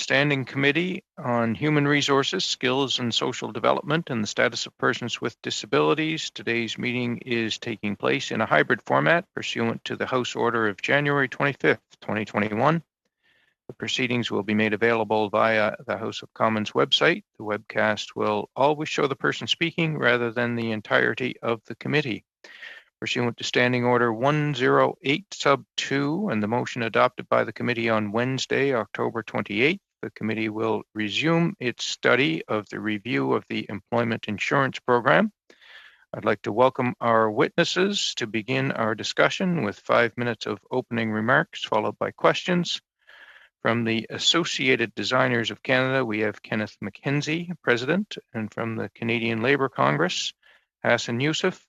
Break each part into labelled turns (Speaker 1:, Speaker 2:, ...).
Speaker 1: Standing Committee on Human Resources, Skills and Social Development and the Status of Persons with Disabilities. Today's meeting is taking place in a hybrid format pursuant to the House Order of January 25th, 2021. The proceedings will be made available via the House of Commons website. The webcast will always show the person speaking rather than the entirety of the committee. Pursuant to Standing Order 108 sub 2 and the motion adopted by the committee on Wednesday, October 28th, the committee will resume its study of the review of the Employment Insurance Program. I'd like to welcome our witnesses to begin our discussion with 5 minutes of opening remarks, followed by questions. From the Associated Designers of Canada, we have Kenneth McKenzie, President, and from the Canadian Labour Congress, Hassan Youssef,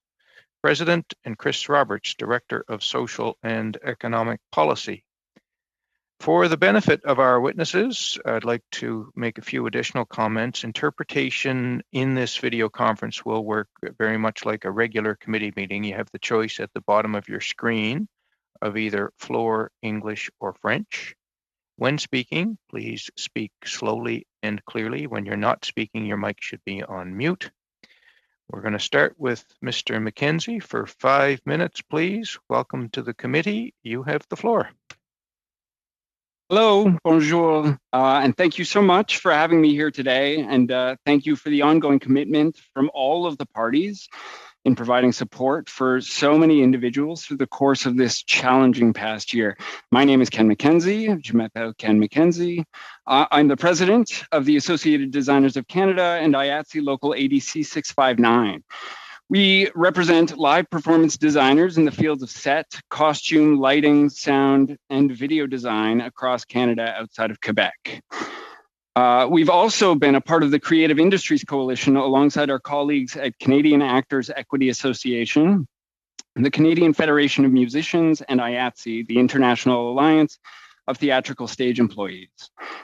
Speaker 1: President, and Chris Roberts, Director of Social and Economic Policy. For the benefit of our witnesses, I'd like to make a few additional comments. Interpretation in this video conference will work very much like a regular committee meeting. You have the choice at the bottom of your screen of either floor, English, or French. When speaking, please speak slowly and clearly. When you're not speaking, your mic should be on mute. We're going to start with Mr. McKenzie for 5 minutes, please. Welcome to the committee. You have the floor.
Speaker 2: Hello, bonjour, and thank you so much for having me here today. And thank you for the ongoing commitment from all of the parties in providing support for so many individuals through the course of this challenging past year. My name is Ken McKenzie. Je m'appelle Ken McKenzie. I'm the president of the Associated Designers of Canada and IATSE Local ADC 659. We represent live performance designers in the fields of set, costume, lighting, sound, and video design across Canada outside of Quebec. We've also been a part of the Creative Industries Coalition alongside our colleagues at Canadian Actors Equity Association, the Canadian Federation of Musicians, and IATSE, the International Alliance of Theatrical Stage Employees.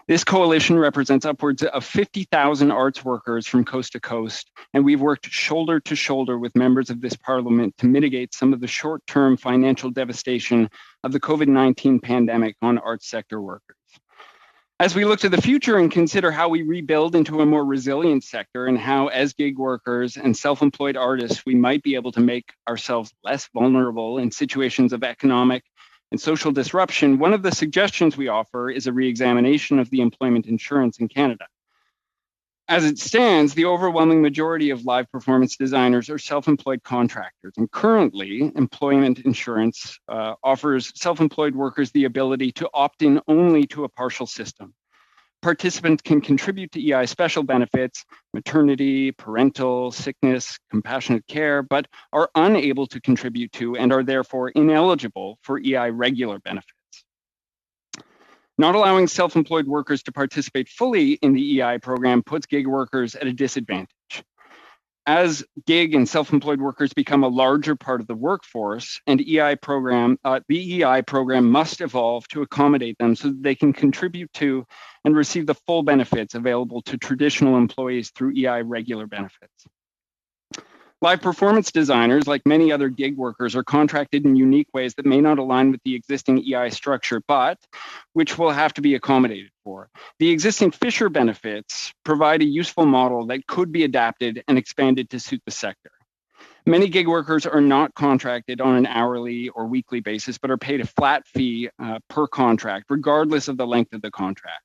Speaker 2: This coalition represents upwards of 50,000 arts workers from coast to coast, and we've worked shoulder to shoulder with members of this parliament to mitigate some of the short-term financial devastation of the COVID-19 pandemic on arts sector workers. As we look to the future and consider how we rebuild into a more resilient sector and how, as gig workers and self-employed artists, we might be able to make ourselves less vulnerable in situations of economic and social disruption, one of the suggestions we offer is a re-examination of the employment insurance in Canada. As it stands, the overwhelming majority of live performance designers are self-employed contractors, and currently, employment insurance offers self-employed workers the ability to opt in only to a partial system. Participants can contribute to EI special benefits, maternity, parental, sickness, compassionate care, but are unable to contribute to and are therefore ineligible for EI regular benefits. Not allowing self-employed workers to participate fully in the EI program puts gig workers at a disadvantage. As gig and self-employed workers become a larger part of the workforce, and the EI program must evolve to accommodate them so that they can contribute to and receive the full benefits available to traditional employees through EI regular benefits. Live performance designers, like many other gig workers, are contracted in unique ways that may not align with the existing EI structure, but which will have to be accommodated for. The existing Fisher benefits provide a useful model that could be adapted and expanded to suit the sector. Many gig workers are not contracted on an hourly or weekly basis, but are paid a flat fee per contract, regardless of the length of the contract.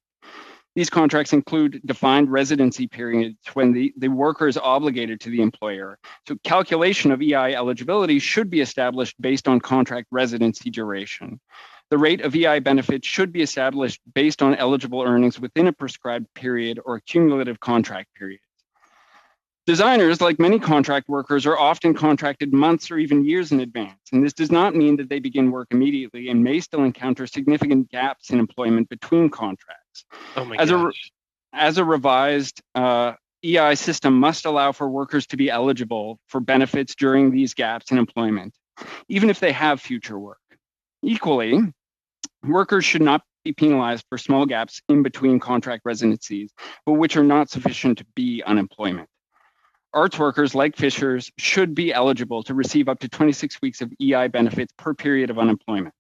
Speaker 2: These contracts include defined residency periods when the worker is obligated to the employer. So calculation of EI eligibility should be established based on contract residency duration. The rate of EI benefits should be established based on eligible earnings within a prescribed period or cumulative contract period. Designers, like many contract workers, are often contracted months or even years in advance, and this does not mean that they begin work immediately and may still encounter significant gaps in employment between contracts.
Speaker 3: Oh my
Speaker 2: gosh. As a revised EI system must allow for workers to be eligible for benefits during these gaps in employment, even if they have future work. Equally, workers should not be penalized for small gaps in between contract residencies, but which are not sufficient to be unemployment. Arts workers, like Fishers, should be eligible to receive up to 26 weeks of EI benefits per period of unemployment.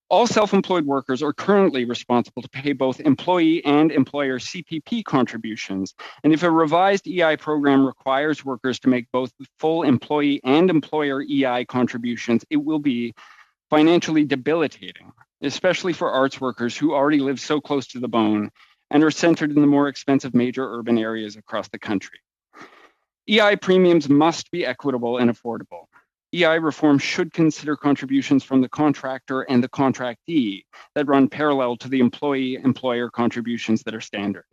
Speaker 2: All self-employed workers are currently responsible to pay both employee and employer CPP contributions. And if a revised EI program requires workers to make both full employee and employer EI contributions, it will be financially debilitating, especially for arts workers who already live so close to the bone and are centered in the more expensive major urban areas across the country. EI premiums must be equitable and affordable. EI reform should consider contributions from the contractor and the contractee that run parallel to the employee-employer contributions that are standard.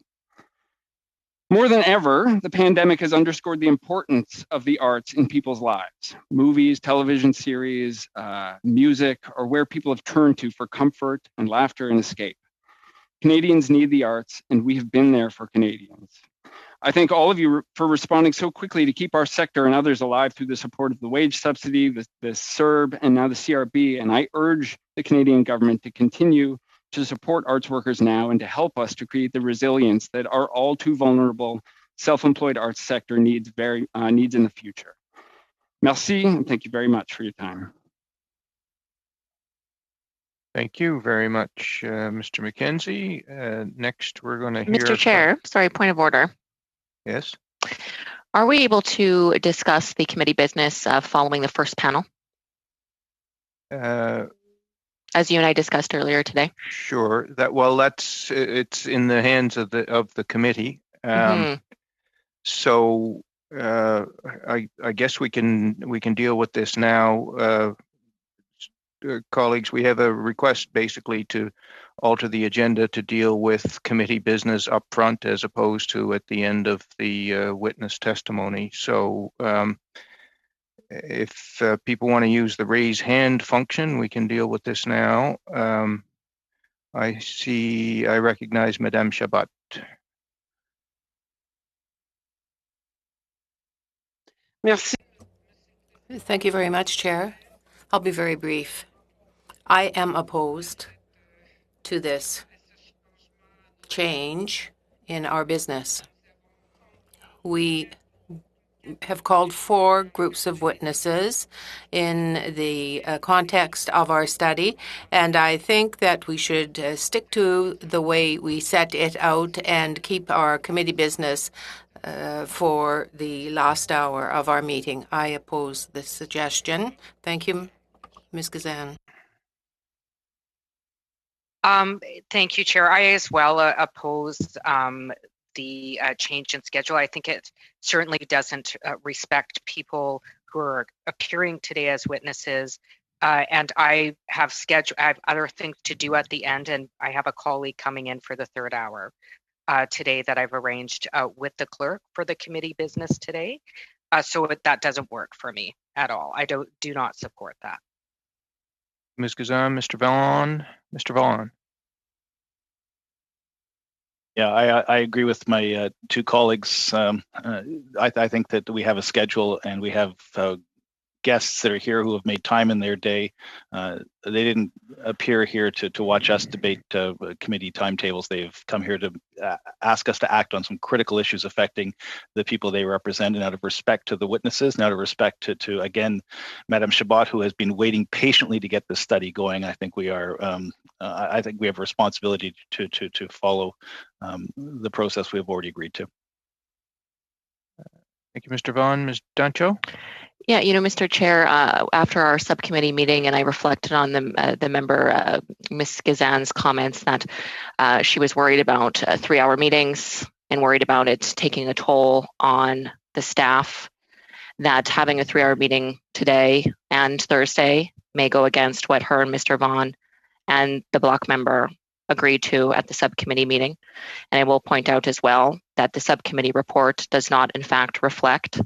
Speaker 2: More than ever, the pandemic has underscored the importance of the arts in people's lives. Movies, television series, music are where people have turned to for comfort and laughter and escape. Canadians need the arts, and we have been there for Canadians. I thank all of you for responding so quickly to keep our sector and others alive through the support of the wage subsidy, the CERB, and now the CRB. And I urge the Canadian government to continue to support arts workers now and to help us to create the resilience that our all too vulnerable self-employed arts sector needs in the future. Merci, and thank you very much for your time.
Speaker 1: Thank you very much, Mr. McKenzie. Next, we're going to hear...
Speaker 3: Mr. Chair, sorry, point of order.
Speaker 1: Yes.
Speaker 3: Are we able to discuss the committee business following the first panel? As you and I discussed earlier today.
Speaker 1: Sure. It's in the hands of the committee. So I guess we can deal with this now. Colleagues, we have a request basically to alter the agenda to deal with committee business up front as opposed to at the end of the witness testimony. So if people want to use the raise hand function, we can deal with this now. I recognize Madame Chabot.
Speaker 4: Merci.
Speaker 5: Thank you very much, Chair. I'll be very brief. I am opposed to this change in our business. We have called 4 groups of witnesses in the context of our study, and I think that we should stick to the way we set it out and keep our committee business for the last hour of our meeting. I oppose this suggestion. Thank you, Ms. Gazan.
Speaker 6: Thank you, Chair. I as well oppose the change in schedule. I think it certainly doesn't respect people who are appearing today as witnesses. And I have other things to do at the end, and I have a colleague coming in for the 3rd hour today that I've arranged with the clerk for the committee business today. So that doesn't work for me at all. I do not support that.
Speaker 1: Ms. Gazan, Mr. Vallon. Mr. Vallon.
Speaker 7: Yeah, I agree with my 2 colleagues. I think that we have a schedule and we have guests that are here who have made time in their day. They didn't appear here to watch us debate committee timetables. They've come here to ask us to act on some critical issues affecting the people they represent, and out of respect to the witnesses, and out of respect to again, Madame Chabot, who has been waiting patiently to get this study going. I think we are. I think we have a responsibility to follow the process we have already agreed to.
Speaker 1: Thank you, Mr. Vaughan. Ms. Dancho?
Speaker 3: Yeah, Mr. Chair, after our subcommittee meeting, and I reflected on the member, Ms. Gazan's comments that she was worried about 3-hour meetings and worried about it taking a toll on the staff, that having a 3-hour meeting today and Thursday may go against what her and Mr. Vaughan and the block member agreed to at the subcommittee meeting. And I will point out as well that the subcommittee report does not, in fact, reflect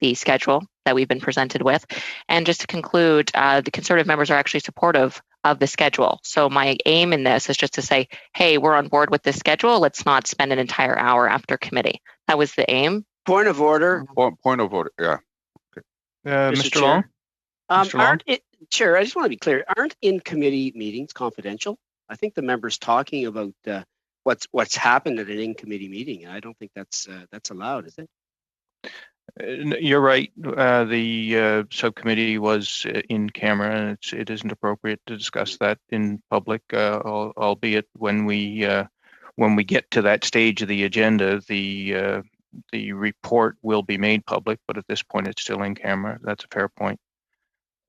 Speaker 3: the schedule that we've been presented with. And just to conclude, the Conservative members are actually supportive of the schedule. So my aim in this is just to say, hey, we're on board with this schedule. Let's not spend an entire hour after committee. That was the aim.
Speaker 4: Point of order.
Speaker 8: Point of order, yeah.
Speaker 1: Okay. Mr. Long?
Speaker 4: Mr. Long? Chair, I just want to be clear. Aren't in-committee meetings confidential? I think the member's talking about what's happened at an in-committee meeting. I don't think that's allowed, is it?
Speaker 1: You're right. The subcommittee was in camera, and it isn't appropriate to discuss that in public, albeit when we get to that stage of the agenda, the report will be made public, but at this point it's still in camera. That's a fair point.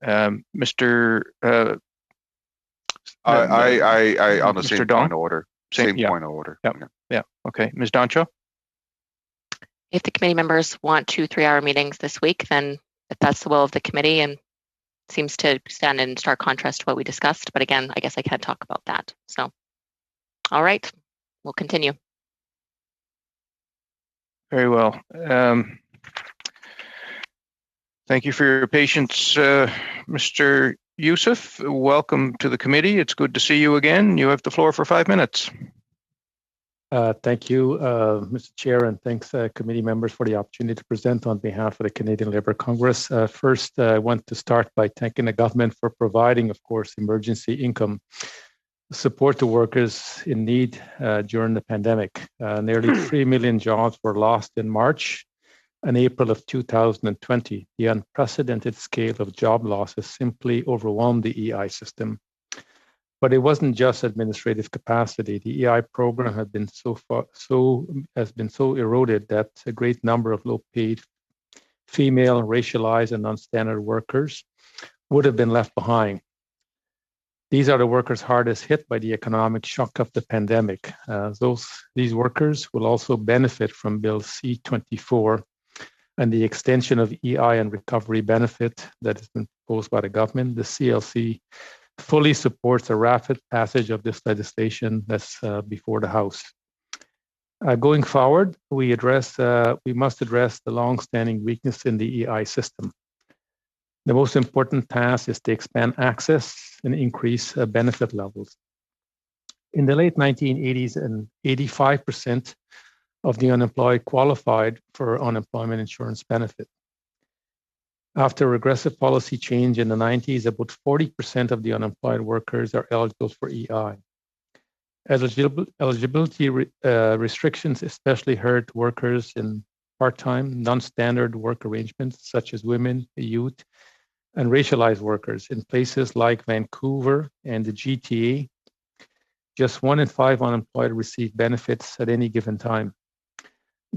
Speaker 1: Mr.
Speaker 8: I on the
Speaker 1: Mr.
Speaker 8: same
Speaker 1: Don?
Speaker 8: point of order. Same point of order.
Speaker 1: Yeah. Okay. Ms. Doncho?
Speaker 3: If the committee members want 2 3-hour meetings this week, then if that's the will of the committee, and seems to stand in stark contrast to what we discussed. But again, I guess I can't talk about that. So, all right, we'll continue.
Speaker 1: Very well. Thank you for your patience, Mr. Youssef. Welcome to the committee. It's good to see you again. You have the floor for 5 minutes.
Speaker 9: Thank you, Mr. Chair, and thanks, committee members, for the opportunity to present on behalf of the Canadian Labour Congress. First, I want to start by thanking the government for providing, of course, emergency income support to workers in need during the pandemic. Nearly 3 million jobs were lost in March and April of 2020. The unprecedented scale of job losses simply overwhelmed the EI system. But it wasn't just administrative capacity. The EI program has been so eroded that a great number of low-paid female, racialized, and non-standard workers would have been left behind. These are the workers hardest hit by the economic shock of the pandemic. These workers will also benefit from Bill C-24 and the extension of EI and recovery benefit that has been proposed by the government. The CLC fully supports a rapid passage of this legislation that's before the House. Going forward, we must address the long-standing weakness in the EI system. The most important task is to expand access and increase benefit levels. In the late 1980s, 85% of the unemployed qualified for unemployment insurance benefit. After regressive policy change in the 90s, about 40% of the unemployed workers are eligible for EI. Eligibility restrictions especially hurt workers in part-time, non-standard work arrangements, such as women, youth, and racialized workers. In places like Vancouver and the GTA, just 1 in 5 unemployed receive benefits at any given time.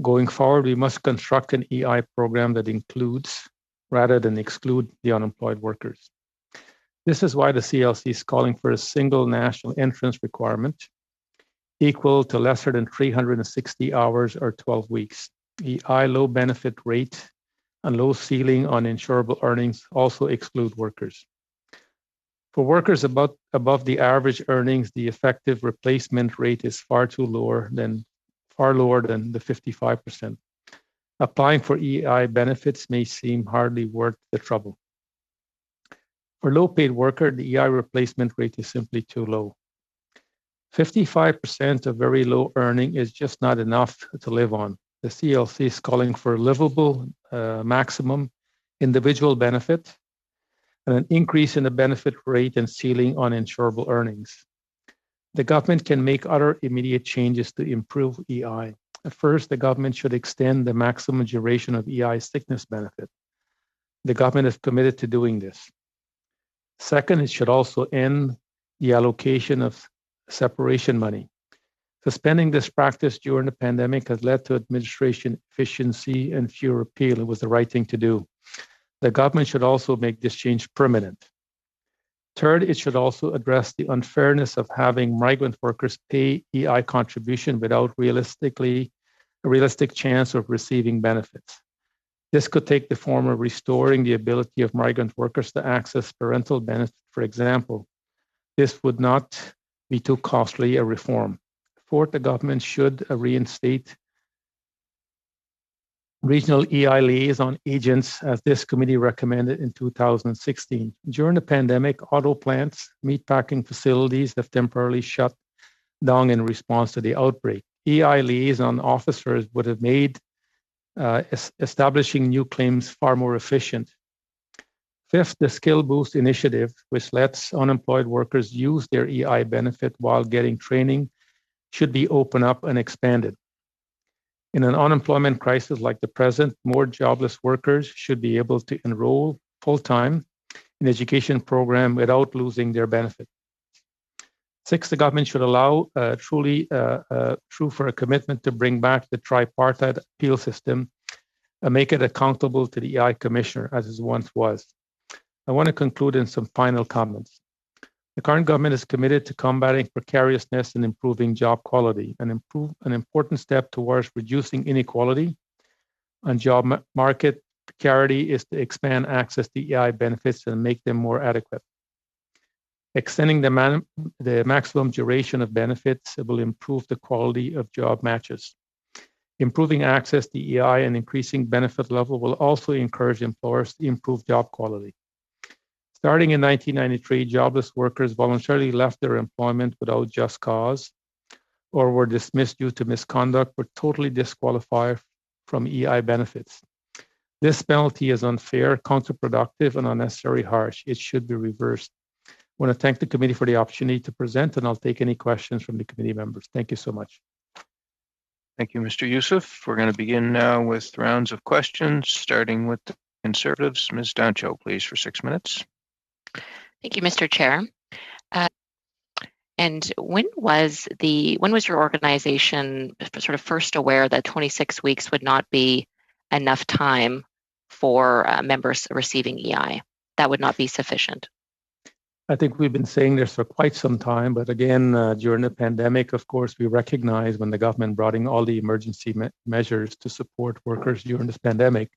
Speaker 9: Going forward, we must construct an EI program that includes rather than exclude the unemployed workers. This is why the CLC is calling for a single national entrance requirement equal to lesser than 360 hours or 12 weeks. EI low benefit rate and low ceiling on insurable earnings also exclude workers. For workers above the average earnings, the effective replacement rate is far lower than the 55%. Applying for EI benefits may seem hardly worth the trouble. For low-paid worker, the EI replacement rate is simply too low. 55% of very low earning is just not enough to live on. The CLC is calling for a livable maximum individual benefit and an increase in the benefit rate and ceiling on insurable earnings. The government can make other immediate changes to improve EI. First, the government should extend the maximum duration of EI sickness benefit. The government is committed to doing this. Second, it should also end the allocation of separation money. Suspending this practice during the pandemic has led to administration efficiency and fewer appeal. It was the right thing to do. The government should also make this change permanent. Third, it should also address the unfairness of having migrant workers pay EI contribution without a realistic chance of receiving benefits. This could take the form of restoring the ability of migrant workers to access parental benefits, for example. This would not be too costly a reform. Fourth, the government should reinstate regional EI liaison agents, as this committee recommended in 2016. During the pandemic, auto plants, meatpacking facilities have temporarily shut down in response to the outbreak. EI liaison officers would have made establishing new claims far more efficient. Fifth, the Skill Boost initiative, which lets unemployed workers use their EI benefit while getting training, should be opened up and expanded. In an unemployment crisis like the present, more jobless workers should be able to enroll full-time in education program without losing their benefit. 6, the government should allow true for a commitment to bring back the tripartite appeal system and make it accountable to the EI Commissioner as it once was. I want to conclude in some final comments. The current government is committed to combating precariousness and improving job quality. An important step towards reducing inequality on job market precarity is to expand access to EI benefits and make them more adequate. Extending the maximum duration of benefits will improve the quality of job matches. Improving access to EI and increasing benefit level will also encourage employers to improve job quality. Starting in 1993, jobless workers voluntarily left their employment without just cause or were dismissed due to misconduct, were totally disqualified from EI benefits. This penalty is unfair, counterproductive, and unnecessarily harsh. It should be reversed. I want to thank the committee for the opportunity to present, and I'll take any questions from the committee members. Thank you so much.
Speaker 1: Thank you, Mr. Youssef. We're going to begin now with rounds of questions, starting with the Conservatives. Ms. Dancho, please, for 6 minutes.
Speaker 3: Thank you, Mr. Chair. And when was your organization sort of first aware that 26 weeks would not be enough time for members receiving EI? That would not be sufficient.
Speaker 9: I think we've been saying this for quite some time, but again, during the pandemic, of course, we recognized when the government brought in all the emergency measures to support workers during this pandemic,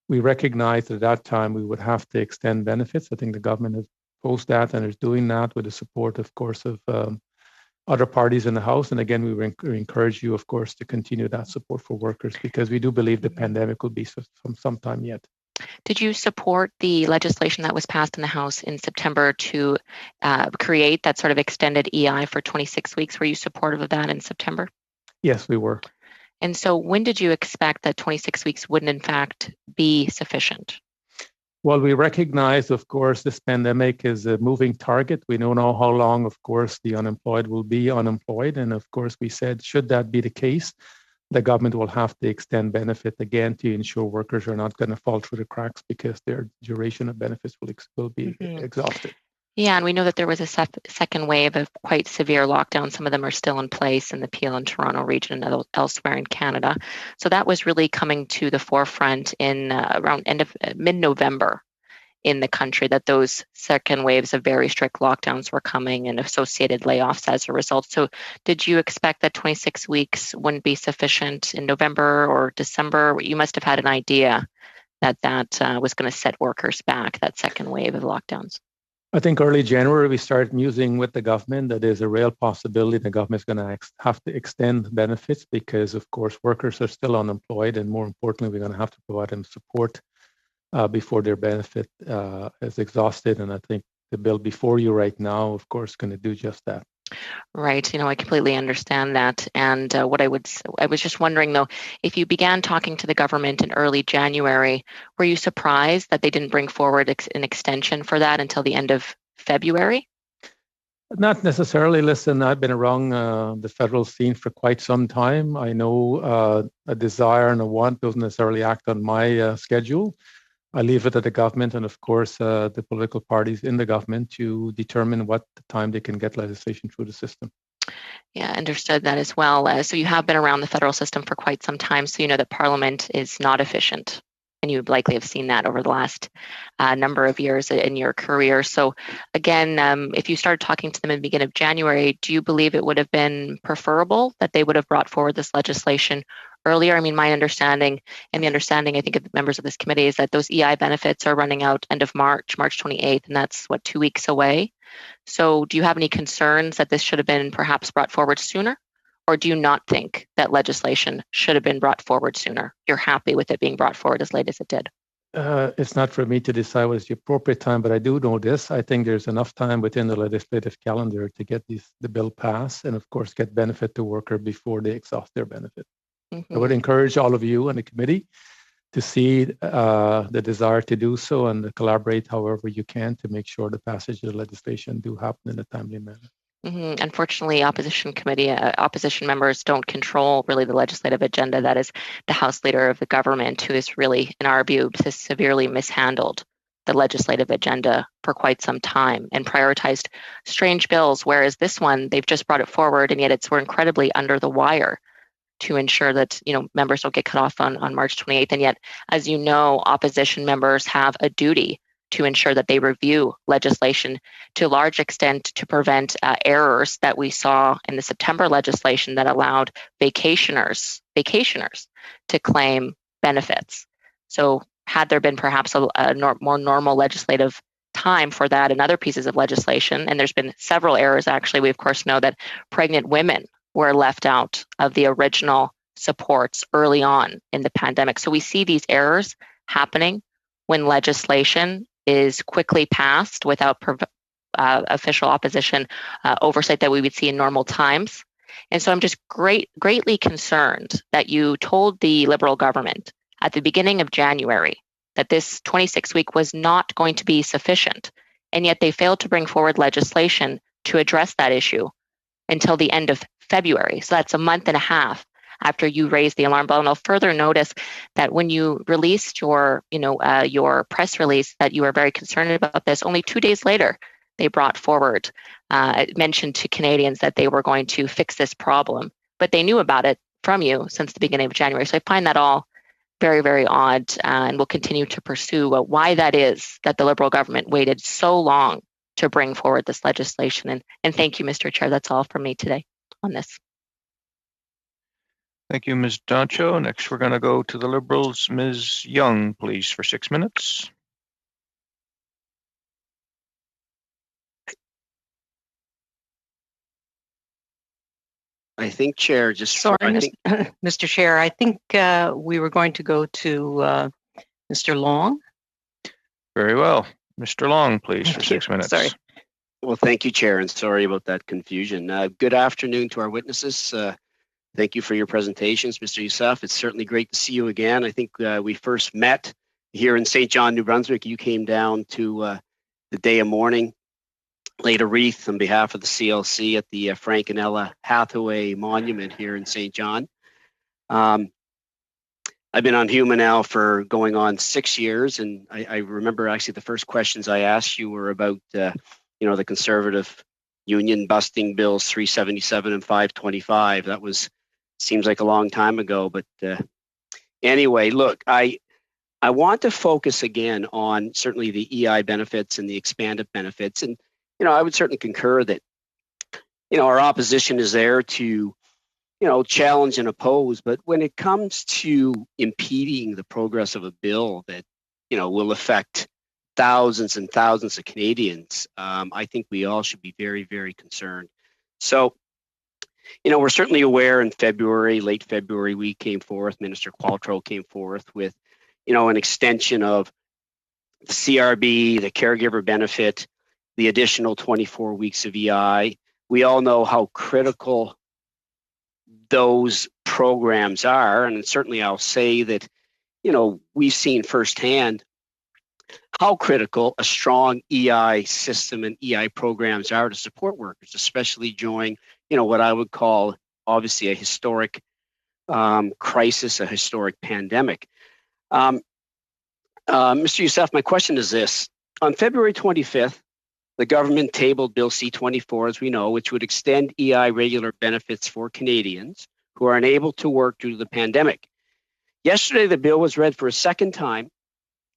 Speaker 9: we recognized at that time we would have to extend benefits. I think the government has posed that and is doing that with the support, of course, of other parties in the House. And again, we encourage you, of course, to continue that support for workers because we do believe the pandemic will be some time yet.
Speaker 3: Did you support the legislation that was passed in the House in September to create that sort of extended EI for 26 weeks? Were you supportive of that in September?
Speaker 9: Yes, we were.
Speaker 3: And so when did you expect that 26 weeks wouldn't in fact be sufficient?
Speaker 9: Well, we recognize, of course, this pandemic is a moving target. We don't know how long, of course, the unemployed will be unemployed. And of course, we said, should that be the case, the government will have to extend benefit again to ensure workers are not going to fall through the cracks because their duration of benefits will be exhausted.
Speaker 3: Yeah, and we know that there was a second wave of quite severe lockdowns. Some of them are still in place in the Peel and Toronto region and elsewhere in Canada. So that was really coming to the forefront in around mid-November in the country, that those second waves of very strict lockdowns were coming and associated layoffs as a result. So did you expect that 26 weeks wouldn't be sufficient in November or December? You must have had an idea that was going to set workers back, that second wave of lockdowns.
Speaker 9: I think early January, we started musing with the government that there's a real possibility the government is going to have to extend benefits because, of course, workers are still unemployed. And more importantly, we're going to have to provide them support before their benefit is exhausted. And I think the bill before you right now, of course, is going to do just that.
Speaker 3: Right. I completely understand that. And I was just wondering, though, if you began talking to the government in early January, were you surprised that they didn't bring forward an extension for that until the end of February?
Speaker 9: Not necessarily. Listen, I've been around the federal scene for quite some time. I know a desire and a want doesn't necessarily act on my schedule. I leave it to the government and, of course, the political parties in the government to determine what time they can get legislation through the system.
Speaker 3: Yeah, understood that as well. So you have been around the federal system for quite some time, so you know that Parliament is not efficient. And you likely have seen that over the last number of years in your career. So again, if you started talking to them at the beginning of January, do you believe it would have been preferable that they would have brought forward this legislation earlier? I mean, my understanding and the understanding, I think, of the members of this committee is that those EI benefits are running out end of March 28th, and that's, 2 weeks away. So do you have any concerns that this should have been perhaps brought forward sooner? Or do you not think that legislation should have been brought forward sooner? You're happy with it being brought forward as late as it did?
Speaker 9: It's not for me to decide what is the appropriate time, but I do know this. I think there's enough time within the legislative calendar to get the bill passed and, of course, get benefit to worker before they exhaust their benefit. I would encourage all of you and the committee to see the desire to do so and to collaborate however you can to make sure the passage of the legislation do happen in a timely manner.
Speaker 3: Unfortunately, opposition members don't control really the legislative agenda. That is the House Leader of the government, who is really, in our view, severely mishandled the legislative agenda for quite some time and prioritized strange bills, whereas this one, they've just brought it forward, and yet we're incredibly under the wire to ensure that members don't get cut off on March 28th. And yet, as you know, opposition members have a duty to ensure that they review legislation to a large extent to prevent errors that we saw in the September legislation that allowed vacationers to claim benefits. So had there been perhaps a more normal legislative time for that and other pieces of legislation, and there's been several errors actually. We of course know that pregnant women were left out of the original supports early on in the pandemic. So we see these errors happening when legislation is quickly passed without official opposition oversight that we would see in normal times. And so I'm just greatly concerned that you told the Liberal government at the beginning of January that this 26-week was not going to be sufficient, and yet they failed to bring forward legislation to address that issue until the end of February. So that's a month and a half after you raised the alarm bell. And I'll further notice that when you released your press release that you were very concerned about this, only 2 days later, they brought forward, mentioned to Canadians that they were going to fix this problem, but they knew about it from you since the beginning of January. So I find that all very, very odd, and will continue to pursue why that is that the Liberal government waited so long to bring forward this legislation. And thank you, Mr. Chair. That's all from me today on this.
Speaker 1: Thank you, Ms. Doncho. Next, we're going to go to the Liberals. Ms. Young, please, for 6 minutes.
Speaker 4: I think, Chair, just
Speaker 10: sorry, Mr. Chair, I think we were going to go to Mr. Long.
Speaker 1: Very well. Mr. Long, please, for 6 minutes.
Speaker 10: Sorry.
Speaker 4: Well, thank you, Chair, and sorry about that confusion. Good afternoon to our witnesses. Thank you for your presentations, Mr. Youssef. It's certainly great to see you again. I think we first met here in St. John, New Brunswick. You came down to the day of mourning, laid a wreath on behalf of the CLC at the Frank and Ella Hathaway Monument here in St. John. I've been on HUMA now for going on 6 years, and I remember actually the first questions I asked you were about the Conservative union busting bills 377 and 525. That seems like a long time ago, but anyway, look, I want to focus again on certainly the EI benefits and the expanded benefits, and I would certainly concur that our opposition is there to challenge and oppose, but when it comes to impeding the progress of a bill that will affect thousands and thousands of Canadians, I think we all should be very, very concerned. So we're certainly aware in late February, we came forth, Minister Qualtrough came forth with, an extension of the CRB, the caregiver benefit, the additional 24 weeks of EI. We all know how critical those programs are. And certainly I'll say that, we've seen firsthand how critical a strong EI system and EI programs are to support workers, especially during, what I would call obviously a historic crisis, a historic pandemic. Mr. Youssef, my question is this. On February 25th, the government tabled Bill C-24, as we know, which would extend EI regular benefits for Canadians who are unable to work due to the pandemic. Yesterday, the bill was read for a second time,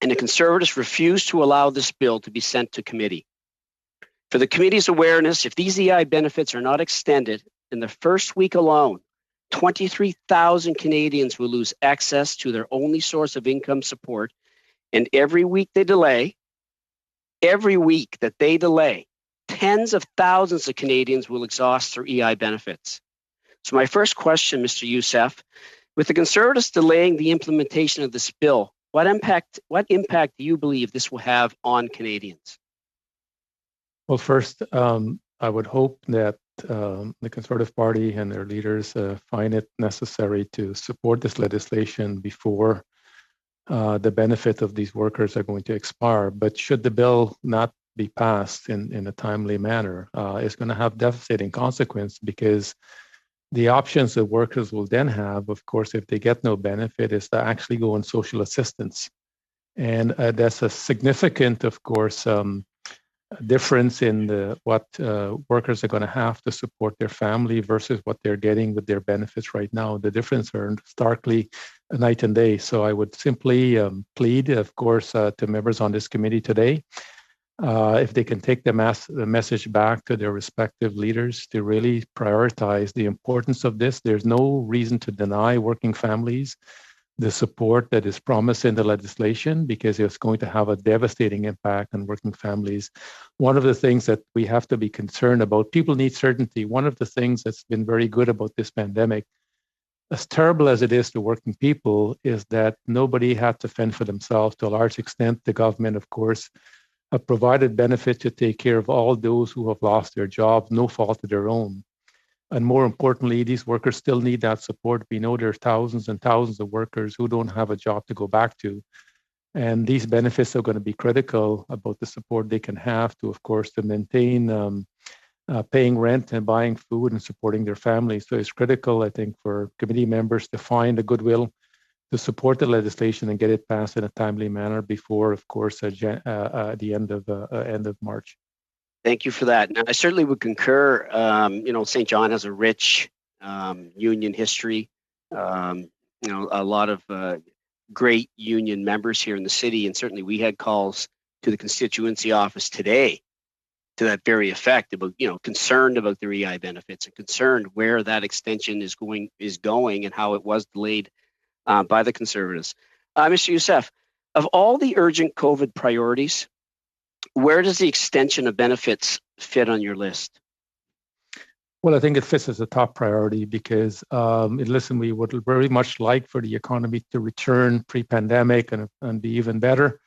Speaker 4: and the Conservatives refused to allow this bill to be sent to committee. For the committee's awareness, if these EI benefits are not extended, in the first week alone, 23,000 Canadians will lose access to their only source of income support, and every week that they delay, tens of thousands of Canadians will exhaust their EI benefits. So my first question, Mr. Youssef, with the Conservatives delaying the implementation of this bill, what impact do you believe this will have on Canadians?
Speaker 9: Well, first, I would hope that the Conservative Party and their leaders find it necessary to support this legislation before the benefit of these workers are going to expire. But should the bill not be passed in a timely manner is going to have devastating consequence, because the options that workers will then have, of course, if they get no benefit, is to actually go on social assistance. And that's a significant, of course, difference in what workers are going to have to support their family versus what they're getting with their benefits right now. The difference are starkly night and day. So I would simply plead, of course, to members on this committee today, if they can take the message back to their respective leaders to really prioritize the importance of this. There's no reason to deny working families the support that is promised in the legislation, because it's going to have a devastating impact on working families. One of the things that we have to be concerned about, people need certainty. One of the things that's been very good about this pandemic, as terrible as it is to working people, is that nobody had to fend for themselves. To a large extent, the government, of course, have provided benefit to take care of all those who have lost their jobs, no fault of their own. And more importantly, these workers still need that support. We know there are thousands and thousands of workers who don't have a job to go back to. And these benefits are going to be critical about the support they can have to, of course, to maintain paying rent and buying food and supporting their families. So it's critical, I think, for committee members to find the goodwill to support the legislation and get it passed in a timely manner before, of course, the end of March.
Speaker 4: Thank you for that. Now, I certainly would concur. St. John has a rich union history. A lot of great union members here in the city, and certainly we had calls to the constituency office today to that very effect, about concerned about their EI benefits and concerned where that extension is going and how it was delayed by the Conservatives. Mr. Youssef, of all the urgent COVID priorities, where does the extension of benefits fit on your list?
Speaker 9: Well, I think it fits as a top priority because, we would very much like for the economy to return pre-pandemic and be even better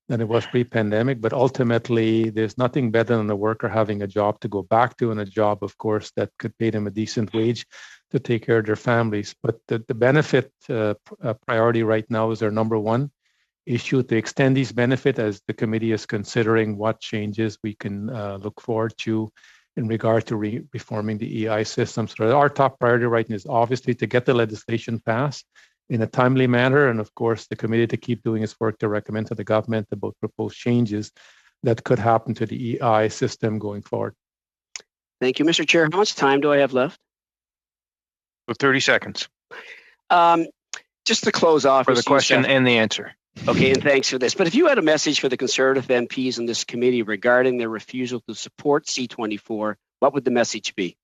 Speaker 9: than it was pre-pandemic. But ultimately, there's nothing better than a worker having a job to go back to, and a job, of course, that could pay them a decent wage to take care of their families. But the benefit priority right now is our number one issue, to extend these benefits, as the committee is considering what changes we can look forward to in regard to reforming the EI system. So our top priority right now is obviously to get the legislation passed in a timely manner, and of course the committee to keep doing its work to recommend to the government about proposed changes that could happen to the EI system going forward.
Speaker 4: Thank you, Mr. Chair. How much time do I have left?
Speaker 1: 30 seconds.
Speaker 4: Just to close off.
Speaker 1: For the question and the answer.
Speaker 4: Okay, and thanks for this. But if you had a message for the Conservative MPs in this committee regarding their refusal to support C-24, what would the message be?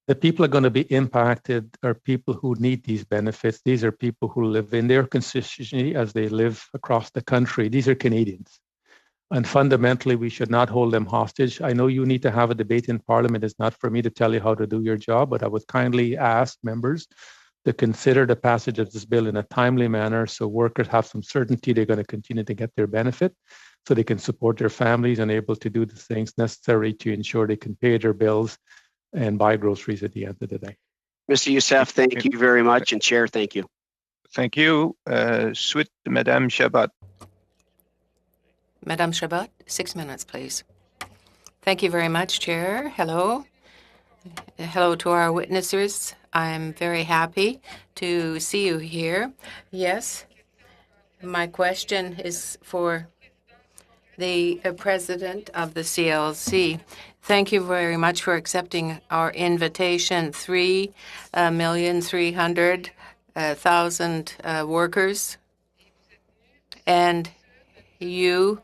Speaker 9: The people are going to be impacted are people who need these benefits. These are people who live in their constituency as they live across the country. These are Canadians. And fundamentally, we should not hold them hostage. I know you need to have a debate in Parliament. It's not for me to tell you how to do your job, but I would kindly ask members to consider the passage of this bill in a timely manner so workers have some certainty they're going to continue to get their benefit, so they can support their families and able to do the things necessary to ensure they can pay their bills and buy groceries at the end of the day.
Speaker 4: Mr. Youssef, thank you very much. And Chair, thank you.
Speaker 1: Thank you. Suite, Madame Chabot.
Speaker 5: Madame Chabot, 6 minutes, please. Thank you very much, Chair. Hello. Hello to our witnesses. I'm very happy to see you here. Yes, my question is for the president of the CLC. Thank you very much for accepting our invitation. 3,300,000 workers, and you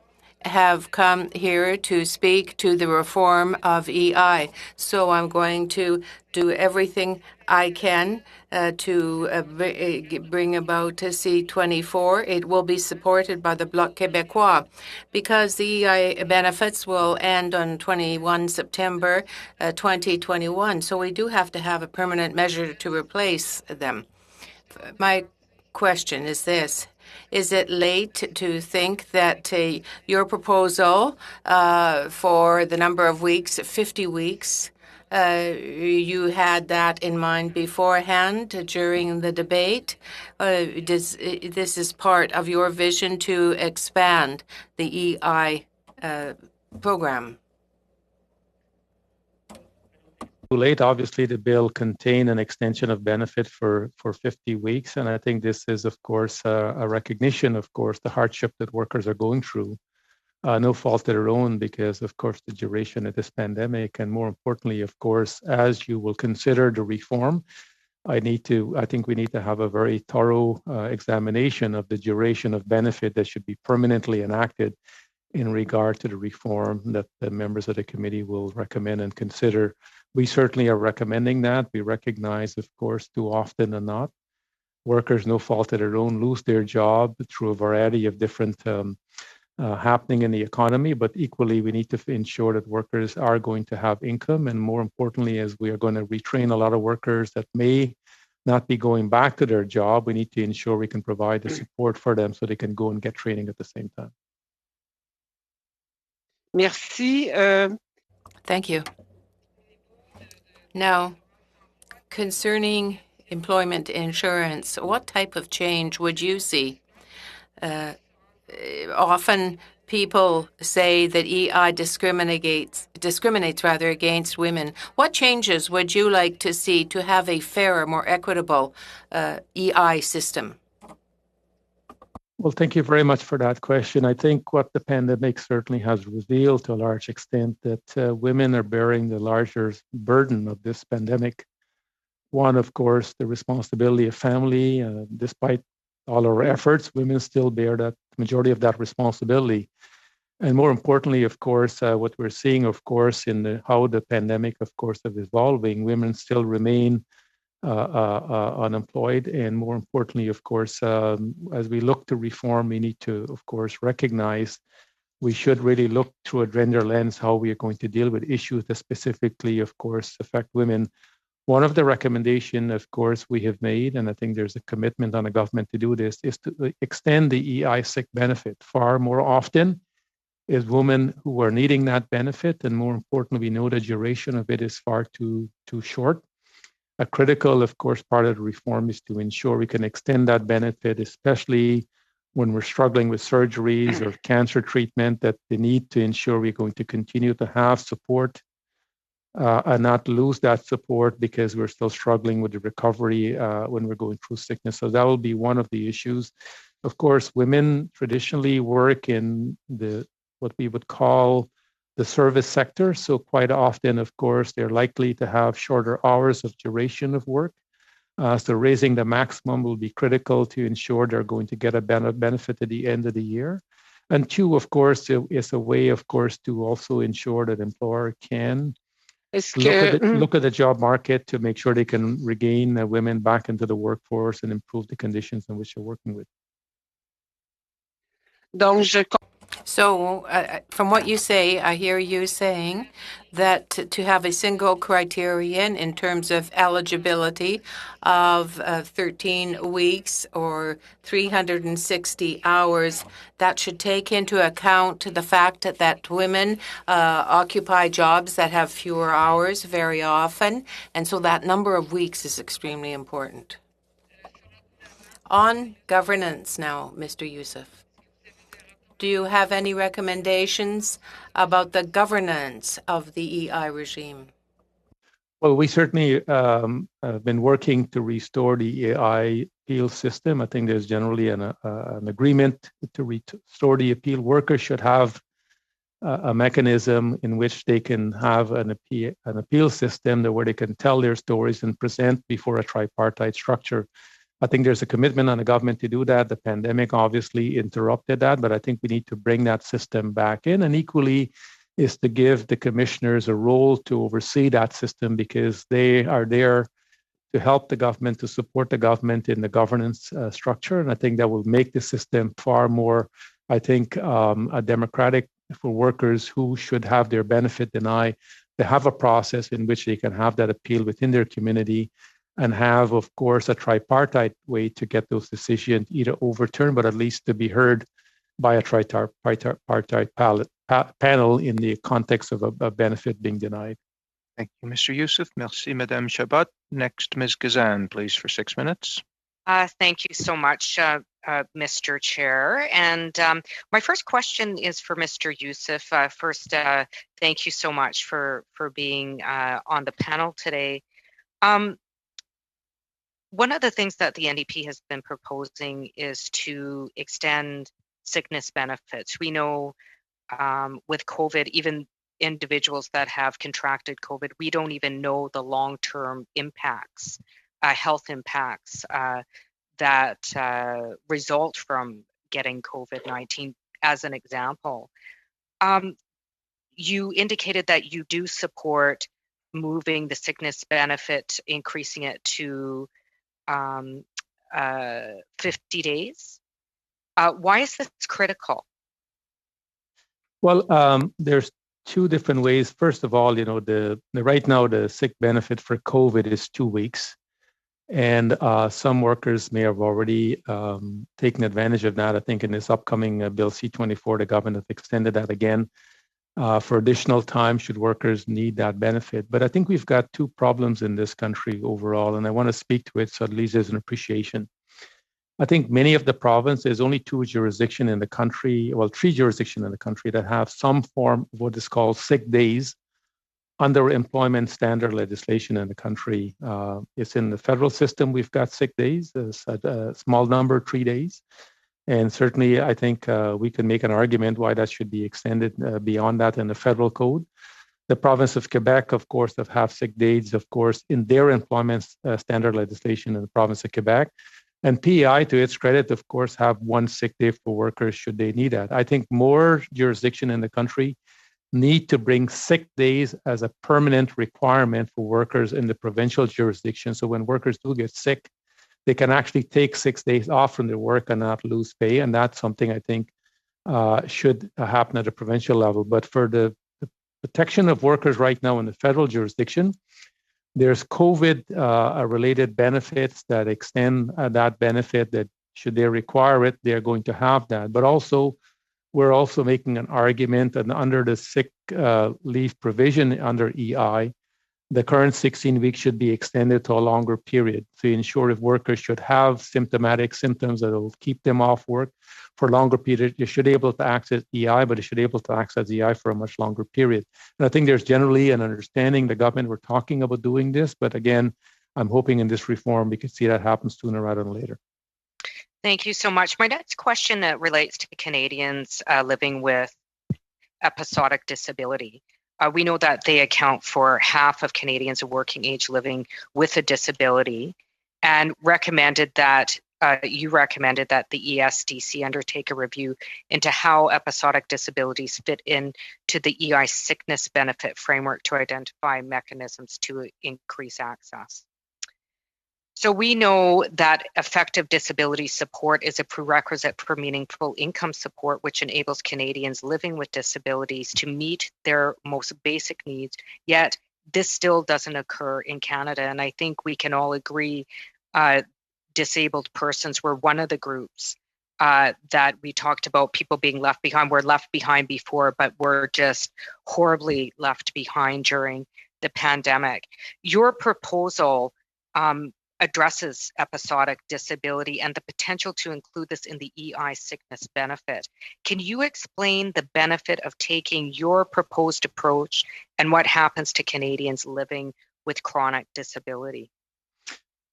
Speaker 5: have come here to speak to the reform of EI. So I'm going to do everything I can to bring about C-24. It will be supported by the Bloc Québécois because the EI benefits will end on 21 September 2021. So we do have to have a permanent measure to replace them. My question is this. Is it late to think that your proposal for the number of weeks, 50 weeks, you had that in mind beforehand during the debate? This is part of your vision to expand the EI program.
Speaker 9: Too late. Obviously, the bill contained an extension of benefit for 50 weeks. And I think this is, of course, a recognition, of course, the hardship that workers are going through. No fault of their own because, of course, the duration of this pandemic. And more importantly, of course, as you will consider the reform, I think we need to have a very thorough examination of the duration of benefit that should be permanently enacted in regard to the reform that the members of the committee will recommend and consider. We certainly are recommending that. We recognize, of course, too often than not, workers, no fault of their own, lose their job through a variety of different happening in the economy, but equally we need to ensure that workers are going to have income, and more importantly, as we are going to retrain a lot of workers that may not be going back to their job, we need to ensure we can provide the support for them so they can go and get training at the same time.
Speaker 10: Merci.
Speaker 5: Thank you. Now, concerning employment insurance, what type of change would you see? Often people say that EI discriminates against women. What changes would you like to see to have a fairer, more equitable EI system?
Speaker 9: Well, thank you very much for that question. I think what the pandemic certainly has revealed to a large extent that women are bearing the larger burden of this pandemic. One, of course, the responsibility of family. Despite all our efforts, women still bear that majority of that responsibility. And more importantly, of course, what we're seeing, of course, in how the pandemic, of course, is evolving, women still remain unemployed. And more importantly, of course, as we look to reform, we need to, of course, recognize we should really look through a gender lens how we are going to deal with issues that specifically, of course, affect women. One of the recommendations, of course, we have made, and I think there's a commitment on the government to do this, is to extend the EI sick benefit far more often is women who are needing that benefit. And more importantly, we know the duration of it is far too short. A critical, of course, part of the reform is to ensure we can extend that benefit, especially when we're struggling with surgeries or cancer treatment, that the need to ensure we're going to continue to have support and not lose that support because we're still struggling with the recovery when we're going through sickness. So that will be one of the issues. Of course, women traditionally work in what we would call the service sector. So quite often, of course, they're likely to have shorter hours of duration of work. So raising the maximum will be critical to ensure they're going to get a benefit at the end of the year. And two, of course, is a way, of course, to also ensure that employer can look at the job market to make sure they can regain women back into the workforce and improve the conditions in which they're working with.
Speaker 5: So, from what you say, I hear you saying that to have a single criterion in terms of eligibility of 13 weeks or 360 hours, that should take into account the fact that women occupy jobs that have fewer hours very often, and so that number of weeks is extremely important. On governance now, Mr. Youssef. Do you have any recommendations about the governance of the EI regime?
Speaker 9: Well, we certainly have been working to restore the EI appeal system. I think there's generally an agreement to restore the appeal. Workers should have a mechanism in which they can have an appeal system where they can tell their stories and present before a tripartite structure. I think there's a commitment on the government to do that. The pandemic obviously interrupted that, but I think we need to bring that system back in. And equally is to give the commissioners a role to oversee that system because they are there to help the government, to support the government in the governance structure. And I think that will make the system far more, I think, democratic for workers who should have their benefit denied. They have a process in which they can have that appeal within their community and have, of course, a tripartite way to get those decisions either overturned, but at least to be heard by a tripartite panel in the context of a benefit being denied.
Speaker 1: Thank you, Mr. Youssef. Merci, Madame Chabot. Next, Ms. Gazan, please, for 6 minutes.
Speaker 6: Thank you so much, Mr. Chair. And my first question is for Mr. Youssef. First, thank you so much for being on the panel today. One of the things that the NDP has been proposing is to extend sickness benefits. We know with COVID, even individuals that have contracted COVID, we don't even know the long-term impacts, health impacts that result from getting COVID-19, as an example. You indicated that you do support moving the sickness benefit, increasing it to 50 days. Why is this critical?
Speaker 9: Well, there's two different ways. First of all, right now the sick benefit for COVID is 2 weeks. And some workers may have already taken advantage of that. I think in this upcoming Bill C-24, the government has extended that again for additional time should workers need that benefit. But I think we've got two problems in this country overall, and I want to speak to it so at least there's an appreciation. I think many of the provinces, there's only three jurisdictions in the country that have some form of what is called sick days under employment standard legislation in the country. It's in the federal system, we've got sick days, a small number, 3 days. And certainly, I think we can make an argument why that should be extended beyond that in the federal code. The province of Quebec, of course, have sick days, of course, in their employment standard legislation in the province of Quebec. And PEI, to its credit, of course, have 1 sick day for workers should they need that. I think more jurisdiction in the country need to bring sick days as a permanent requirement for workers in the provincial jurisdiction. So when workers do get sick, they can actually take 6 days off from their work and not lose pay. And that's something I think should happen at a provincial level. But for the protection of workers right now in the federal jurisdiction, there's COVID-related benefits that extend that benefit that should they require it, they're going to have that. But also, we're also making an argument that under the sick leave provision under EI, the current 16 weeks should be extended to a longer period to ensure if workers should have symptomatic symptoms that will keep them off work for a longer period, you should be able to access EI, but you should be able to access EI for a much longer period. And I think there's generally an understanding the government we're talking about doing this, but again, I'm hoping in this reform we can see that happen sooner rather than later.
Speaker 6: Thank you so much. My next question relates to Canadians living with episodic disability. We know that they account for half of Canadians of working age living with a disability, and recommended that the ESDC undertake a review into how episodic disabilities fit into the EI sickness benefit framework to identify mechanisms to increase access. So we know that effective disability support is a prerequisite for meaningful income support, which enables Canadians living with disabilities to meet their most basic needs. Yet this still doesn't occur in Canada. And I think we can all agree disabled persons were one of the groups that we talked about, people being left behind. We're left behind before, but we're just horribly left behind during the pandemic. Your proposal addresses episodic disability and the potential to include this in the EI sickness benefit. Can you explain the benefit of taking your proposed approach and what happens to Canadians living with chronic disability?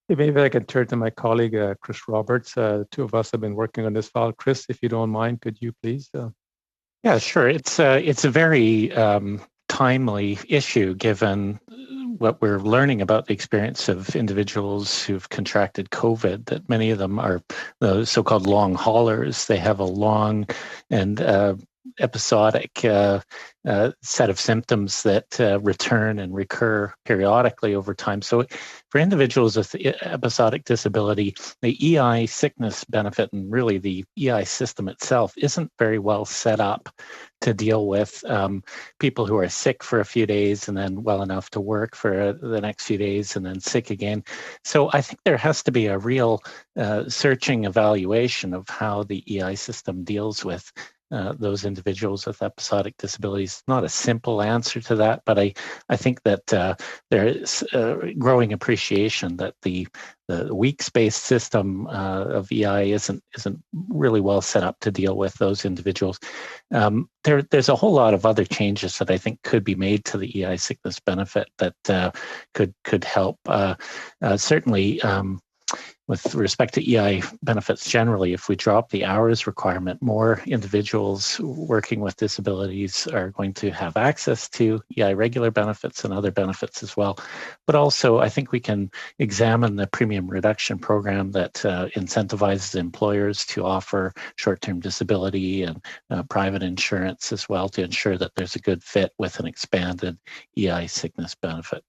Speaker 9: Maybe I can turn to my colleague, Chris Roberts. Two of us have been working on this file. Chris, if you don't mind, could you please?
Speaker 11: Yeah, sure. It's a very timely issue given what we're learning about the experience of individuals who've contracted COVID, that many of them are the so-called long haulers. They have a long and episodic set of symptoms that return and recur periodically over time. So for individuals with episodic disability, the EI sickness benefit and really the EI system itself isn't very well set up to deal with people who are sick for a few days and then well enough to work for the next few days and then sick again. So I think there has to be a real searching evaluation of how the EI system deals with those individuals with episodic disabilities. Not a simple answer to that, but I think that there is growing appreciation that the weeks-based system of EI isn't really well set up to deal with those individuals. There's a whole lot of other changes that I think could be made to the EI sickness benefit that could help. Certainly, with respect to EI benefits generally, if we drop the hours requirement, more individuals working with disabilities are going to have access to EI regular benefits and other benefits as well. But also, I think we can examine the premium reduction program that incentivizes employers to offer short-term disability and private insurance as well to ensure that there's a good fit with an expanded EI sickness benefit.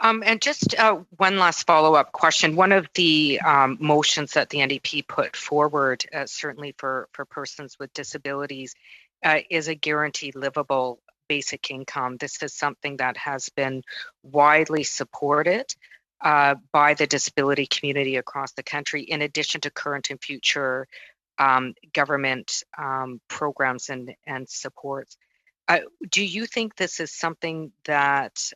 Speaker 6: And just one last follow-up question. One of the motions that the NDP put forward, certainly for persons with disabilities, is a guaranteed livable basic income. This is something that has been widely supported by the disability community across the country, in addition to current and future government programs and supports. Do you think this is something that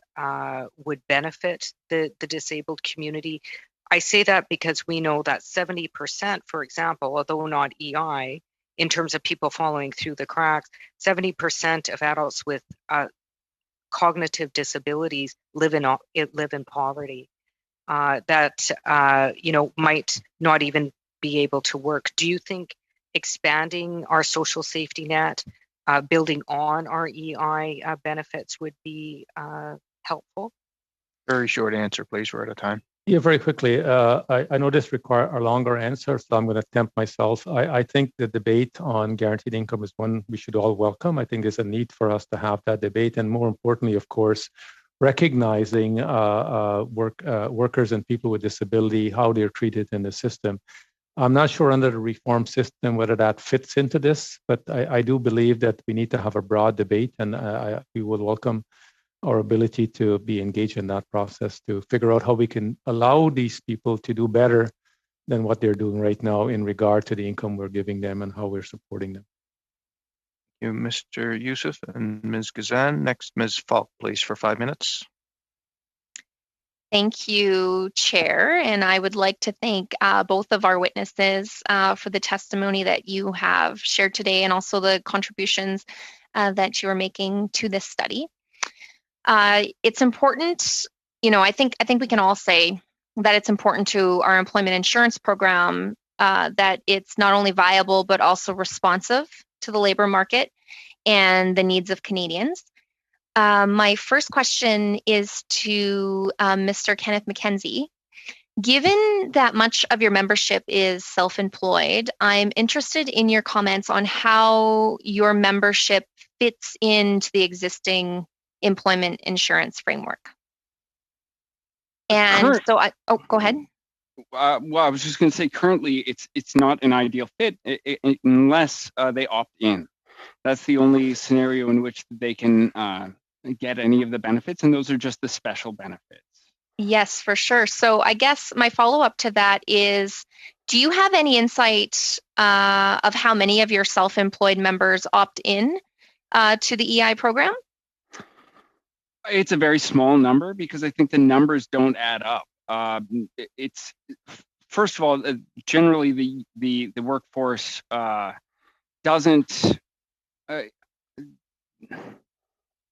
Speaker 6: would benefit the disabled community? I say that because we know that 70%, for example, although not EI, in terms of people falling through the cracks, 70% of adults with cognitive disabilities live in poverty. That might not even be able to work. Do you think expanding our social safety net, building on our EI benefits would be helpful?
Speaker 1: Very short answer, please. We're out of time.
Speaker 9: Yeah, very quickly. I know this requires a longer answer, so I'm going to attempt myself. I think the debate on guaranteed income is one we should all welcome. I think there's a need for us to have that debate, and more importantly, of course, recognizing workers and people with disability, how they're treated in the system. I'm not sure under the reform system whether that fits into this, but I do believe that we need to have a broad debate, and we will welcome our ability to be engaged in that process to figure out how we can allow these people to do better than what they're doing right now in regard to the income we're giving them and how we're supporting them.
Speaker 1: Thank you, Mr. Youssef and Ms. Gazan. Next, Ms. Falk, please, for 5 minutes.
Speaker 12: Thank you, Chair. And I would like to thank both of our witnesses for the testimony that you have shared today and also the contributions that you are making to this study. It's important, I think we can all say that it's important to our employment insurance program that it's not only viable, but also responsive to the labor market and the needs of Canadians. My first question is to Mr. Kenneth McKenzie. Given that much of your membership is self-employed, I'm interested in your comments on how your membership fits into the existing employment insurance framework. And so go ahead.
Speaker 2: Well, I was just going to say, currently it's not an ideal fit unless they opt in. That's the only scenario in which they can get any of the benefits, and those are just the special benefits.
Speaker 12: Yes, for sure. So I guess my follow-up to that is, do you have any insight of how many of your self-employed members opt in to the EI program?
Speaker 2: It's a very small number because I think the numbers don't add up. It's first of all, generally the workforce doesn't.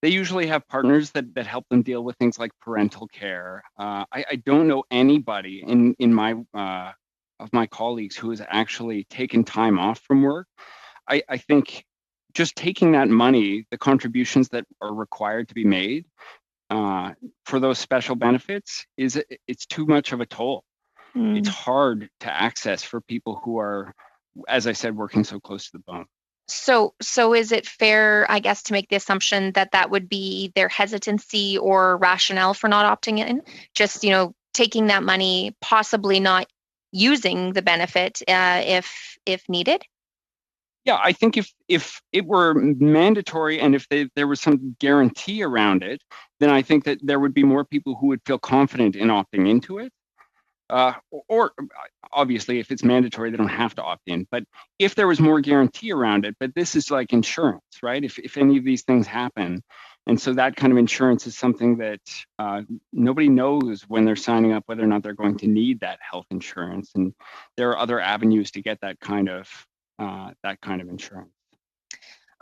Speaker 2: They usually have partners that help them deal with things like parental care. I don't know anybody in my of my colleagues who has actually taken time off from work. I think just taking that money, the contributions that are required to be made for those special benefits, it's too much of a toll. It's hard to access for people who are, as I said, working so close to the bone.
Speaker 12: So is it fair, I guess, to make the assumption that that would be their hesitancy or rationale for not opting in? Just, taking that money, possibly not using the benefit if needed?
Speaker 2: Yeah, I think if it were mandatory and if there was some guarantee around it, then I think that there would be more people who would feel confident in opting into it. or obviously if it's mandatory, they don't have to opt in. But if there was more guarantee around it, but this is like insurance, right? If any of these things happen. And so that kind of insurance is something that nobody knows when they're signing up whether or not they're going to need that health insurance. And there are other avenues to get that kind of insurance.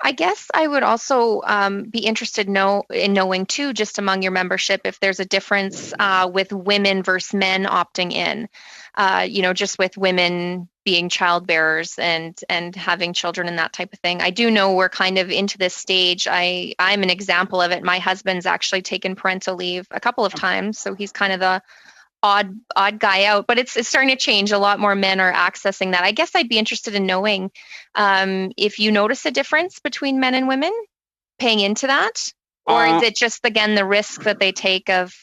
Speaker 12: I guess I would also be interested in knowing too, just among your membership, if there's a difference with women versus men opting in. Just with women being child bearers and having children and that type of thing. I do know we're kind of into this stage. I'm an example of it. My husband's actually taken parental leave a couple of times, so he's kind of the odd guy out, but it's starting to change. A lot more men are accessing that. I guess I'd be interested in knowing if you notice a difference between men and women paying into that, or is it just, again, the risk that they take of?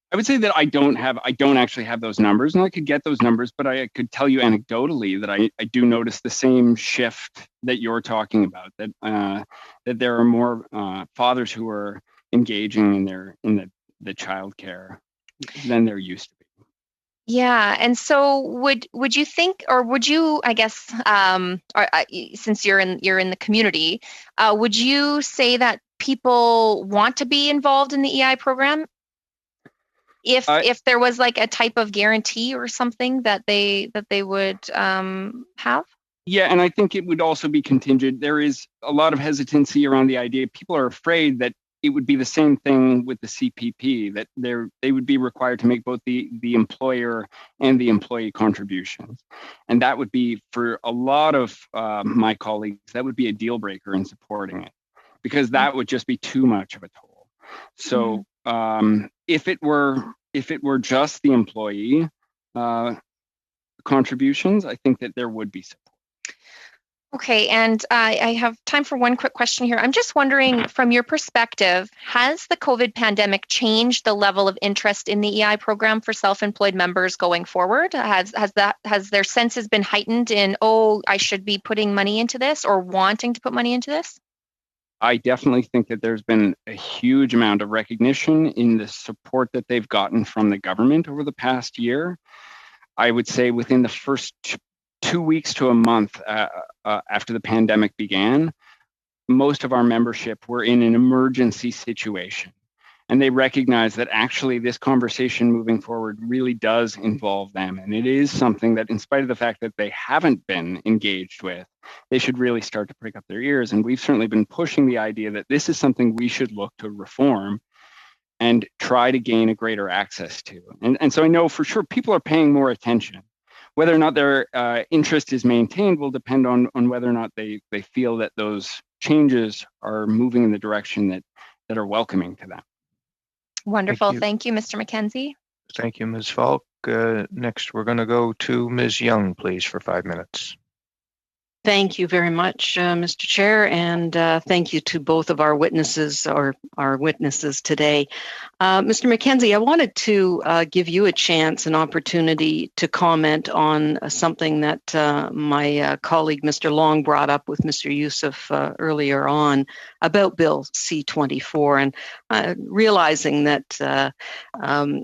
Speaker 2: I would say that I don't actually have those numbers, and I could get those numbers, but I could tell you anecdotally that I do notice the same shift that you're talking about, that there are more fathers who are engaging in the childcare than there used to be.
Speaker 12: Yeah, and so would you think, or would you, I guess, since you're in the community, would you say that people want to be involved in the EI program if there was like a type of guarantee or something that they would have?
Speaker 2: Yeah, and I think it would also be contingent. There is a lot of hesitancy around the idea. People are afraid that it would be the same thing with the CPP, that they would be required to make both the employer and the employee contributions. And that would be, for a lot of my colleagues, that would be a deal breaker in supporting it, because that would just be too much of a toll. So if it were just the employee contributions, I think that there would be support.
Speaker 12: Okay, and I have time for one quick question here. I'm just wondering, from your perspective, has the COVID pandemic changed the level of interest in the EI program for self-employed members going forward? Has their senses been heightened in, I should be putting money into this, or wanting to put money into this?
Speaker 2: I definitely think that there's been a huge amount of recognition in the support that they've gotten from the government over the past year. I would say within the first 2 weeks to a month after the pandemic began, most of our membership were in an emergency situation. And they recognize that actually this conversation moving forward really does involve them. And it is something that, in spite of the fact that they haven't been engaged with, they should really start to prick up their ears. And we've certainly been pushing the idea that this is something we should look to reform and try to gain a greater access to. And so I know for sure people are paying more attention. Whether or not their interest is maintained will depend on whether or not they feel that those changes are moving in the direction that are welcoming to them.
Speaker 12: Wonderful. Thank you, Mr. McKenzie.
Speaker 1: Thank you, Ms. Falk. Next, we're going to go to Ms. Young, please, for 5 minutes.
Speaker 10: Thank you very much, Mr. Chair, and thank you to both of our witnesses today. Mr. McKenzie, I wanted to give you a chance, an opportunity to comment on something that my colleague, Mr. Long, brought up with Mr. Youssef earlier on about Bill C-24, and realizing that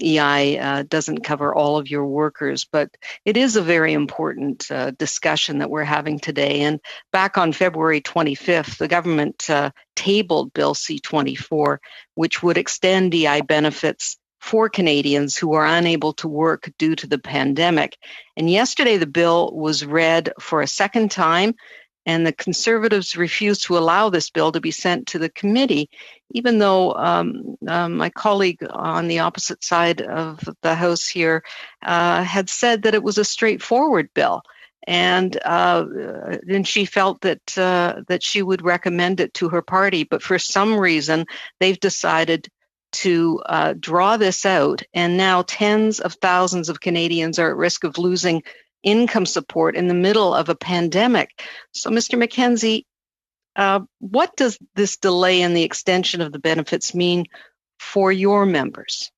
Speaker 10: EI doesn't cover all of your workers, but it is a very important discussion that we're having today. And back on February 25th, the government tabled Bill C-24, which would extend EI benefits for Canadians who are unable to work due to the pandemic. And yesterday, the bill was read for a second time, and the Conservatives refused to allow this bill to be sent to the committee, even though my colleague on the opposite side of the House here had said that it was a straightforward bill. And she felt that she would recommend it to her party. But for some reason, they've decided to draw this out. And now tens of thousands of Canadians are at risk of losing income support in the middle of a pandemic. So, Mr. McKenzie, what does this delay in the extension of the benefits mean for your members?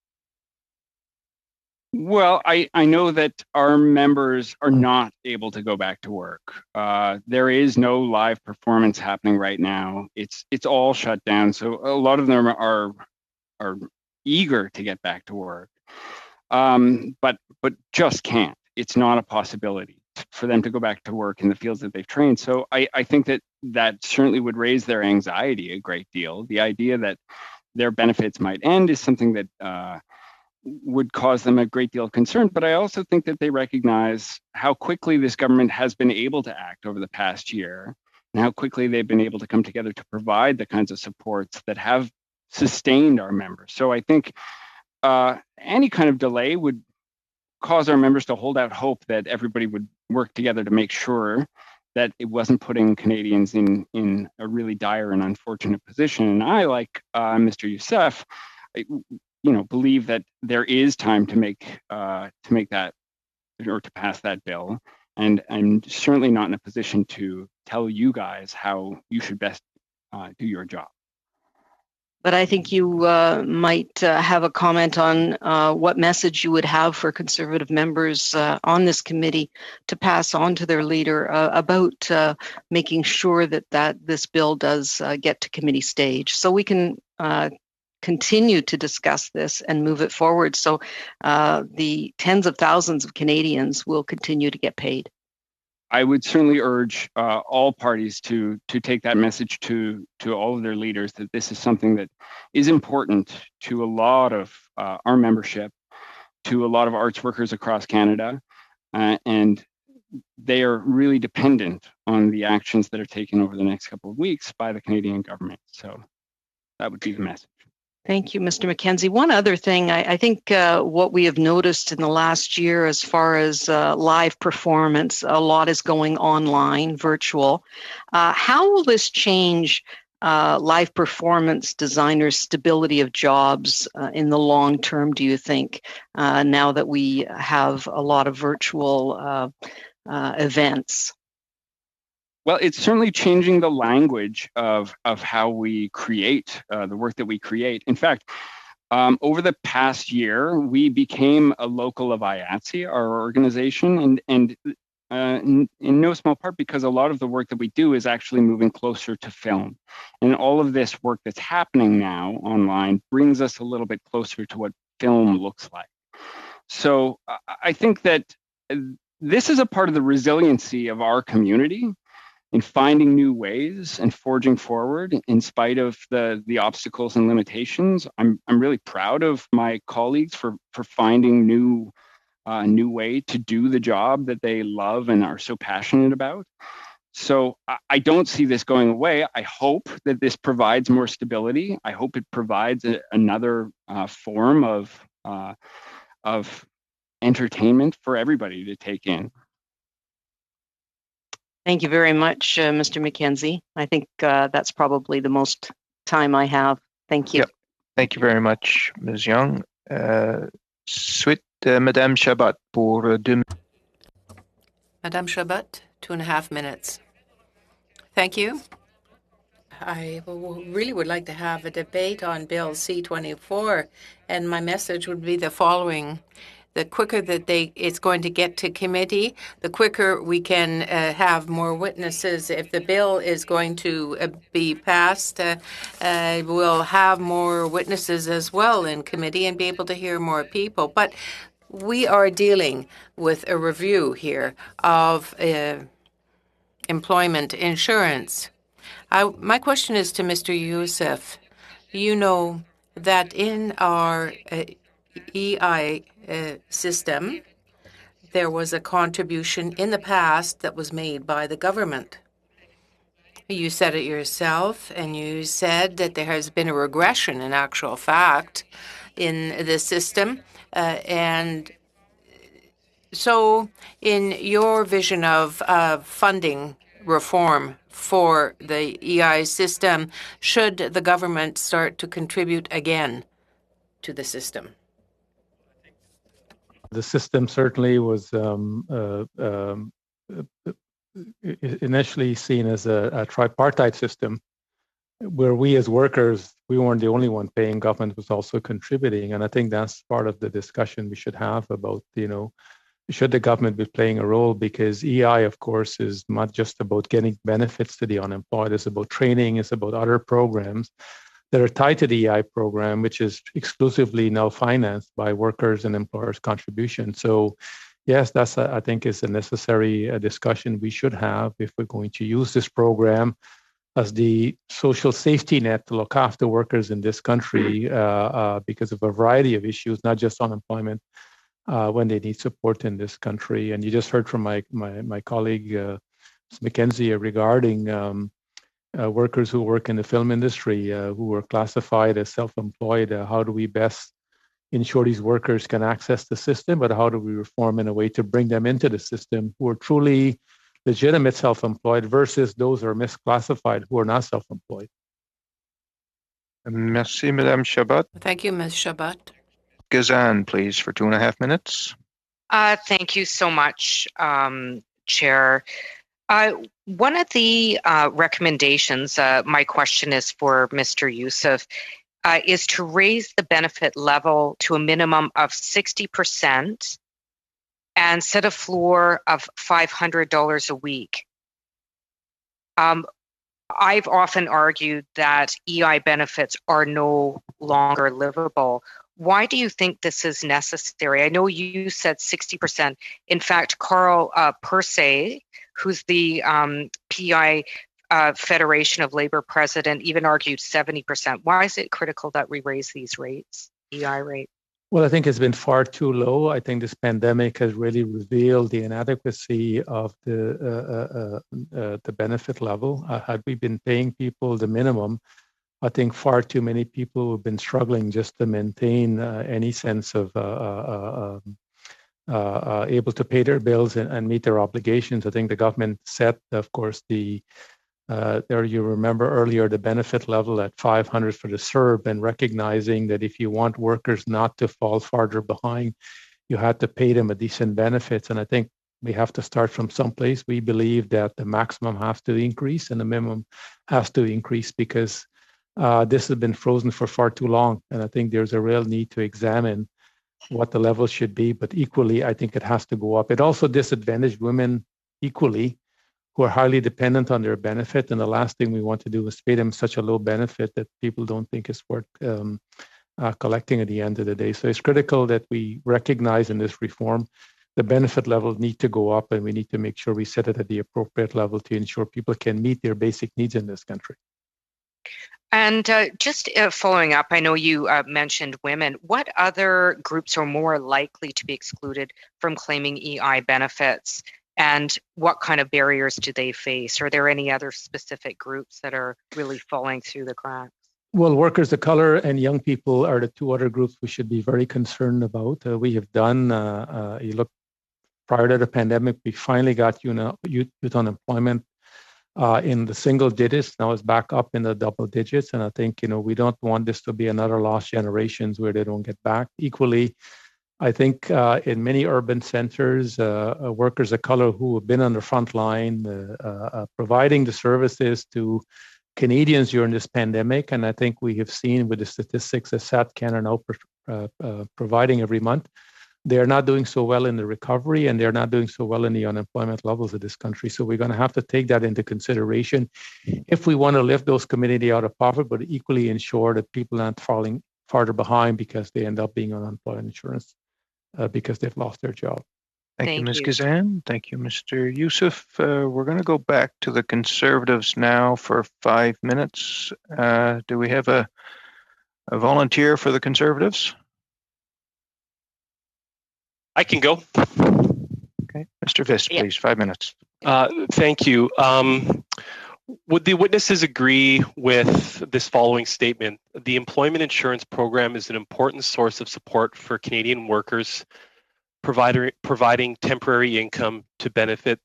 Speaker 2: Well, I know that our members are not able to go back to work. There is no live performance happening right now. It's all shut down. So a lot of them are eager to get back to work. but just can't. It's not a possibility for them to go back to work in the fields that they've trained. So I think that certainly would raise their anxiety a great deal. The idea that their benefits might end is something that would cause them a great deal of concern. But I also think that they recognize how quickly this government has been able to act over the past year and how quickly they've been able to come together to provide the kinds of supports that have sustained our members. So I think any kind of delay would cause our members to hold out hope that everybody would work together to make sure that it wasn't putting Canadians in a really dire and unfortunate position. And I, like Mr. Youssef, believe that there is time to make that or to pass that bill. And I'm certainly not in a position to tell you guys how you should best do your job.
Speaker 10: But I think you might have a comment on what message you would have for Conservative members on this committee to pass on to their leader about making sure that this bill does get to committee stage, so we can continue to discuss this and move it forward, so the tens of thousands of Canadians will continue to get paid.
Speaker 2: I would certainly urge all parties to take that message to all of their leaders, that this is something that is important to a lot of our membership, to a lot of arts workers across Canada, and they are really dependent on the actions that are taken over the next couple of weeks by the Canadian government. So that would be the message.
Speaker 10: Thank you, Mr. McKenzie. One other thing, I think what we have noticed in the last year as far as live performance, a lot is going online, virtual. How will this change live performance designers' stability of jobs in the long term, do you think, now that we have a lot of virtual events?
Speaker 2: Well, it's certainly changing the language of how we create the work that we create. In fact, over the past year, we became a local of IATSE, our organization, and in no small part because a lot of the work that we do is actually moving closer to film. And all of this work that's happening now online brings us a little bit closer to what film looks like. So I think that this is a part of the resiliency of our community in finding new ways and forging forward in spite of the obstacles and limitations. I'm really proud of my colleagues for finding new way to do the job that they love and are so passionate about. So I don't see this going away. I hope that this provides more stability. I hope it provides another form of entertainment for everybody to take in.
Speaker 10: Thank you very much, Mr. McKenzie. I think that's probably the most time I have. Thank you.
Speaker 1: Yep. Thank you very much, Ms. Young. Suite, Madame Chabot pour 2 minutes.
Speaker 5: Madame Chabot, 2.5 minutes. Thank you. I really would like to have a debate on Bill C-24, and my message would be the following. The quicker that it's going to get to committee, the quicker we can have more witnesses. If the bill is going to be passed, we'll have more witnesses as well in committee and be able to hear more people. But we are dealing with a review here of employment insurance. My question is to Mr. Youssef. You know that in our EI system, there was a contribution in the past that was made by the government. You said it yourself, and you said that there has been a regression in actual fact in the system. And so in your vision of funding reform for the EI system, should the government start to contribute again to the system?
Speaker 9: The system certainly was initially seen as a tripartite system, where we as workers, we weren't the only one paying, government was also contributing. And I think that's part of the discussion we should have about, should the government be playing a role? Because EI, of course, is not just about getting benefits to the unemployed. It's about training. It's about other programs. that are tied to the EI program, which is exclusively now financed by workers and employers' contribution. So yes, that's, I think, is a necessary discussion we should have if we're going to use this program as the social safety net to look after workers in this country because of a variety of issues, not just unemployment, when they need support in this country. And you just heard from my colleague, Ms. McKenzie, regarding workers who work in the film industry who are classified as self-employed. How do we best ensure these workers can access the system, but how do we reform in a way to bring them into the system who are truly legitimate self-employed versus those who are misclassified who are not self-employed?
Speaker 1: Merci, Madame Chabot.
Speaker 5: Thank you, Ms. Chabot.
Speaker 1: Gazan, please, for 2.5 minutes.
Speaker 6: Thank you so much, Chair. One of the recommendations, my question is for Mr. Youssef, is to raise the benefit level to a minimum of 60% and set a floor of $500 a week. I've often argued that EI benefits are no longer livable. Why do you think this is necessary? I know you said 60%. In fact, Carl Persay, who's the PEI Federation of Labor president, even argued 70%. Why is it critical that we raise these rates, EI rates?
Speaker 9: Well, I think it's been far too low. I think this pandemic has really revealed the inadequacy of the benefit level. Had we been paying people the minimum, I think far too many people have been struggling just to maintain any sense of able to pay their bills and meet their obligations. I think the government set, of course, there you remember earlier the benefit level at 500 for the CERB, and recognizing that if you want workers not to fall farther behind, you had to pay them a decent benefits. And I think we have to start from someplace. We believe that the maximum has to increase and the minimum has to increase because this has been frozen for far too long. And I think there's a real need to examine what the level should be, but equally, I think it has to go up. It also disadvantaged women equally who are highly dependent on their benefit. And the last thing we want to do is pay them such a low benefit that people don't think it's worth collecting at the end of the day. So it's critical that we recognize in this reform the benefit levels need to go up, and we need to make sure we set it at the appropriate level to ensure people can meet their basic needs in this country.
Speaker 6: And just following up, I know you mentioned women. What other groups are more likely to be excluded from claiming EI benefits? And what kind of barriers do they face? Are there any other specific groups that are really falling through the cracks?
Speaker 9: Well, workers of color and young people are the two other groups we should be very concerned about. We have done, you look, prior to the pandemic, we finally got youth unemployment in the single digits. Now it's back up in the double digits. And I think, we don't want this to be another lost generations where they don't get back. Equally, I think in many urban centers, workers of color who have been on the front line, providing the services to Canadians during this pandemic, and I think we have seen with the statistics that SATCAN are now providing every month, they're not doing so well in the recovery, and they're not doing so well in the unemployment levels of this country. So we're going to have to take that into consideration if we want to lift those communities out of poverty, but equally ensure that people aren't falling farther behind because they end up being on unemployment insurance. Because they've lost their job.
Speaker 1: Thank you, Ms. Gazan. Thank you, Mr. Youssef. We're going to go back to the Conservatives now for 5 minutes. Do we have a volunteer for the Conservatives?
Speaker 13: I can go.
Speaker 1: Okay, Mr. Vist, please, 5 minutes.
Speaker 13: Thank you. Would the witnesses agree with this following statement? The employment insurance program is an important source of support for Canadian workers, providing temporary income to benefit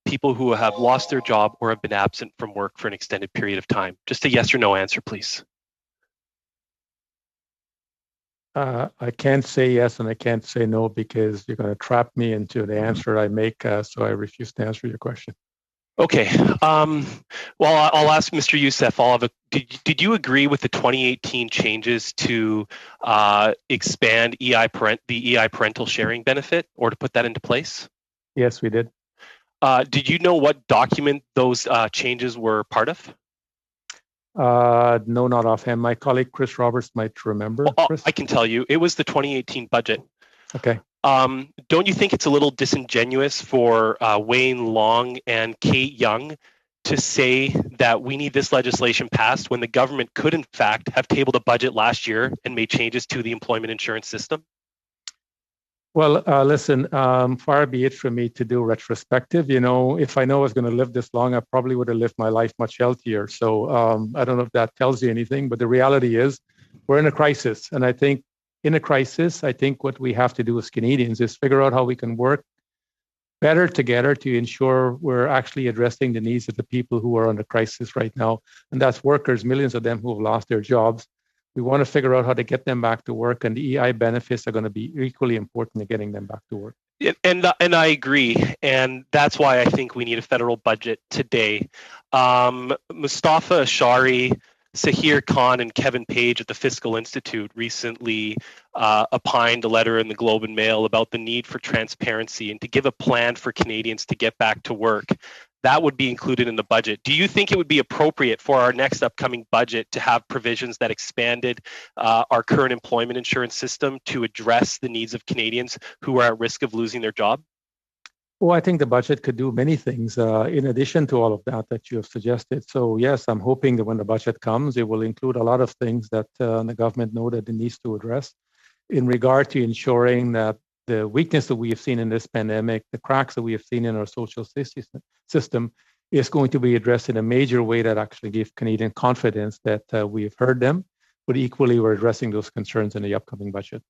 Speaker 13: people who have lost their job or have been absent from work for an extended period of time. Just a yes or no answer, please.
Speaker 9: I can't say yes and I can't say no because you're going to trap me into the answer I make, so I refuse to answer your question.
Speaker 13: Okay. Well, I'll ask Mr. Youssef. Did you agree with the 2018 changes to expand the EI parental sharing benefit, or to put that into place?
Speaker 9: Yes, we did.
Speaker 13: Did you know what document those changes were part of?
Speaker 9: No, not offhand. My colleague Chris Roberts might remember.
Speaker 13: Well,
Speaker 9: Chris?
Speaker 13: I can tell you, it was the 2018 budget.
Speaker 9: Okay.
Speaker 13: Don't you think it's a little disingenuous for Wayne Long and Kate Young to say that we need this legislation passed when the government could, in fact, have tabled a budget last year and made changes to the employment insurance system?
Speaker 9: Well, listen, far be it from me to do retrospective. You know, if I know I was going to live this long, I probably would have lived my life much healthier. So I don't know if that tells you anything, but the reality is we're in a crisis. And I think in a crisis, I think what we have to do as Canadians is figure out how we can work better together to ensure we're actually addressing the needs of the people who are under crisis right now. And that's workers, millions of them who have lost their jobs. We want to figure out how to get them back to work, and the EI benefits are going to be equally important in getting them back to work.
Speaker 13: And I agree, and that's why I think we need a federal budget today. Mustafa Ashari, Sahir Khan, and Kevin Page at the Fiscal Institute recently opined a letter in the Globe and Mail about the need for transparency and to give a plan for Canadians to get back to work. That would be included in the budget. Do you think it would be appropriate for our next upcoming budget to have provisions that expanded our current employment insurance system to address the needs of Canadians who are at risk of losing their job?
Speaker 9: Well, I think the budget could do many things in addition to all of that you have suggested. So yes, I'm hoping that when the budget comes, it will include a lot of things that the government know that it needs to address in regard to ensuring that the weakness that we have seen in this pandemic, the cracks that we have seen in our social system is going to be addressed in a major way that actually gives Canadian confidence that we have heard them, but equally we're addressing those concerns in the upcoming budget.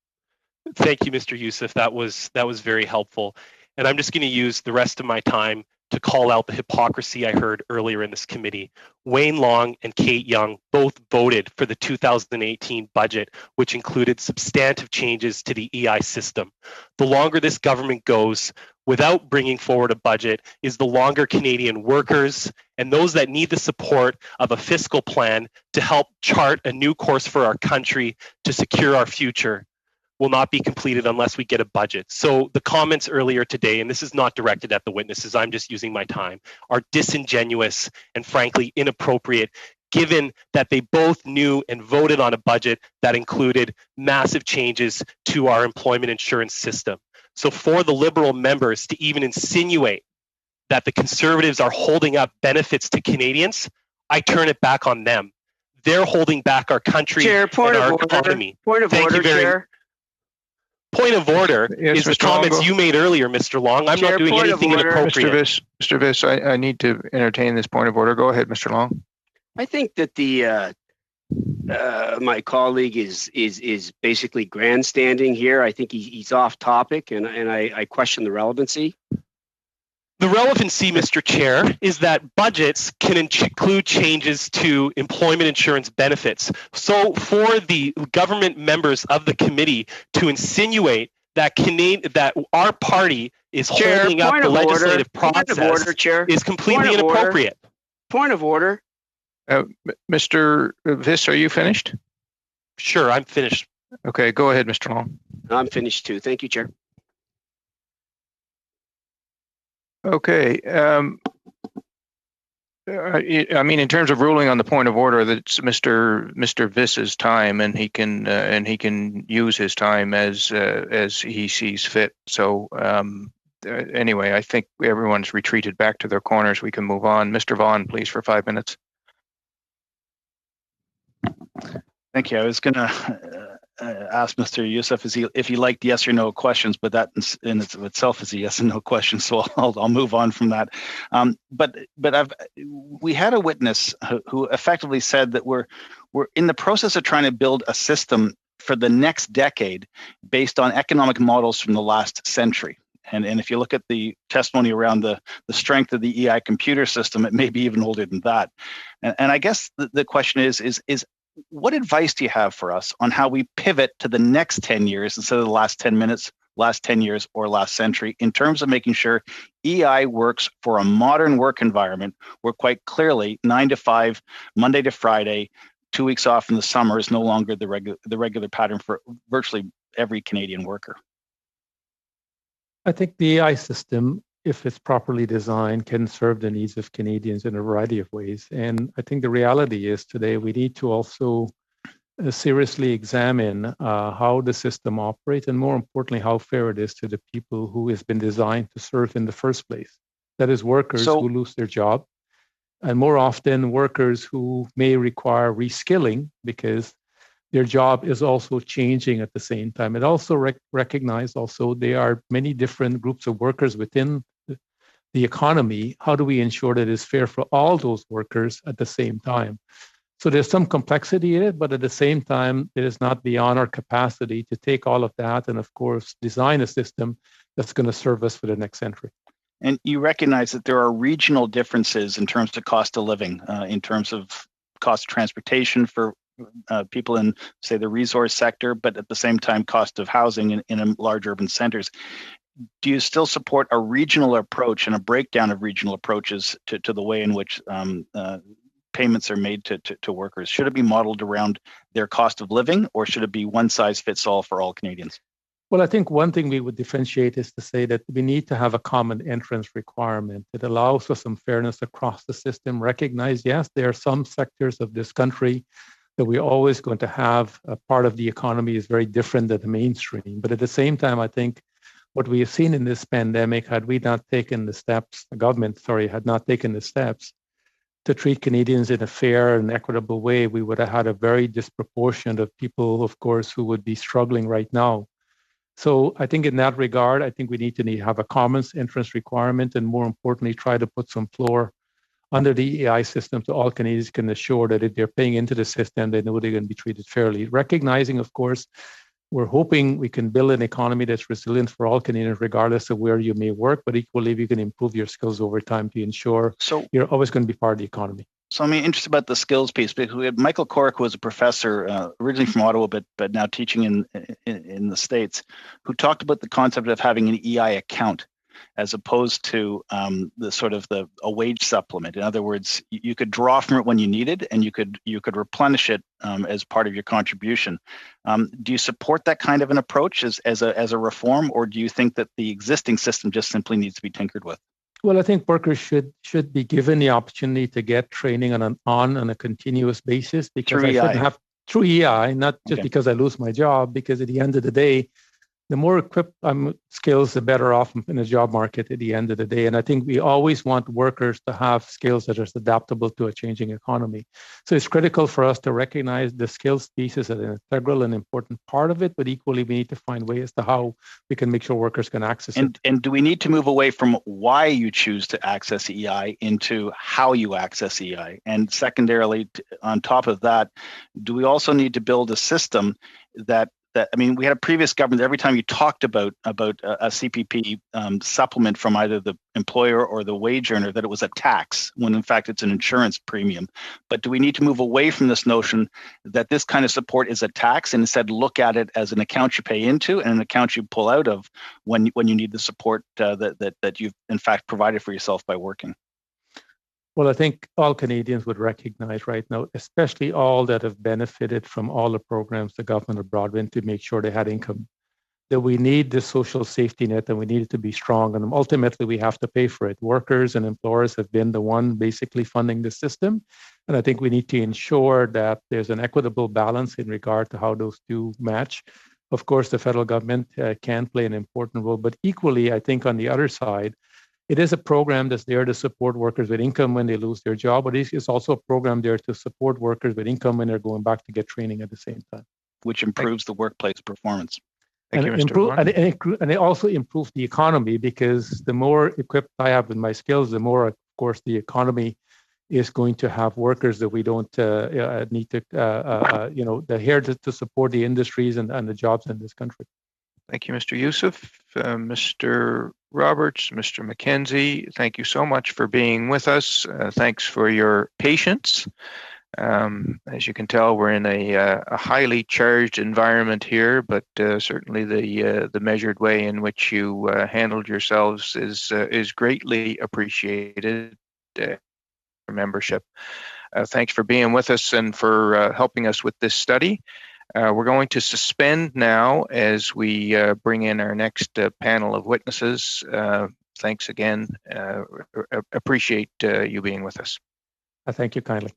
Speaker 13: Thank you, Mr. Youssef. That was very helpful. And I'm just going to use the rest of my time to call out the hypocrisy I heard earlier in this committee. Wayne Long and Kate Young both voted for the 2018 budget, which included substantive changes to the EI system. The longer this government goes without bringing forward a budget is the longer Canadian workers and those that need the support of a fiscal plan to help chart a new course for our country to secure our future will not be completed unless we get a budget. So the comments earlier today, and this is not directed at the witnesses, I'm just using my time, are disingenuous and frankly inappropriate, given that they both knew and voted on a budget that included massive changes to our employment insurance system. So for the Liberal members to even insinuate that the Conservatives are holding up benefits to Canadians, I turn it back on them. They're holding back our country and our economy.
Speaker 4: Point of order, Chair.
Speaker 13: Point of order is the comments you made earlier, Mr. Long. I'm not doing anything inappropriate.
Speaker 1: Mr. Viss, I need to entertain this point of order. Go ahead, Mr. Long.
Speaker 4: I think that the my colleague is basically grandstanding here. I think he's off topic, and I question the relevancy.
Speaker 13: The relevancy, Mr. Chair, is that budgets can include changes to employment insurance benefits. So for the government members of the committee to insinuate that that our party is holding up the legislative process is completely inappropriate.
Speaker 4: Point of order.
Speaker 1: Mr. Viss, are you finished?
Speaker 13: Sure, I'm finished.
Speaker 1: Okay, go ahead, Mr. Long.
Speaker 4: I'm finished too. Thank you, Chair.
Speaker 1: Okay. I mean, in terms of ruling on the point of order, that's Mr. Viss's time, and he can use his time as he sees fit. So anyway, I think everyone's retreated back to their corners. We can move on. Mr. Vaughan, please, for 5 minutes.
Speaker 7: Thank you. I was going to ask Mr. Youssef if he liked yes or no questions, but that in itself is a yes and no question. So I'll move on from that. But we had a witness who effectively said that we're in the process of trying to build a system for the next decade based on economic models from the last century. And if you look at the testimony around the strength of the EI computer system, it may be even older than that. And I guess the question is what advice do you have for us on how we pivot to the next 10 years instead of the last 10 minutes, last 10 years, or last century in terms of making sure EI works for a modern work environment where quite clearly 9 to 5, Monday to Friday, 2 weeks off in the summer is no longer the regular pattern for virtually every Canadian worker?
Speaker 9: I think the EI system if it's properly designed, can serve the needs of Canadians in a variety of ways. And I think the reality is today we need to also seriously examine how the system operates, and more importantly, how fair it is to the people who has been designed to serve in the first place. That is workers who lose their job, and more often workers who may require reskilling because their job is also changing at the same time. It also recognize also there are many different groups of workers within the economy. How do we ensure that it's fair for all those workers at the same time? So there's some complexity in it, but at the same time, it is not beyond our capacity to take all of that and, of course, design a system that's going to serve us for the next century.
Speaker 7: And you recognize that there are regional differences in terms of cost of living, in terms of cost of transportation for people in, say, the resource sector, but at the same time, cost of housing in large urban centers. Do you still support a regional approach and a breakdown of regional approaches to the way in which payments are made to workers? Should it be modeled around their cost of living, or should it be one size fits all for all Canadians?
Speaker 9: Well, I think one thing we would differentiate is to say that we need to have a common entrance requirement that allows for some fairness across the system. Recognize, yes, there are some sectors of this country that we're always going to have a part of the economy is very different than the mainstream. But at the same time, I think what we have seen in this pandemic, had we not taken the steps, the government, had not taken the steps to treat Canadians in a fair and equitable way, we would have had a very disproportionate of people, of course, who would be struggling right now. So I think in that regard, I think we need to have a common entrance requirement, and more importantly, try to put some floor under the EI system so all Canadians can assure that if they're paying into the system, they know they're going to be treated fairly. Recognizing, of course, we're hoping we can build an economy that's resilient for all Canadians, regardless of where you may work, but equally, you can improve your skills over time to ensure you're always going to be part of the economy.
Speaker 7: So I'm interested about the skills piece, because we had Michael Corrick, who was a professor originally from Ottawa, but now teaching in the States, who talked about the concept of having an EI account as opposed to a wage supplement. In other words, you could draw from it when you needed, and you could replenish it as part of your contribution. Do you support that kind of an approach as a reform, or do you think that the existing system just simply needs to be tinkered with?
Speaker 9: Well, I think workers should be given the opportunity to get training on a continuous basis, because I shouldn't have through EI, not just because I lose my job, because at the end of the day, the more equipped skills, the better off in the job market at the end of the day. And I think we always want workers to have skills that are adaptable to a changing economy. So it's critical for us to recognize the skills piece as an integral and important part of it, but equally we need to find ways to how we can make sure workers can access it.
Speaker 7: And do we need to move away from why you choose to access EI into how you access EI? And secondarily, on top of that, do we also need to build a system that we had a previous government, every time you talked about a CPP supplement from either the employer or the wage earner, that it was a tax, when in fact it's an insurance premium. But do we need to move away from this notion that this kind of support is a tax, and instead look at it as an account you pay into and an account you pull out of when you need the support that you've in fact provided for yourself by working?
Speaker 9: Well, I think all Canadians would recognize right now, especially all that have benefited from all the programs the government have brought in to make sure they had income, that we need the social safety net and we need it to be strong. And ultimately, we have to pay for it. Workers and employers have been the one basically funding the system. And I think we need to ensure that there's an equitable balance in regard to how those two match. Of course, the federal government can play an important role, but equally, I think on the other side, it is a program that's there to support workers with income when they lose their job, but it's also a program there to support workers with income when they're going back to get training at the same time.
Speaker 7: Which improves the workplace performance.
Speaker 9: And it also improves the economy, because the more equipped I have with my skills, the more, of course, the economy is going to have workers that we don't need to, they're here to support the industries and the jobs in this country.
Speaker 1: Thank you, Mr. Youssef. Mr. Roberts, Mr. McKenzie, thank you so much for being with us. Thanks for your patience. As you can tell, we're in a highly charged environment here, but certainly the measured way in which you handled yourselves is greatly appreciated. Membership. Thanks for being with us and for helping us with this study. We're going to suspend now as we bring in our next panel of witnesses. thanks again. Appreciate you being with us.
Speaker 9: Thank you kindly.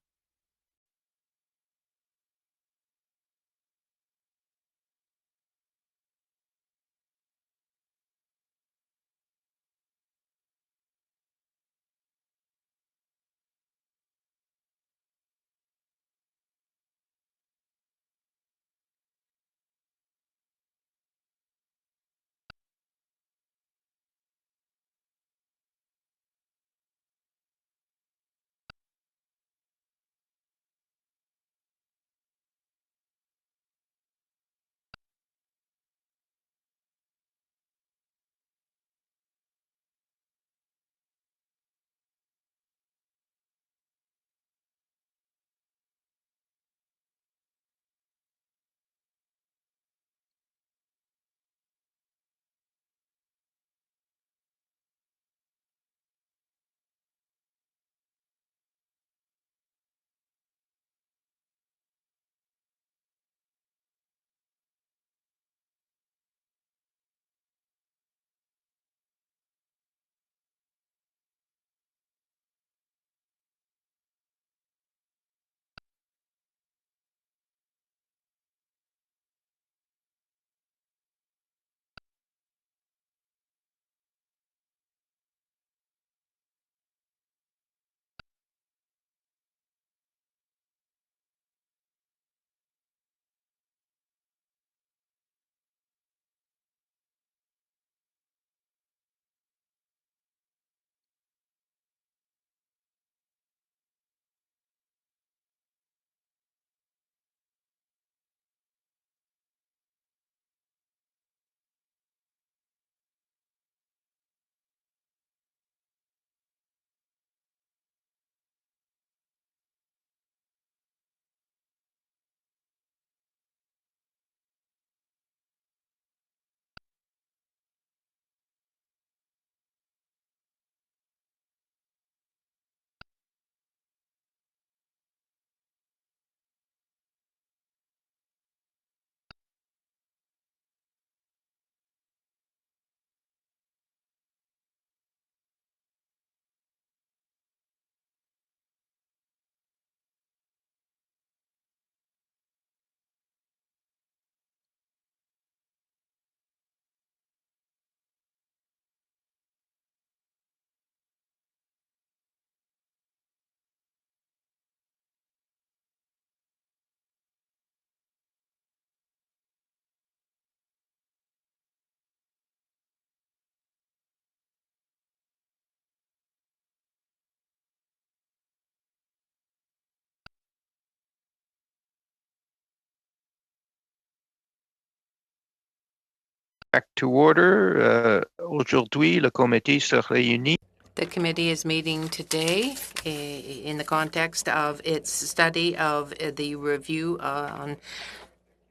Speaker 1: Back to order. Aujourd'hui, le comité se réunit.
Speaker 5: The committee is meeting today in the context of its study of the review on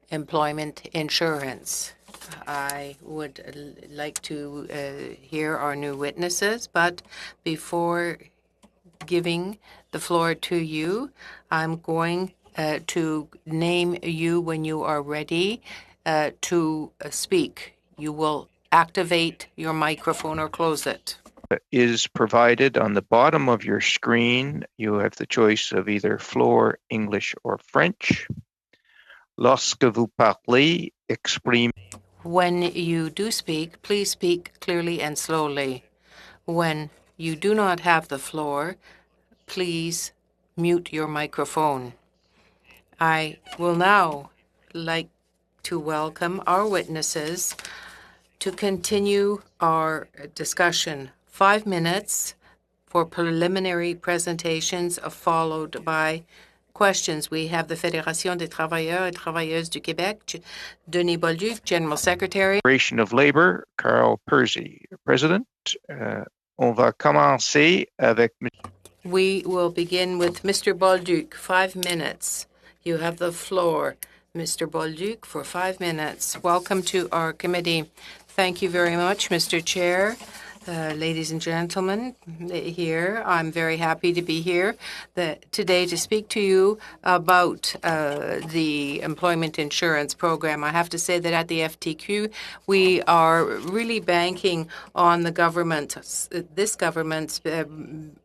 Speaker 5: employment insurance. I would like to hear our new witnesses, but before giving the floor to you, I'm going to name you when you are ready to speak. You will activate your microphone or close it.
Speaker 1: Is provided on the bottom of your screen. You have the choice of either floor, English, or French. Lorsque vous parlez, exprimez.
Speaker 5: When you do speak, please speak clearly and slowly. When you do not have the floor, please mute your microphone. I will now like to welcome our witnesses to continue our discussion. 5 minutes for preliminary presentations followed by questions. We have the Fédération des travailleurs et travailleuses du Québec, Denis Bolduc, General Secretary.
Speaker 1: Federation of Labor, Carl Percy, President. On va commencer avec.
Speaker 5: We will begin with Mr. Bolduc, 5 minutes. You have the floor, Mr. Bolduc, for 5 minutes. Welcome to our committee. Thank you very much, Mr. Chair. Ladies and gentlemen here, I'm very happy to be here today to speak to you about the employment insurance program. I have to say that at the FTQ, we are really banking on the this government's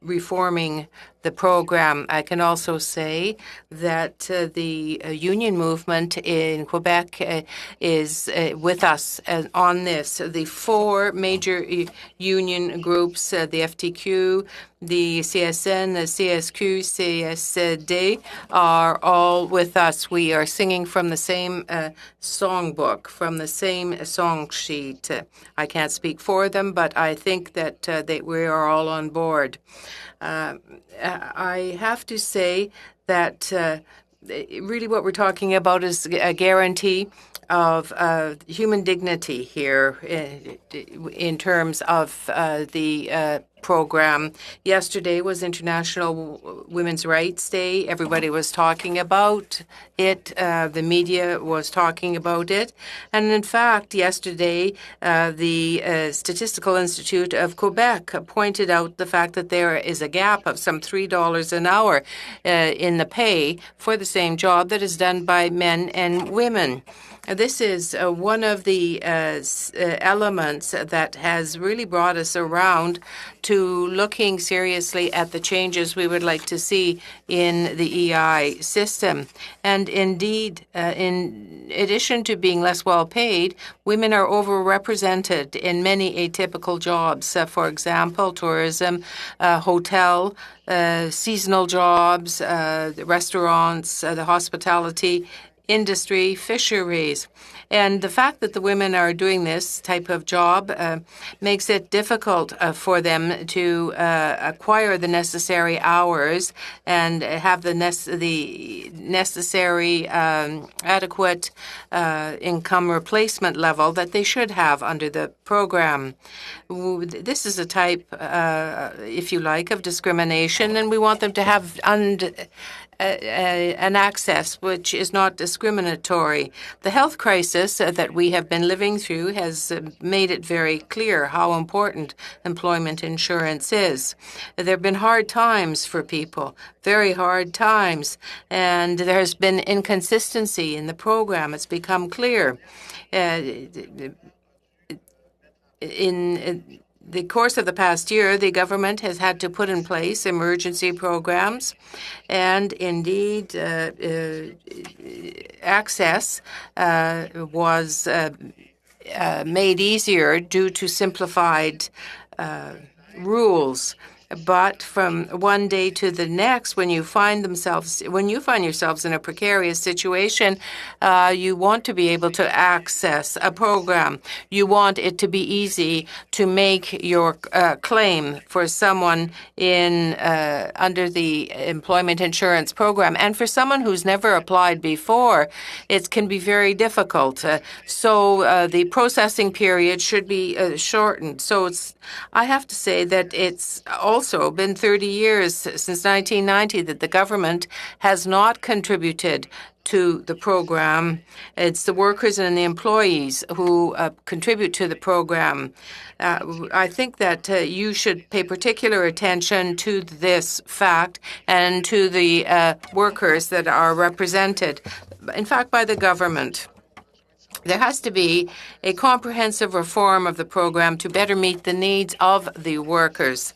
Speaker 5: reforming the program. I can also say that the union movement in Quebec is with us on this. The four major union groups, the FTQ, the CSN, the CSQ, CSD, are all with us. We are singing from the same songbook, from the same song sheet. I can't speak for them, but I think that we are all on board. I have to say that really what we're talking about is a guarantee of human dignity here in terms of the program. Yesterday was International Women's Rights Day. Everybody was talking about it. The media was talking about it. And in fact, yesterday, the Statistical Institute of Quebec pointed out the fact that there is a gap of some $3 an hour in the pay for the same job that is done by men and women. This is one of the elements that has really brought us around to looking seriously at the changes we would like to see in the EI system. And indeed, in addition to being less well paid, women are overrepresented in many atypical jobs. For example, tourism, hotel, seasonal jobs, restaurants, the hospitality industry, fisheries. And the fact that the women are doing this type of job makes it difficult for them to acquire the necessary hours and have the necessary adequate income replacement level that they should have under the program. This is a type, if you like, of discrimination, and we want them to have an access which is not discriminatory. The health crisis that we have been living through has made it very clear how important employment insurance is. There have been hard times for people, very hard times, and there has been inconsistency in the program. It's become clear. In the course of the past year, the government has had to put in place emergency programs, and indeed, access was made easier due to simplified rules. But from one day to the next, when you find yourselves in a precarious situation, you want to be able to access a program. You want it to be easy to make your claim for someone in under the employment insurance program. And for someone who's never applied before, it can be very difficult. So the processing period should be shortened. So I have to say that it's also been 30 years since 1990 that the government has not contributed to the program. It's the workers and the employees who contribute to the program. I think that you should pay particular attention to this fact and to the workers that are represented, in fact, by the government. There has to be a comprehensive reform of the program to better meet the needs of the workers,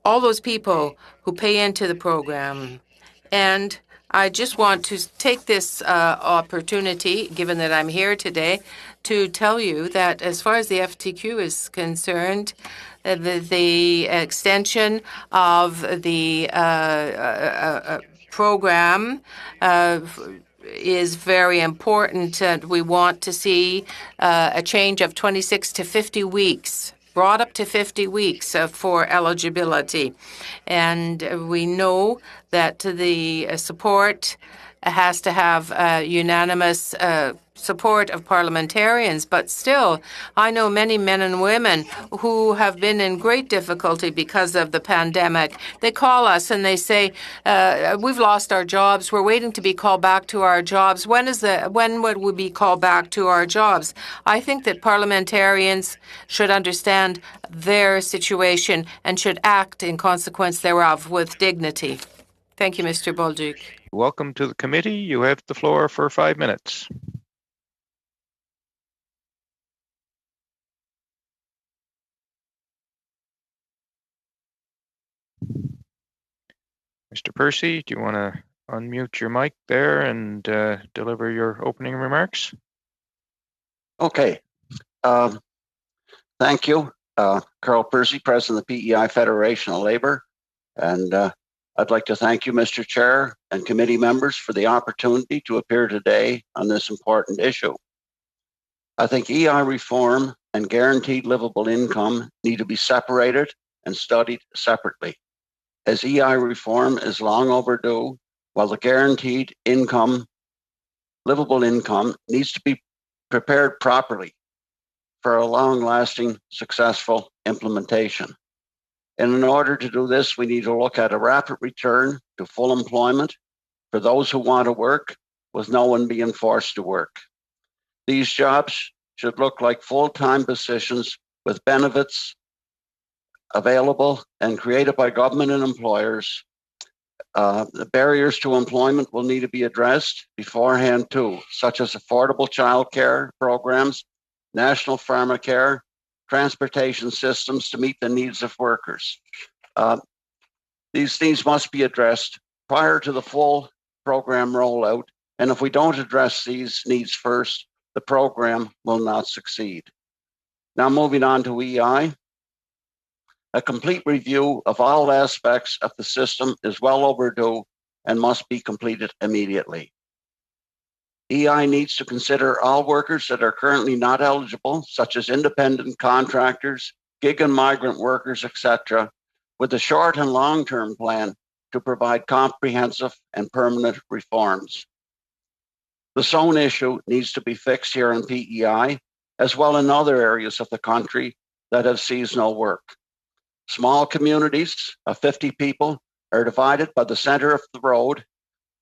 Speaker 5: all those people who pay into the program. And I just want to take this opportunity, given that I'm here today, to tell you that as far as the FTQ is concerned, the extension of the program is very important. We want to see a change of 26 to 50 weeks, brought up to 50 weeks for eligibility. And we know that the support has to have unanimous support of parliamentarians, but still, I know many men and women who have been in great difficulty because of the pandemic. They call us and they say, we've lost our jobs. We're waiting to be called back to our jobs. When would we be called back to our jobs? I think that parliamentarians should understand their situation and should act in consequence thereof with dignity. Thank you, Mr. Bolduc.
Speaker 1: Welcome to the committee. You have the floor for 5 minutes. Mr. Percy, do you want to unmute your mic there and deliver your opening remarks?
Speaker 14: Okay. Thank you. Carl Percy, President of the PEI Federation of Labor. And I'd like to thank you, Mr. Chair, and committee members for the opportunity to appear today on this important issue. I think EI reform and guaranteed livable income need to be separated and studied separately, as EI reform is long overdue, while the guaranteed income, livable income, needs to be prepared properly for a long-lasting, successful implementation. And in order to do this, we need to look at a rapid return to full employment for those who want to work, with no one being forced to work. These jobs should look like full-time positions with benefits available and created by government and employers. The barriers to employment will need to be addressed beforehand too, such as affordable childcare programs, national pharmacare, transportation systems to meet the needs of workers. These needs must be addressed prior to the full program rollout, and if we don't address these needs first, the program will not succeed. Now moving on to EI. A complete review of all aspects of the system is well overdue and must be completed immediately. EI needs to consider all workers that are currently not eligible, such as independent contractors, gig and migrant workers, etc., with a short and long-term plan to provide comprehensive and permanent reforms. The zone issue needs to be fixed here in PEI, as well in other areas of the country that have seasonal work. Small communities of 50 people are divided by the center of the road,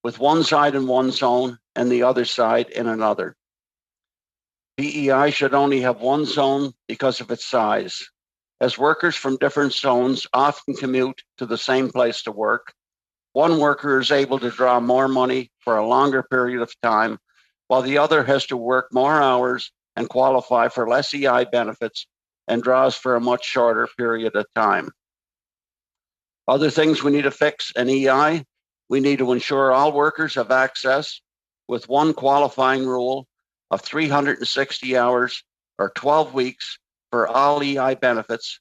Speaker 14: with one side in one zone and the other side in another. PEI should only have one zone because of its size, as workers from different zones often commute to the same place to work. One worker is able to draw more money for a longer period of time, while the other has to work more hours and qualify for less EI benefits and draws for a much shorter period of time. Other things we need to fix in EI: we need to ensure all workers have access with one qualifying rule of 360 hours or 12 weeks for all EI benefits,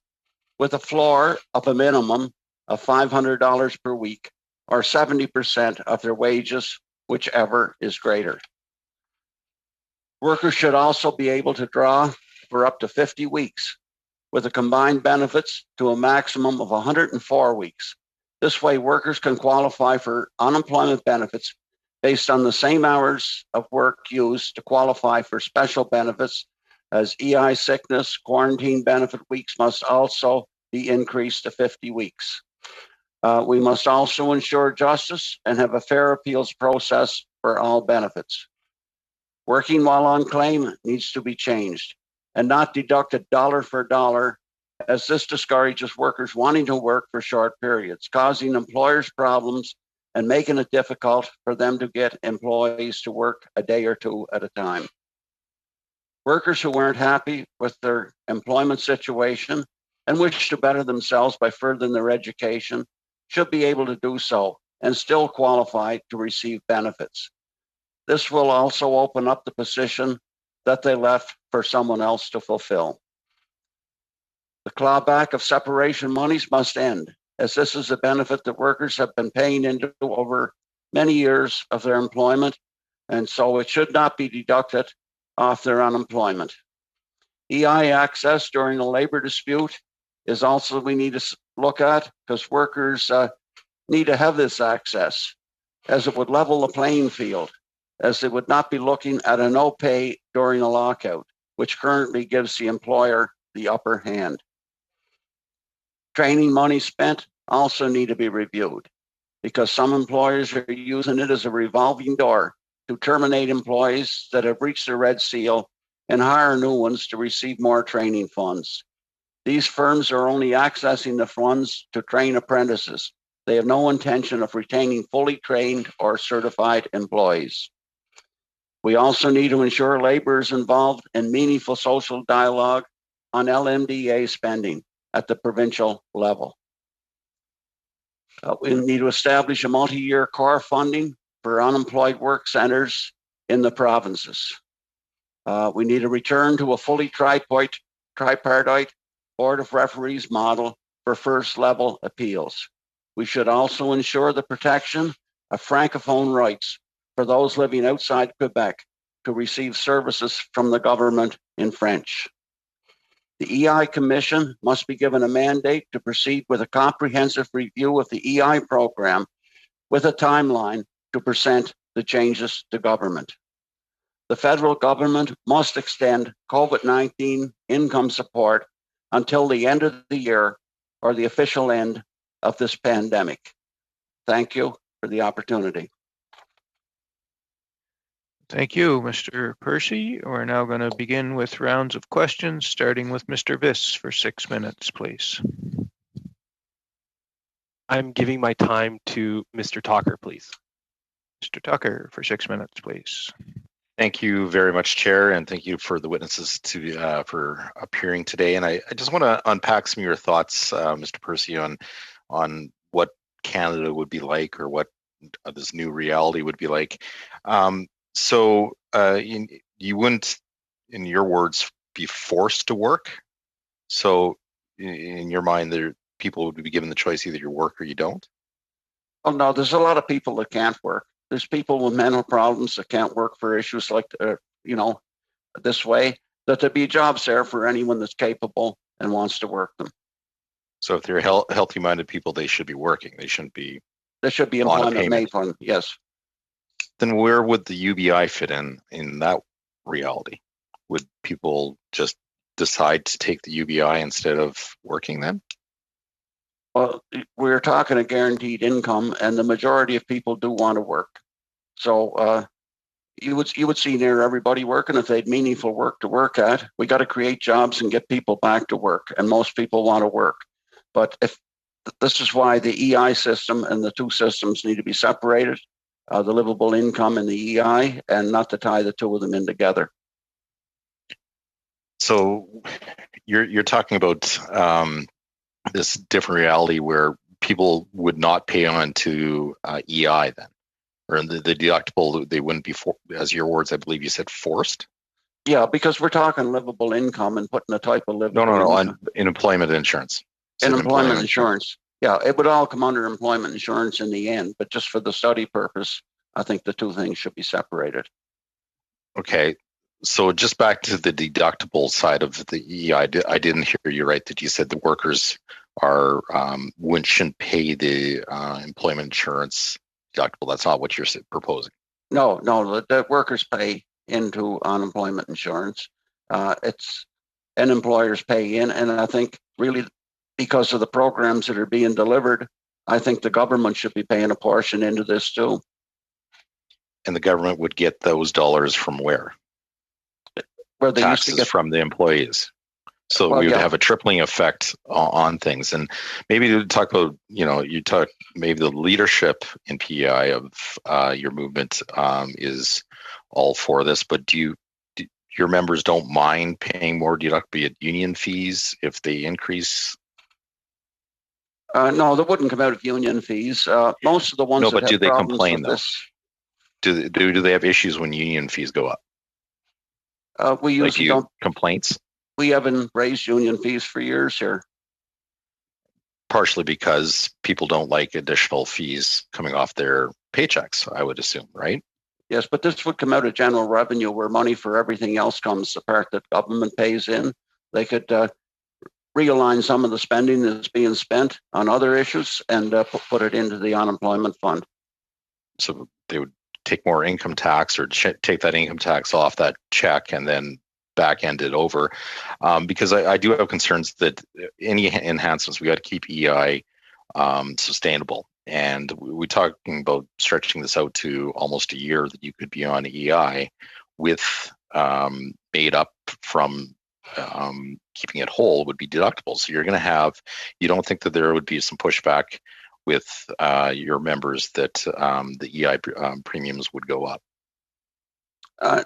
Speaker 14: with a floor of a minimum of $500 per week or 70% of their wages, whichever is greater. Workers should also be able to draw for up to 50 weeks, with the combined benefits to a maximum of 104 weeks. This way, workers can qualify for unemployment benefits based on the same hours of work used to qualify for special benefits, as EI sickness, quarantine benefit weeks must also be increased to 50 weeks. We must also ensure justice and have a fair appeals process for all benefits. Working while on claim needs to be changed and not deducted dollar for dollar, as this discourages workers wanting to work for short periods, causing employers problems and making it difficult for them to get employees to work a day or two at a time. Workers who aren't happy with their employment situation and wish to better themselves by furthering their education should be able to do so and still qualify to receive benefits. This will also open up the position that they left for someone else to fulfill. The clawback of separation monies must end, as this is a benefit that workers have been paying into over many years of their employment, and so it should not be deducted off their unemployment. EI access during a labor dispute is also we need to look at, because workers need to have this access. as it would level the playing field, as it would not be looking at a no pay during a lockout, which currently gives the employer the upper hand. Training money spent also need to be reviewed because some employers are using it as a revolving door to terminate employees that have reached the red seal and hire new ones to receive more training funds. These firms are only accessing the funds to train apprentices. They have no intention of retaining fully trained or certified employees. We also need to ensure labor is involved in meaningful social dialogue on LMDA spending at the provincial level. We need to establish a multi-year core funding for unemployed work centers in the provinces. We need to return to a fully tripartite Board of Referees model for first level appeals. We should also ensure the protection of francophone rights for those living outside Quebec to receive services from the government in French. The EI Commission must be given a mandate to proceed with a comprehensive review of the EI program with a timeline to present the changes to government. The federal government must extend COVID-19 income support until the end of the year or the official end of this pandemic. Thank you for the opportunity.
Speaker 1: Thank you, Mr. Percy. We're now going to begin with rounds of questions, starting with Mr. Viss for 6 minutes, please.
Speaker 13: I'm giving my time to Mr. Tucker, please.
Speaker 1: Mr. Tucker for 6 minutes, please.
Speaker 15: Thank you very much, Chair, and thank you for the witnesses for appearing today. And I just want to unpack some of your thoughts, Mr. Percy, on what Canada would be like or what this new reality would be like. So you wouldn't, in your words, be forced to work. So in your mind, people would be given the choice, either you work or you don't?
Speaker 14: Oh, no, there's a lot of people that can't work. There's people with mental problems that can't work for issues like, this way, that there'd be jobs there for anyone that's capable and wants to work them.
Speaker 15: So if they're healthy-minded people, they should be working. They shouldn't be.
Speaker 14: There should be employment made for them, yes.
Speaker 15: Then where would the UBI fit in that reality? Would people just decide to take the UBI instead of working then?
Speaker 14: Well, we're talking a guaranteed income, and the majority of people do want to work. So you would see near everybody working if they had meaningful work to work at. We got to create jobs and get people back to work, and most people want to work. But if this is why the EI system and the two systems need to be separated, the livable income and the EI, and not to tie the two of them in together.
Speaker 15: So you're talking about this different reality where people would not pay on to EI then, or the deductible, they wouldn't be, as your words, I believe you said, forced?
Speaker 14: Yeah, because we're talking livable income and putting a type of livable income.
Speaker 15: In employment insurance.
Speaker 14: In employment insurance. Yeah, it would all come under employment insurance in the end, but just for the study purpose, I think the two things should be separated.
Speaker 15: Okay, so just back to the deductible side of the EI, I didn't hear you right that you said the workers shouldn't pay the employment insurance deductible. That's not what you're proposing.
Speaker 14: No, the workers pay into unemployment insurance. It's and employers pay in, and I think really because of the programs that are being delivered, I think the government should be paying a portion into this too.
Speaker 15: And the government would get those dollars from where?
Speaker 14: Where they
Speaker 15: taxes
Speaker 14: used to get
Speaker 15: from the employees. So we would have a tripling effect on things. And maybe to talk about, you talk maybe the leadership in PEI of your movement is all for this, but do your members don't mind paying more be it union fees if they increase?
Speaker 14: No, that wouldn't come out of union fees. Most of the ones that
Speaker 15: do
Speaker 14: have
Speaker 15: they
Speaker 14: problems
Speaker 15: complain
Speaker 14: with
Speaker 15: though?
Speaker 14: this,
Speaker 15: Do they have issues when union fees go up?
Speaker 14: we usually don't.
Speaker 15: Complaints?
Speaker 14: We haven't raised union fees for years here.
Speaker 15: Partially because people don't like additional fees coming off their paychecks, I would assume, right?
Speaker 14: Yes, but this would come out of general revenue where money for everything else comes, the part that government pays in. They could realign some of the spending that's being spent on other issues and put it into the unemployment fund.
Speaker 15: so they would take more income tax or take that income tax off that check and then back end it over. Because I do have concerns that any enhancements, we got to keep EI sustainable. And we're talking about stretching this out to almost a year that you could be on EI with made up from keeping it whole would be deductibles. So you're going to have, you don't think that there would be some pushback with your members that the EI premiums would go up?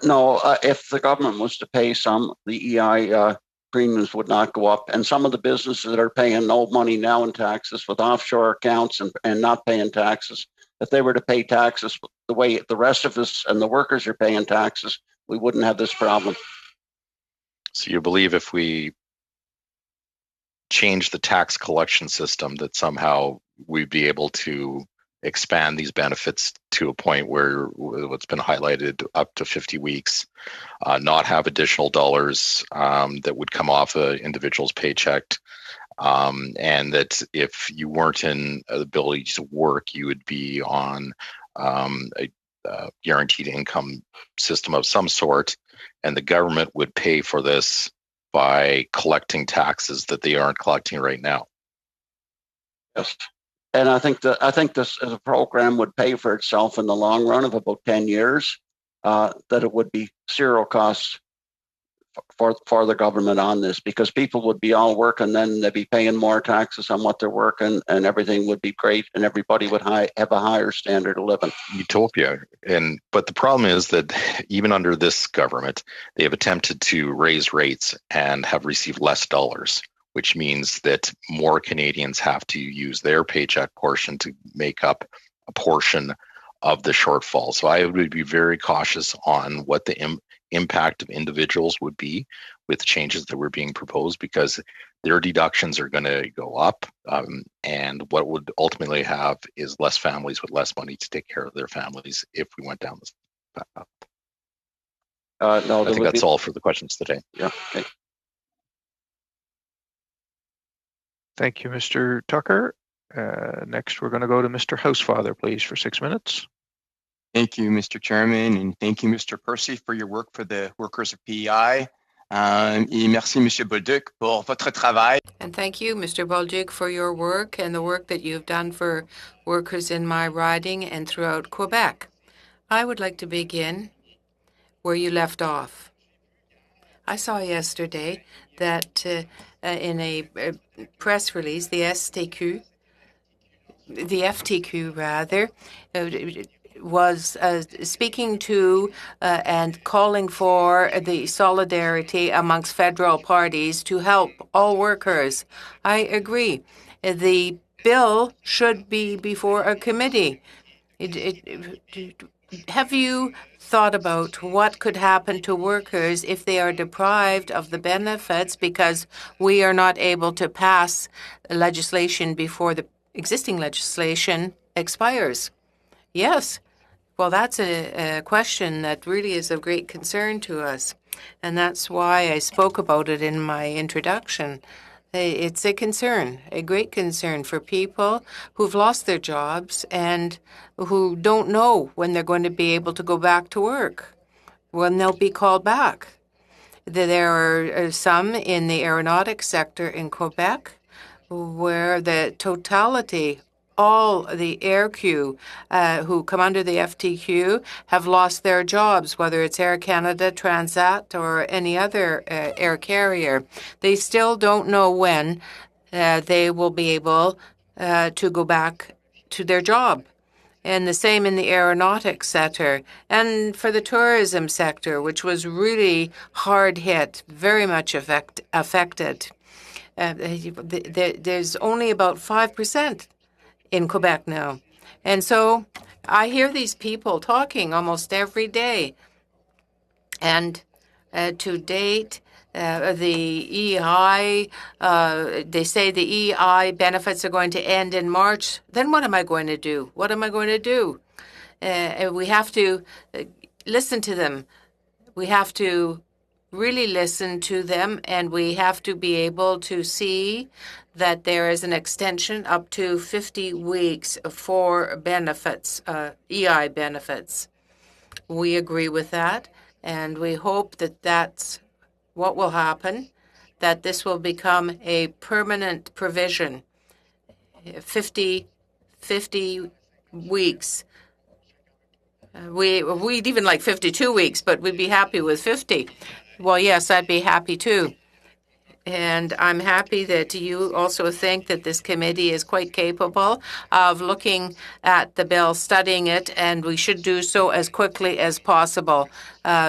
Speaker 14: No, if the government was to pay some, the EI premiums would not go up. And some of the businesses that are paying no money now in taxes with offshore accounts and not paying taxes, if they were to pay taxes the way the rest of us and the workers are paying taxes, we wouldn't have this problem.
Speaker 15: So you believe if we change the tax collection system that somehow we'd be able to expand these benefits to a point where what's been highlighted up to 50 weeks, not have additional dollars that would come off an individual's paycheck, and that if you weren't in the ability to work, you would be on a guaranteed income system of some sort, and the government would pay for this by collecting taxes that they aren't collecting right now.
Speaker 14: Yes. And I think this as a program would pay for itself in the long run of about 10 years, that it would be zero costs for the government on this, because people would be all working, then they'd be paying more taxes on what they're working, and everything would be great, and everybody would have a higher standard of living.
Speaker 15: Utopia. But the problem is that even under this government, they have attempted to raise rates and have received less dollars, which means that more Canadians have to use their paycheck portion to make up a portion of the shortfall. So I would be very cautious on what the impact of individuals would be with changes that were being proposed, because their deductions are going to go up, and what would ultimately have is less families with less money to take care of their families if we went down this path.
Speaker 14: No,
Speaker 15: I think that's all for the questions today.
Speaker 14: Yeah. Okay.
Speaker 1: Thank you, Mr. Tucker. Next, we're going to go to Mr. Housefather, please, for 6 minutes.
Speaker 16: Thank you, Mr. Chairman, and thank you, Mr. Percy, for your work for the workers of PEI. Et merci, Monsieur Bolduc, pour votre travail.
Speaker 5: And thank you, Mr. Bolduc, for your work and the work that you've done for workers in my riding and throughout Quebec. I would like to begin where you left off. I saw yesterday that in a press release, the FTQ rather, was speaking to and calling for the solidarity amongst federal parties to help all workers. I agree. The bill should be before a committee. Have you thought about what could happen to workers if they are deprived of the benefits because we are not able to pass legislation before the existing legislation expires? Yes. Well, that's a question that really is of great concern to us, and that's why I spoke about it in my introduction. It's a concern, a great concern for people who've lost their jobs and who don't know when they're going to be able to go back to work, when they'll be called back. There are some in the aeronautics sector in Quebec where the totality, all the air crew who come under the FTQ have lost their jobs, whether it's Air Canada, Transat, or any other air carrier. They still don't know when they will be able to go back to their job. And the same in the aeronautics sector. And for the tourism sector, which was really hard hit, very much affected. There's only about 5% in Quebec now. And so I hear these people talking almost every day. And to date, the EI, they say the EI benefits are going to end in March. Then what am I going to do? What am I going to do? We have to listen to them. We have to really listen to them, and we have to be able to see that there is an extension up to 50 weeks for benefits, EI benefits. We agree with that, and we hope that that's what will happen, that this will become a permanent provision, 50 weeks. We'd even like 52 weeks, but we'd be happy with 50. Well, yes, I'd be happy too. And I'm happy that you also think that this committee is quite capable of looking at the bill, studying it, and we should do so as quickly as possible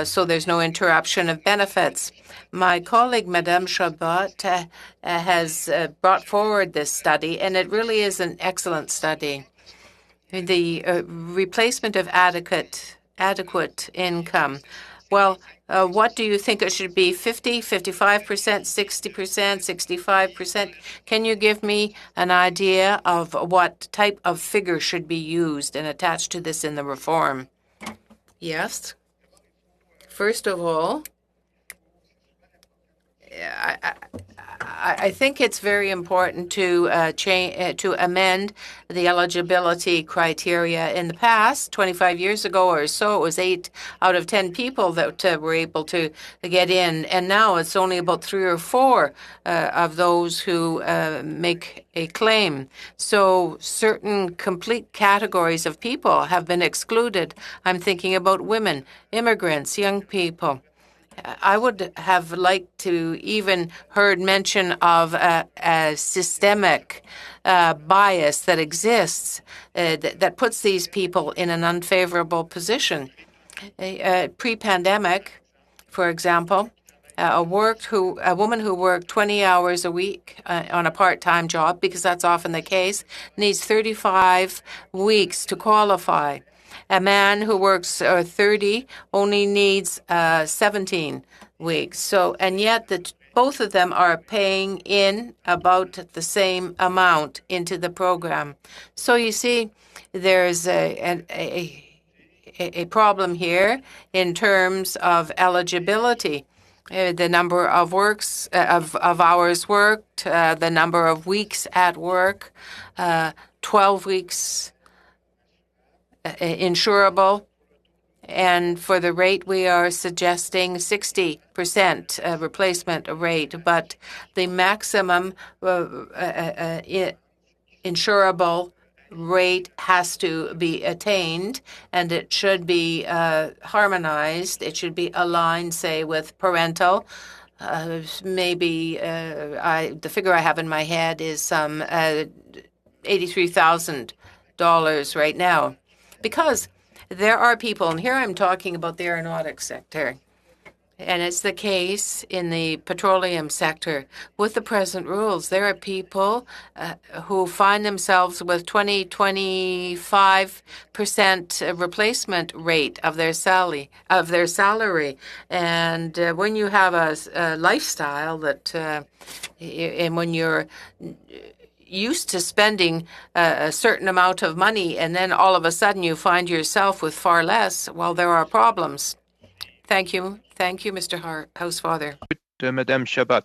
Speaker 5: so there's no interruption of benefits. My colleague, Madame Chabot, has brought forward this study, and it really is an excellent study. The replacement of adequate income. Well, what do you think it should be? 50, 55%, 60%, 65%? Can you give me an idea of what type of figure should be used and attached to this in the reform? Yes. First of all, I think it's very important to to amend the eligibility criteria. In the past, 25 years ago or so, it was 8 out of 10 people that were able to get in, and now it's only about 3 or 4 of those who make a claim. So certain complete categories of people have been excluded. I'm thinking about women, immigrants, young people. I would have liked to even heard mention of a systemic bias that exists that puts these people in an unfavorable position. Pre-pandemic, for example, a woman who worked 20 hours a week on a part-time job, because that's often the case, needs 35 weeks to qualify. A man who works 30 only needs 17 weeks. So, and yet both of them are paying in about the same amount into the program. So you see, there's a problem here in terms of eligibility. The number of hours worked, the number of weeks at work, 12 weeks insurable. And for the rate, we are suggesting 60% replacement rate, but the maximum insurable rate has to be attained, and it should be harmonized. It should be aligned, say, with parental. Maybe the figure I have in my head is some $83,000 right now, because there are people, and here I'm talking about the aeronautics sector, and it's the case in the petroleum sector. With the present rules, there are people who find themselves with 25% replacement rate of their salary. And when you have a lifestyle that, and when you're used to spending a certain amount of money, and then all of a sudden you find yourself with far less, well, there are problems. Thank you. Thank you, Mr. Housefather.
Speaker 1: Madame Chabot.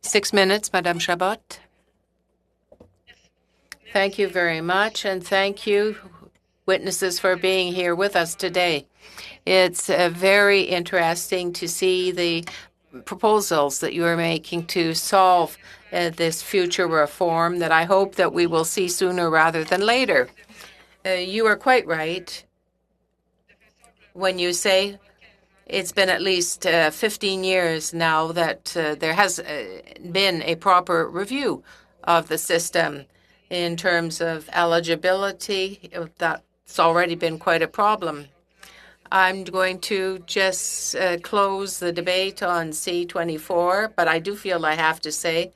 Speaker 5: 6 minutes, Madame Chabot. Thank you very much, and thank you, witnesses, for being here with us today. It's very interesting to see the proposals that you are making to solve this future reform that I hope that we will see sooner rather than later. You are quite right when you say it's been at least 15 years now that there has been a proper review of the system in terms of eligibility. That's already been quite a problem. I'm going to just close the debate on C-24, but I do feel I have to say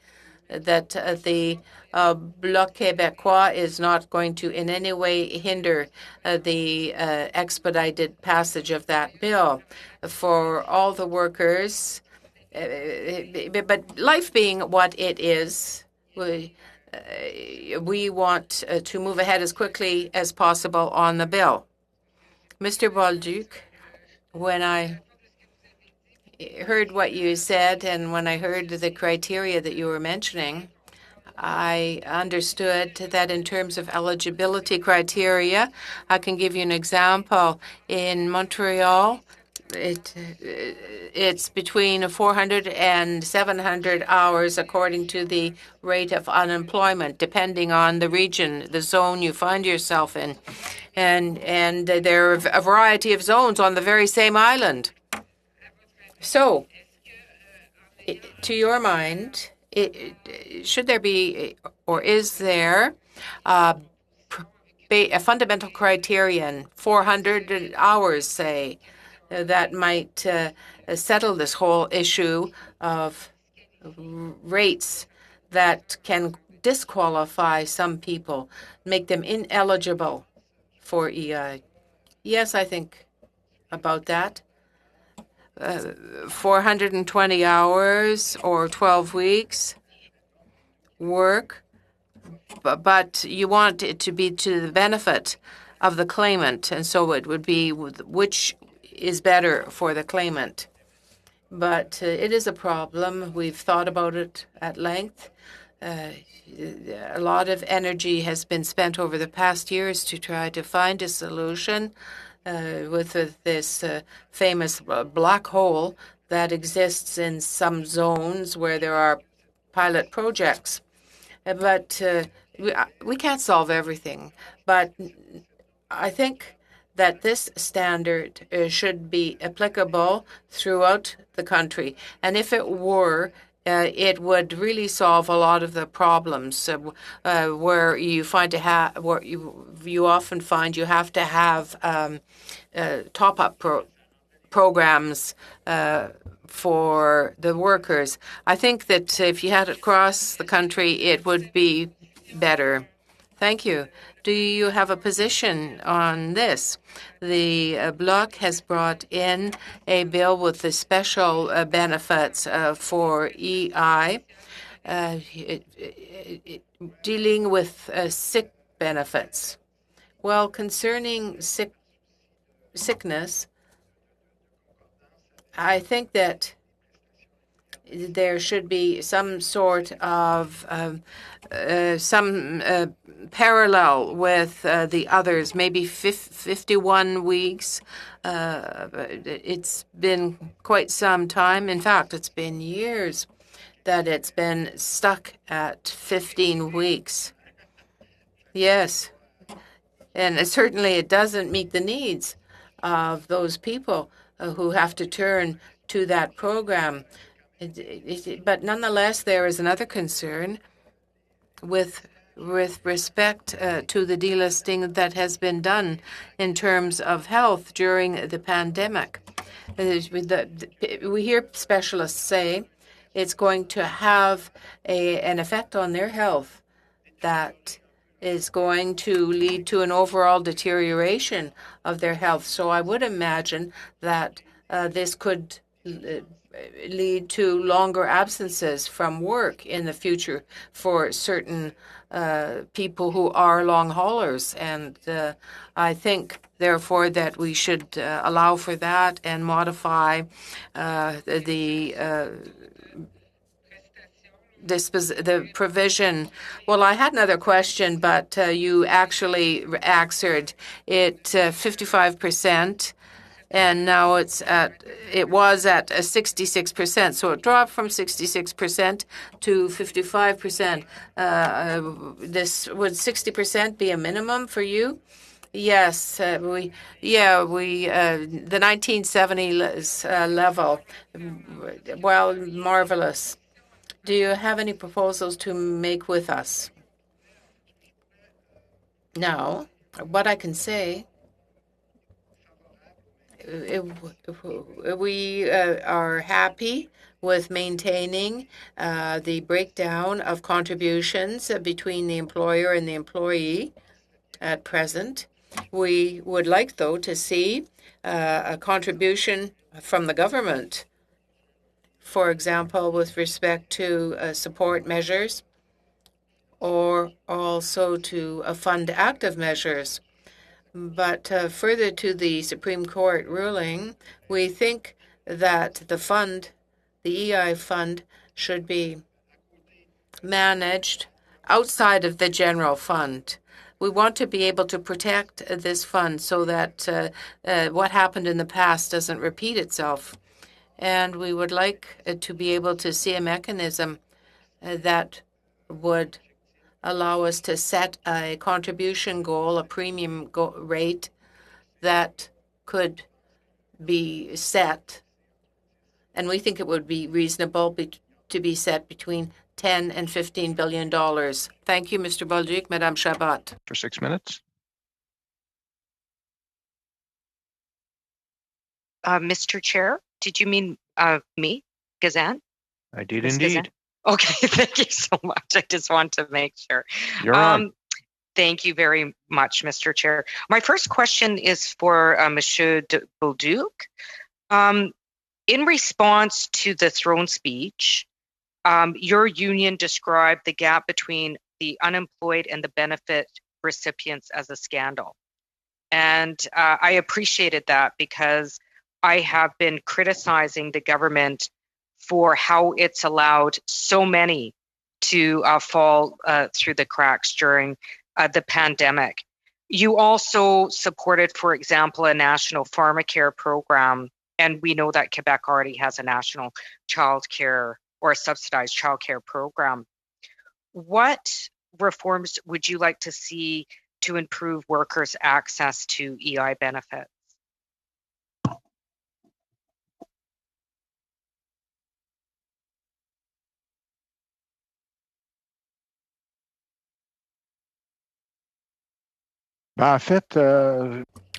Speaker 5: that the Bloc Québécois is not going to in any way hinder the expedited passage of that bill for all the workers. But life being what it is, we want to move ahead as quickly as possible on the bill. Mr. Bolduc, heard what you said, and when I heard the criteria that you were mentioning, I understood that in terms of eligibility criteria, I can give you an example. In Montreal, it's between 400 and 700 hours according to the rate of unemployment, depending on the region, the zone you find yourself in. And there are a variety of zones on the very same island. So, to your mind, should there be, or is there, a fundamental criterion, 400 hours, say, that might settle this whole issue of rates that can disqualify some people, make them ineligible for EI? Yes, I think about that. 420 hours or 12 weeks work, but you want it to be to the benefit of the claimant, and so it would be which is better for the claimant. But it is a problem. We've thought about it at length. A lot of energy has been spent over the past years to try to find a solution with this famous black hole that exists in some zones where there are pilot projects. But we can't solve everything. But I think that this standard should be applicable throughout the country. And if it were, it would really solve a lot of the problems where you find where you often find you have to have top-up programs for the workers. I think that if you had it across the country, it would be better. Thank you. Do you have a position on this? The Bloc has brought in a bill with the special benefits for EI, dealing with sick benefits. Well, concerning sickness, I think that there should be some sort of parallel with the others, maybe 51 weeks. It's been quite some time. In fact, it's been years that it's been stuck at 15 weeks. Yes. And certainly it doesn't meet the needs of those people who have to turn to that program. But nonetheless, there is another concern with respect to the delisting that has been done in terms of health during the pandemic. We hear specialists say it's going to have an effect on their health that is going to lead to an overall deterioration of their health. So I would imagine that this could lead to longer absences from work in the future for certain people who are long haulers. And I think, therefore, that we should allow for that and modify the provision. Well, I had another question, but you actually answered it 55%. And now it was at 66%. So it dropped from 66% to 55%. Would 60% be a minimum for you? Yes, the 1970s level. Well, marvelous. Do you have any proposals to make with us? Now, what I can say, we are happy with maintaining the breakdown of contributions between the employer and the employee at present. We would like, though, to see a contribution from the government, for example, with respect to support measures or also to fund active measures. But further to the Supreme Court ruling, we think that the EI fund, should be managed outside of the general fund. We want to be able to protect this fund so that what happened in the past doesn't repeat itself. And we would like to be able to see a mechanism that would allow us to set a contribution goal, a premium rate that could be set. And we think it would be reasonable to be set between 10 and $15 billion. Thank you, Mr. Bolduc. Madame Chabot.
Speaker 1: For 6 minutes.
Speaker 6: Mr. Chair, did you mean me, Gazan?
Speaker 1: I did
Speaker 6: Ms.
Speaker 1: indeed.
Speaker 6: Gazan? Okay, thank you so much. I just want to make sure.
Speaker 1: You're on.
Speaker 6: Thank you very much, Mr. Chair. My first question is for Monsieur Bolduc. In response to the throne speech, your union described the gap between the unemployed and the benefit recipients as a scandal. And I appreciated that because I have been criticizing the government for how it's allowed so many to fall through the cracks during the pandemic. You also supported, for example, a national pharmacare program, and we know that Quebec already has a national childcare or a subsidized childcare program. What reforms would you like to see to improve workers' access to EI benefits?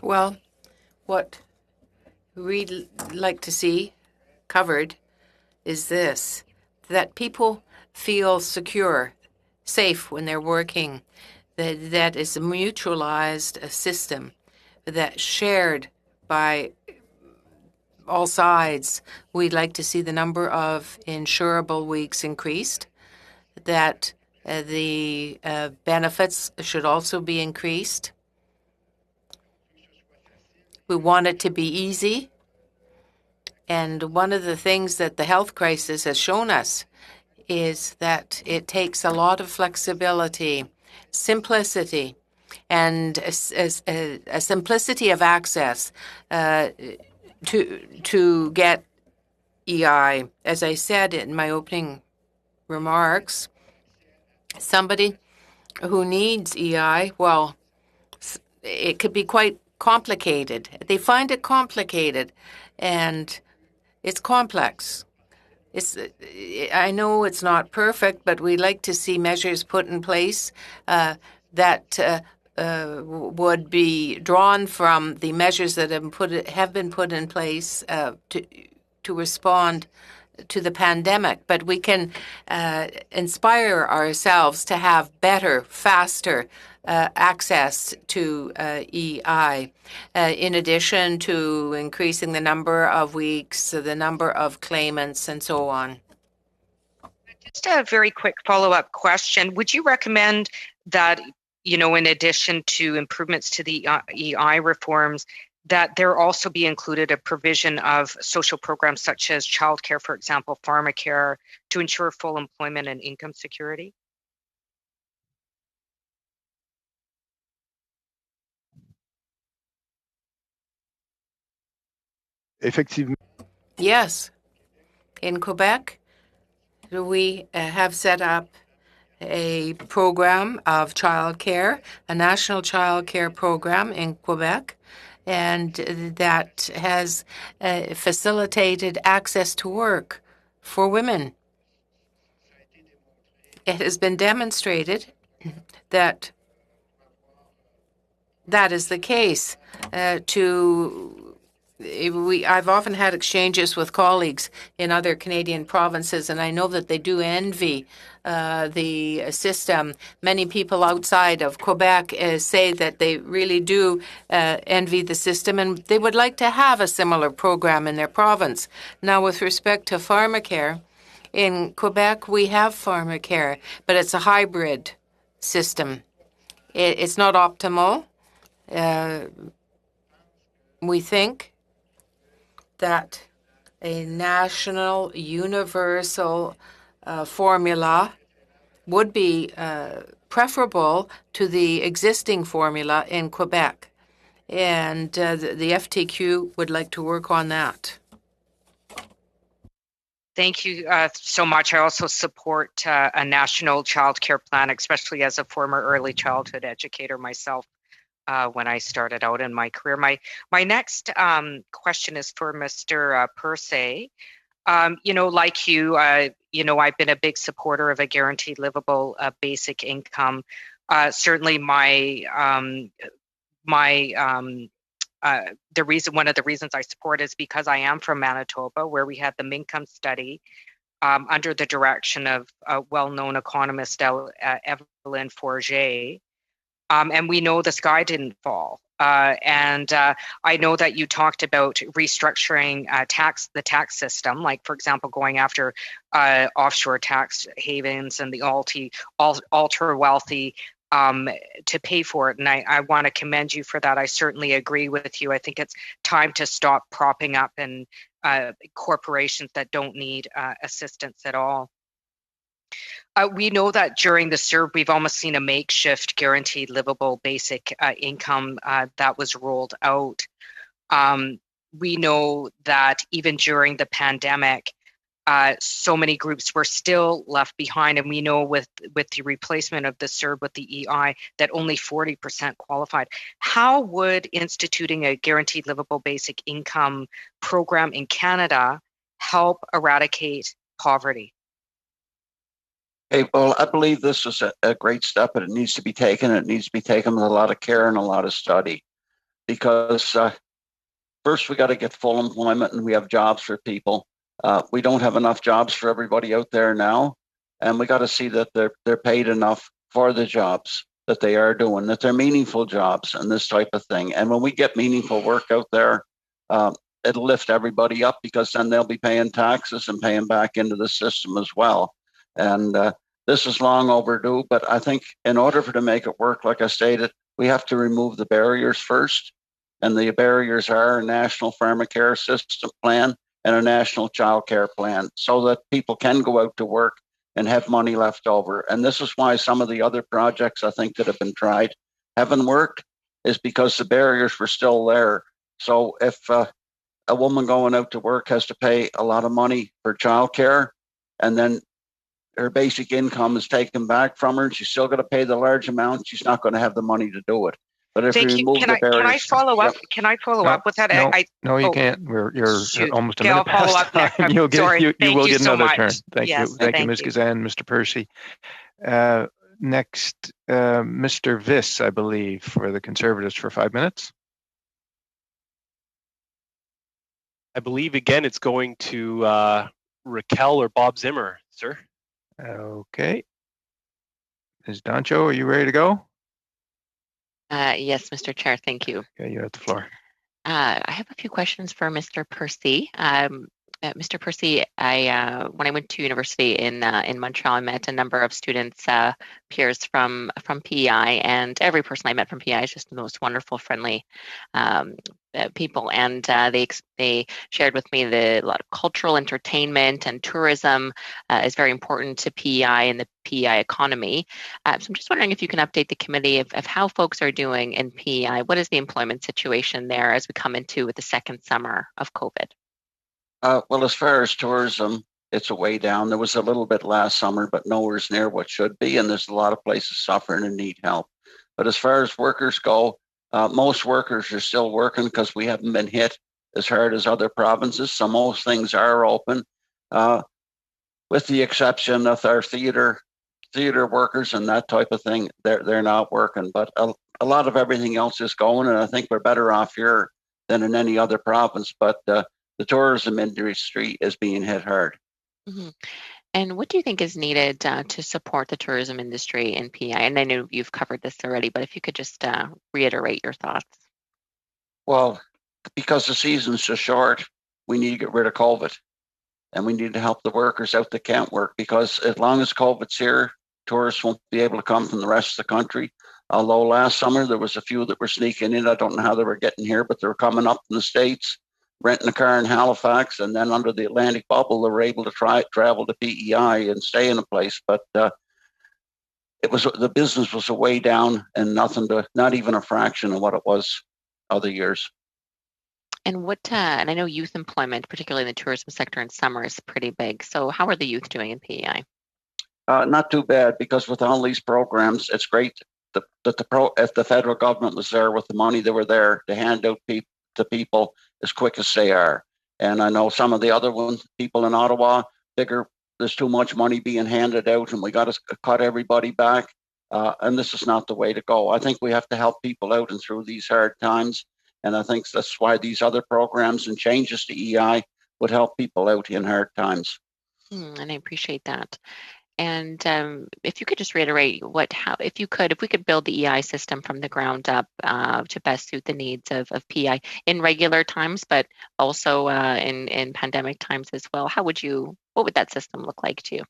Speaker 5: Well, what we'd like to see covered is this, that people feel secure, safe when they're working, that is a mutualized system that's shared by all sides. We'd like to see the number of insurable weeks increased, that the benefits should also be increased. We want it to be easy. And one of the things that the health crisis has shown us is that it takes a lot of flexibility, simplicity, and a simplicity of access to get EI. As I said in my opening remarks, somebody who needs EI, well, it could be quite complicated. They find it complicated, and it's complex. I know it's not perfect, but we'd like to see measures put in place that would be drawn from the measures that have been put in place to respond to the pandemic. But we can inspire ourselves to have better, faster access to EI, in addition to increasing the number of weeks, the number of claimants, and so on.
Speaker 6: Just a very quick follow-up question. Would you recommend that, in addition to improvements to the EI reforms, that there also be included a provision of social programs such as childcare, for example, pharmacare, to ensure full employment and income security?
Speaker 5: Yes. In Quebec, we have set up a program of childcare, a national childcare program in Quebec, and that has facilitated access to work for women. It has been demonstrated that that is the case. I've often had exchanges with colleagues in other Canadian provinces, and I know that they do envy the system. Many people outside of Quebec say that they really do envy the system, and they would like to have a similar program in their province. Now, with respect to pharmacare, in Quebec, we have pharmacare, but it's a hybrid system. It's not optimal. We think that a national universal formula would be preferable to the existing formula in Quebec. And the FTQ would like to work on that.
Speaker 6: Thank you so much. I also support a national child care plan, especially as a former early childhood educator myself when I started out in my career. My next question is for Mr. Persay. Like I've been a big supporter of a guaranteed livable basic income. Certainly one of the reasons I support is because I am from Manitoba, where we had the Mincome study under the direction of well-known economist Evelyn Forget. And we know the sky didn't fall. And I know that you talked about restructuring the tax system, like, for example, going after offshore tax havens and the ultra wealthy to pay for it. And I want to commend you for that. I certainly agree with you. I think it's time to stop propping up and corporations that don't need assistance at all. We know that during the CERB, we've almost seen a makeshift guaranteed livable basic income that was rolled out. We know that even during the pandemic, so many groups were still left behind. And we know with the replacement of the CERB with the EI that only 40% qualified. How would instituting a guaranteed livable basic income program in Canada help eradicate poverty?
Speaker 14: Okay, well, I believe this is a great step, but it needs to be taken. It needs to be taken with a lot of care and a lot of study, because first we got to get full employment and we have jobs for people. We don't have enough jobs for everybody out there now, and we got to see that they're paid enough for the jobs that they are doing, that they're meaningful jobs and this type of thing. And when we get meaningful work out there, it'll lift everybody up, because then they'll be paying taxes and paying back into the system as well. And this is long overdue, but I think in order to make it work, like I stated, we have to remove the barriers first. And the barriers are a national pharmacare system plan and a national child care plan, so that people can go out to work and have money left over. And this is why some of the other projects I think that have been tried haven't worked, is because the barriers were still there. So if a woman going out to work has to pay a lot of money for child care, and then her basic income is taken back from her, and she's still going to pay the large amount, she's not going to have the money to do it. But if you remove the barriers,
Speaker 6: can I follow up? Can I follow up with that?
Speaker 1: No, you can't. You're almost a minute
Speaker 6: follow
Speaker 1: past
Speaker 6: up
Speaker 1: time. You will get
Speaker 6: so
Speaker 1: another
Speaker 6: much.
Speaker 1: turn. Thank
Speaker 6: Yes,
Speaker 1: you. Thank you, Ms. Kazan, Mr. Persay. Next, Mr. Viss, I believe, for the Conservatives for 5 minutes.
Speaker 13: I believe, again, it's going to Raquel or Bob Zimmer, sir.
Speaker 1: Okay. Ms. Doncho, are you ready to go?
Speaker 3: Yes, Mr. Chair, thank you.
Speaker 1: Okay, you have the floor.
Speaker 3: I have a few questions for Mr. Persay. Mr. Persay, when I went to university in Montreal, I met a number of students, peers from PEI, and every person I met from PEI is just the most wonderful, friendly people. And they shared with me a lot of cultural entertainment and tourism is very important to PEI and the PEI economy. So I'm just wondering if you can update the committee of how folks are doing in PEI. What is the employment situation there as we come into the second summer of COVID?
Speaker 14: Well, as far as tourism, it's a way down. There was a little bit last summer, but nowhere's near what should be. And there's a lot of places suffering and need help. But as far as workers go, most workers are still working because we haven't been hit as hard as other provinces. So most things are open, with the exception of our theater workers and that type of thing. They're not working. But a lot of everything else is going. And I think we're better off here than in any other province. But the tourism industry is being hit hard.
Speaker 3: Mm-hmm. And what do you think is needed to support the tourism industry in PEI? And I know you've covered this already, but if you could just reiterate your thoughts.
Speaker 14: Well, because the season's so short, we need to get rid of COVID. And we need to help the workers out that can't work, because as long as COVID's here, tourists won't be able to come from the rest of the country. Although last summer there was a few that were sneaking in. I don't know how they were getting here, but they were coming up from the States. renting a car in Halifax, and then under the Atlantic bubble, they were able to travel to PEI and stay in a place. But the business was way down, and not even a fraction of what it was other years.
Speaker 3: And and I know youth employment, particularly in the tourism sector in summer, is pretty big. So how are the youth doing in PEI?
Speaker 14: Not too bad, because with all these programs, it's great that if the federal government was there with the money, they were there to hand out to people as quick as they are. And I know some of the other people in Ottawa figure there's too much money being handed out and we got to cut everybody back. And this is not the way to go. I think we have to help people out and through these hard times. And I think that's why these other programs and changes to EI would help people out in hard times.
Speaker 3: And I appreciate that. And if you could just reiterate if we could build the EI system from the ground up to best suit the needs of PEI in regular times, but also in pandemic times as well, what would that system look like to you?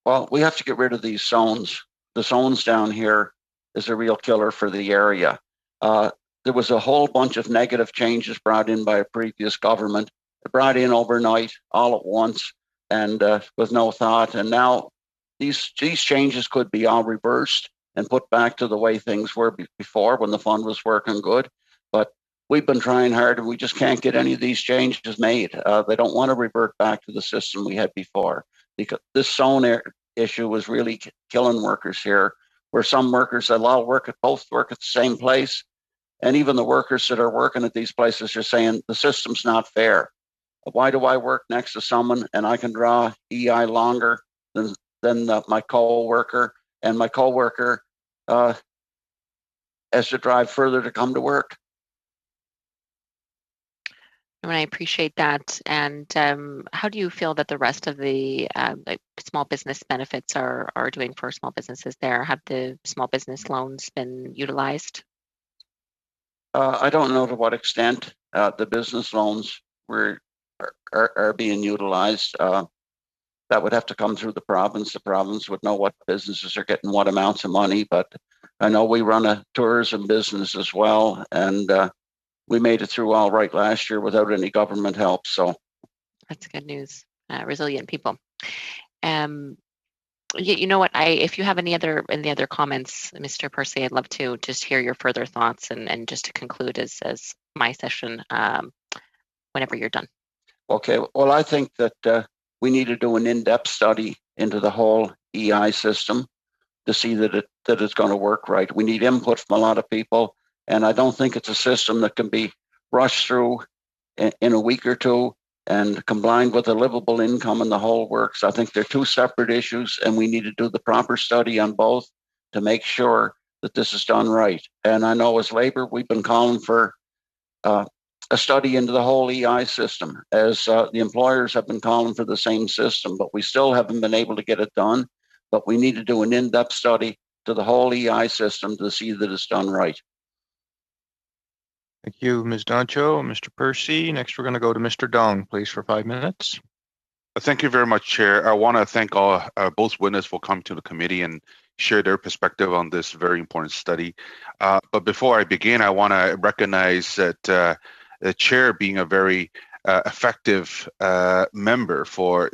Speaker 14: Well, we have to get rid of these zones. The zones down here is a real killer for the area. There was a whole bunch of negative changes brought in by a previous government, brought in overnight, all at once, and with no thought. And now these changes could be all reversed and put back to the way things were before when the fund was working good. But we've been trying hard and we just can't get any of these changes made. They don't want to revert back to the system we had before, because this zone issue was really killing workers here, where some workers that all work at the same place. And even the workers that are working at these places are saying the system's not fair. Why do I work next to someone and I can draw EI longer than my co-worker, and my co-worker has to drive further to come to work?
Speaker 3: And I appreciate that. And how do you feel that the rest of the small business benefits are doing for small businesses there? Have the small business loans been utilized?
Speaker 14: I don't know to what extent the business loans are being utilized. That would have to come through the province. The province would know what businesses are getting what amounts of money. But I know we run a tourism business as well, and we made it through all right last year without any government help. So
Speaker 3: that's good news. Resilient people. You know what? If you have any other comments, Mr. Percy, I'd love to just hear your further thoughts and just to conclude as my session whenever you're done.
Speaker 14: Okay. Well, I think that we need to do an in-depth study into the whole EI system to see that it's going to work right. We need input from a lot of people, and I don't think it's a system that can be rushed through in a week or two and combined with a livable income and the whole works. I think they're two separate issues, and we need to do the proper study on both to make sure that this is done right. And I know as Labour, we've been calling for a study into the whole EI system, as the employers have been calling for the same system, but we still haven't been able to get it done. But we need to do an in-depth study to the whole EI system to see that it's done right.
Speaker 1: Thank you, Ms. Doncho. Mr. Percy, next we're going to go to Mr. Dong, please, for 5 minutes.
Speaker 8: Thank you very much, Chair. I want to thank both witnesses for coming to the committee and share their perspective on this very important study. But before I begin, I want to recognize that the Chair, being a very effective member for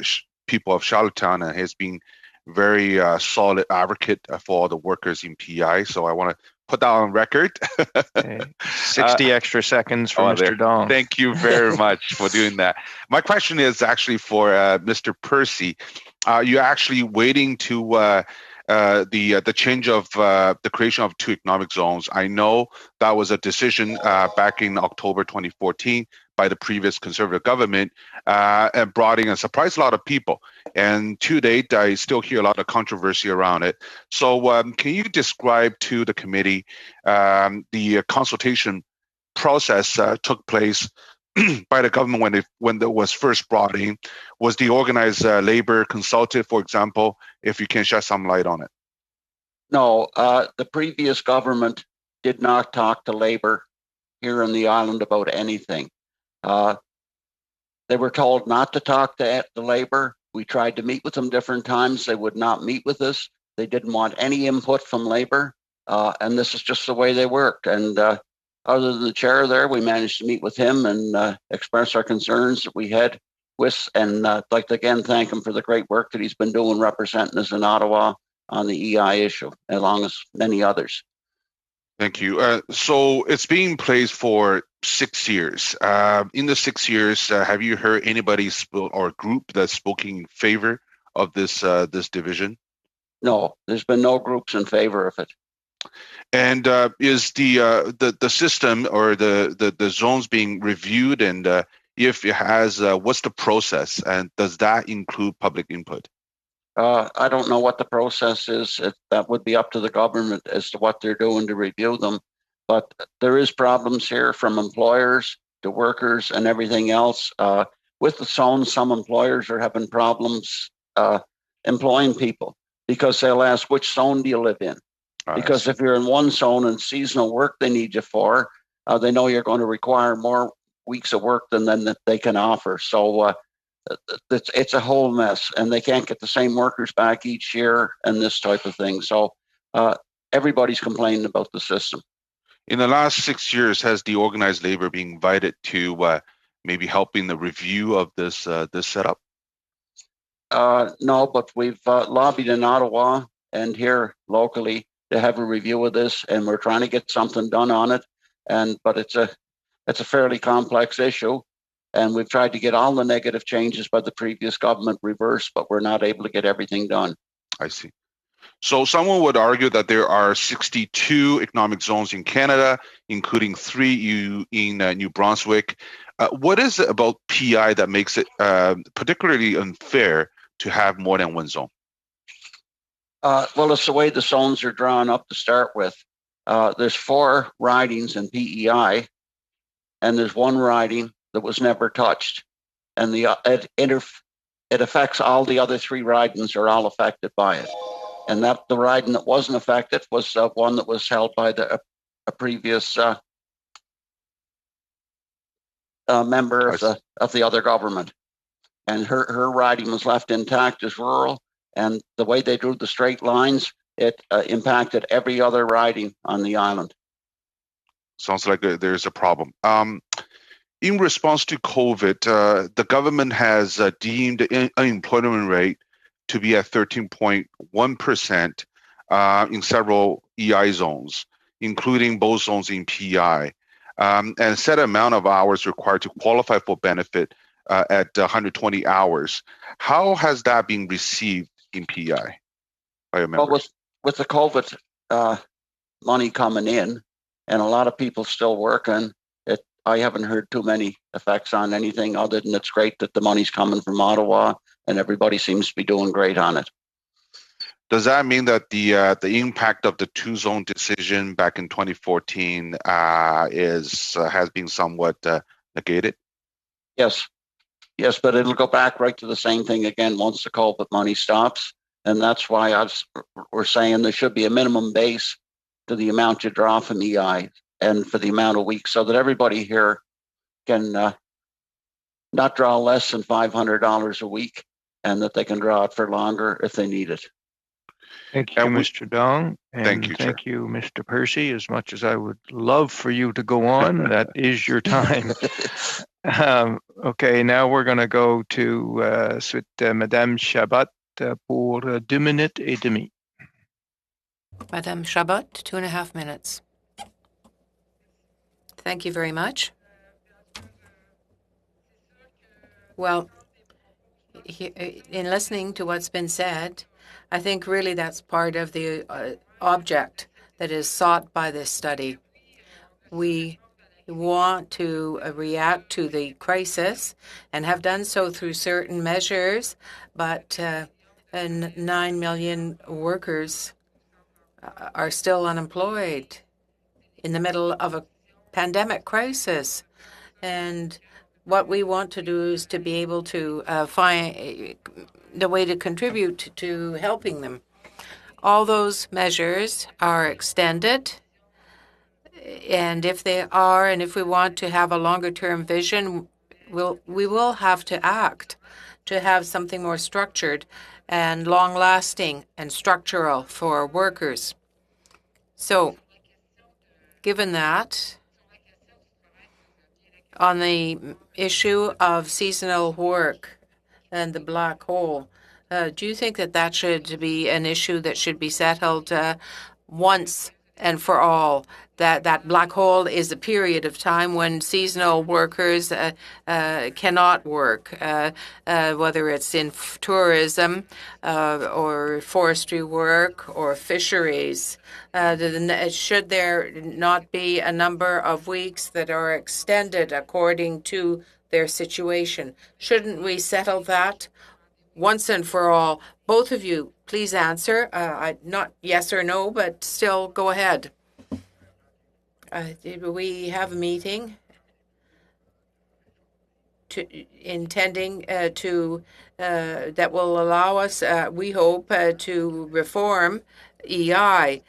Speaker 8: people of Charlottetown, has been very solid advocate for all the workers in PEI. So I want to put that on record.
Speaker 1: Okay. 60 extra seconds for Mr. Dong.
Speaker 8: Thank you very much for doing that. My question is actually for Mr. Percy. Are you actually waiting to the change of the creation of 2 economic zones? I know that was a decision back in October 2014 by the previous Conservative government, and brought in and surprised a lot of people. And to date, I still hear a lot of controversy around it. So can you describe to the committee the consultation process took place by the government when it was first brought in? Was the organized labor consulted, for example, if you can shed some light on it?
Speaker 14: No, the previous government did not talk to labor here on the island about anything. They were told not to talk to the labor. We tried to meet with them different times. They would not meet with us. They didn't want any input from labor. And this is just the way they work. And other than the chair there, we managed to meet with him and express our concerns that we had with, and I'd like to again thank him for the great work that he's been doing representing us in Ottawa on the EI issue, along as many others.
Speaker 8: Thank you. So it's been in place for 6 years. In the 6 years, have you heard anybody or group that's spoken in favor of this division?
Speaker 14: No, there's been no groups in favor of it.
Speaker 8: And is the system or the zones being reviewed? And if it has, what's the process? And does that include public input?
Speaker 14: I don't know what the process is. That would be up to the government as to what they're doing to review them. But there is problems here from employers to workers and everything else. With the zones, some employers are having problems employing people because they'll ask, which zone do you live in? Because if you're in one zone and seasonal work they need you for, they know you're going to require more weeks of work than that they can offer. So it's a whole mess, and they can't get the same workers back each year and this type of thing. So everybody's complaining about the system.
Speaker 8: In the last 6 years, has the organized labor been invited to maybe help in the review of this setup?
Speaker 14: No, but we've lobbied in Ottawa and here locally to have a review of this, and we're trying to get something done on it. But it's a fairly complex issue, and we've tried to get all the negative changes by the previous government reversed, but we're not able to get everything done.
Speaker 8: I see. So someone would argue that there are 62 economic zones in Canada, including 3 in New Brunswick. What is it about PI that makes it particularly unfair to have more than one zone?
Speaker 14: Well, it's the way the zones are drawn up to start with. There's 4 ridings in PEI, and there's 1 riding that was never touched. And it affects all the other 3 ridings are all affected by it. And that the riding that wasn't affected was one that was held by a previous member of the other government. And her riding was left intact as rural. And the way they drew the straight lines, it impacted every other riding on the island.
Speaker 8: Sounds like there's a problem. In response to COVID, the government has deemed the unemployment rate to be at 13.1% in several EI zones, including both zones in PEI, and set amount of hours required to qualify for benefit at 120 hours. How has that been received in PEI by your members?
Speaker 14: Well, with the COVID money coming in and a lot of people still working, I haven't heard too many effects on anything other than it's great that the money's coming from Ottawa and everybody seems to be doing great on it.
Speaker 8: Does that mean that the impact of the 2-zone decision back in 2014 has been somewhat negated?
Speaker 14: Yes, but it'll go back right to the same thing again once the COVID money stops, and that's why we're saying there should be a minimum base to the amount you draw from EI and for the amount of weeks, so that everybody here can not draw less than $500 a week, and that they can draw it for longer if they need it.
Speaker 1: Thank you, Mr. Dong. And
Speaker 8: thank you,
Speaker 1: Mr. Percy. As much as I would love for you to go on, that is your time. Okay, now we're going to go to Madame Chabot pour 2 minutes et demi.
Speaker 5: Madame Chabot, 2.5 minutes. Thank you very much. Well, in listening to what's been said, I think really that's part of the object that is sought by this study. We want to react to the crisis and have done so through certain measures, but 9 million workers are still unemployed in the middle of a pandemic crisis. And what we want to do is to be able to find the way to contribute to helping them. All those measures are extended, and if they are, and if we want to have a longer-term vision, we will have to act to have something more structured and long-lasting and structural for workers. So, given that, On the issue of seasonal work and the black hole, do you think that that should be an issue that should be settled once and for all? That black hole is a period of time when seasonal workers cannot work, whether it's in tourism or forestry work or fisheries. Should there not be a number of weeks that are extended according to their situation? Shouldn't we settle that once and for all? Both of you, please answer. Not yes or no, but still go ahead. We have a meeting intending to that will allow us, we hope, to reform EI.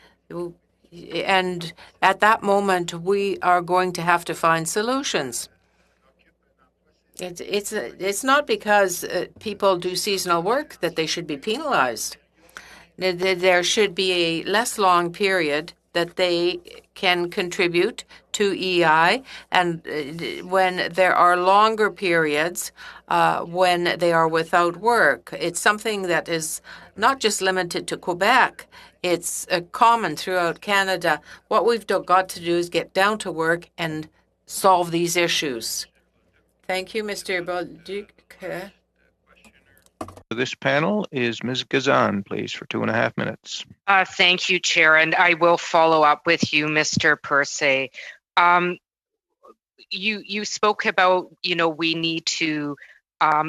Speaker 5: And at that moment, we are going to have to find solutions. It's not because people do seasonal work that they should be penalized. There should be a less long period that they can contribute to EI, and when there are longer periods when they are without work. It's something that is not just limited to Quebec. It's common throughout Canada. What we've got to do is get down to work and solve these issues. Thank you, Mr. Bolduc.
Speaker 1: This panel is Ms. Gazan, please, for 2.5 minutes.
Speaker 6: Thank you, Chair, and I will follow up with you, Mr. Persay. You spoke about, we need to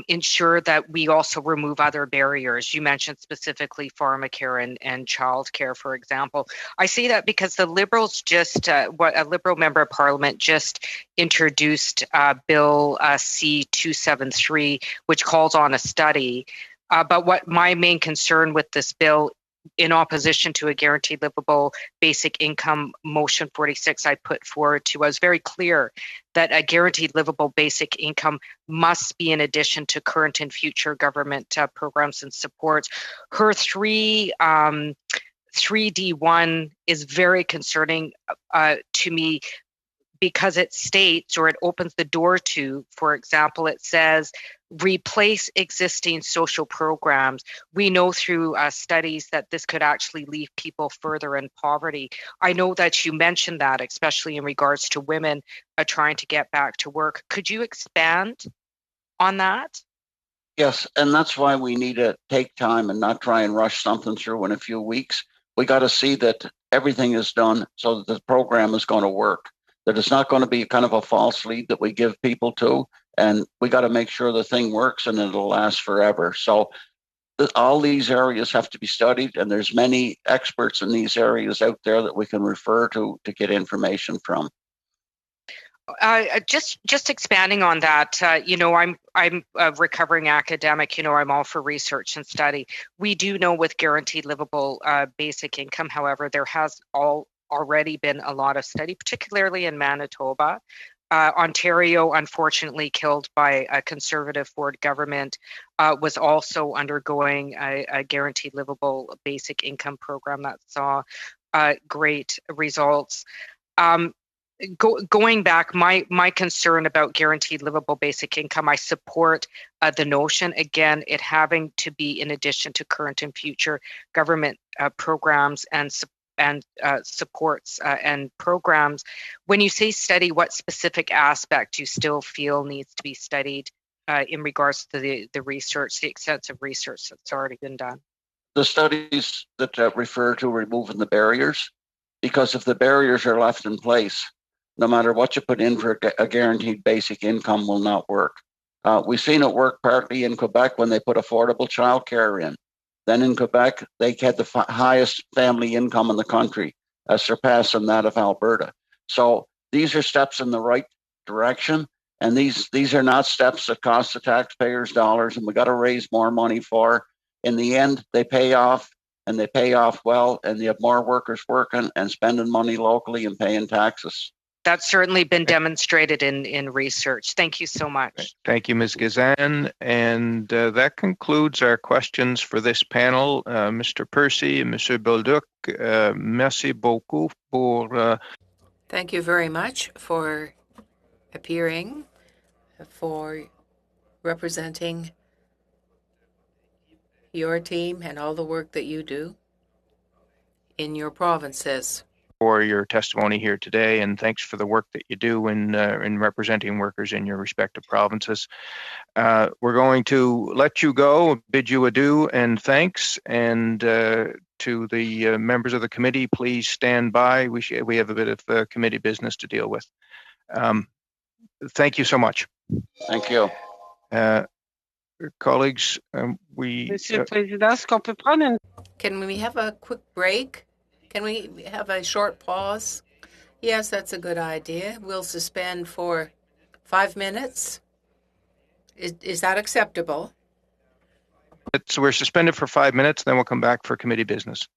Speaker 6: ensure that we also remove other barriers. You mentioned specifically pharmacare and childcare, for example. I say that because the Liberals a Liberal member of Parliament just introduced Bill C-273, which calls on a study. But what my main concern with this bill, in opposition to a guaranteed livable basic income motion 46 I put forward to, I was very clear that a guaranteed livable basic income must be in addition to current and future government programs and supports. Her 3D1 is very concerning to me, because it states, or it opens the door to, for example, it says, replace existing social programs. We know through studies that this could actually leave people further in poverty. I know that you mentioned that, especially in regards to women trying to get back to work. Could you expand on that?
Speaker 14: Yes, and that's why we need to take time and not try and rush something through in a few weeks. We got to see that everything is done so that the program is going to work, that it's not going to be kind of a false lead that we give people to. And we got to make sure the thing works and it'll last forever. So all these areas have to be studied, and there's many experts in these areas out there that we can refer to get information from.
Speaker 6: Just expanding on that, I'm a recovering academic. I'm all for research and study. We do know with guaranteed livable basic income, however, there has already been a lot of study, particularly in Manitoba. Ontario, unfortunately killed by a Conservative Ford government, was also undergoing a guaranteed livable basic income program that saw great results. Going back, my concern about guaranteed livable basic income, I support the notion, again, it having to be in addition to current and future government programs and supports and programs. When you say study, what specific aspect do you still feel needs to be studied in regards to the research, the extensive research that's already been done?
Speaker 14: The studies that refer to removing the barriers, because if the barriers are left in place, no matter what you put in for a guaranteed basic income will not work. We've seen it work partly in Quebec when they put affordable childcare in. Then in Quebec, they had the highest family income in the country, surpassing that of Alberta. So these are steps in the right direction. And these are not steps that cost the taxpayers dollars, and we got to raise more money for. In the end, they pay off, and they pay off well, and you have more workers working and spending money locally and paying taxes.
Speaker 6: That's certainly been demonstrated in research. Thank you so much.
Speaker 1: Thank you, Ms. Gazan. And that concludes our questions for this panel. Mr. Persay and Mr. Bolduc, merci beaucoup pour...
Speaker 5: Thank you very much for appearing for representing your team and all the work that you do in your provinces.
Speaker 1: For your testimony here today, and thanks for the work that you do in representing workers in your respective provinces. We're going to let you go, bid you adieu and thanks, and to the members of the committee, please stand by. We have a bit of committee business to deal with. Thank you so much.
Speaker 14: Thank you.
Speaker 1: Colleagues, we...
Speaker 17: Monsieur le Président, est-ce qu'on peut prendre une...
Speaker 5: Can we have a quick break? Can we have a short pause? Yes, that's a good idea. We'll suspend for 5 minutes. Is that acceptable?
Speaker 1: So we're suspended for 5 minutes, then we'll come back for committee business.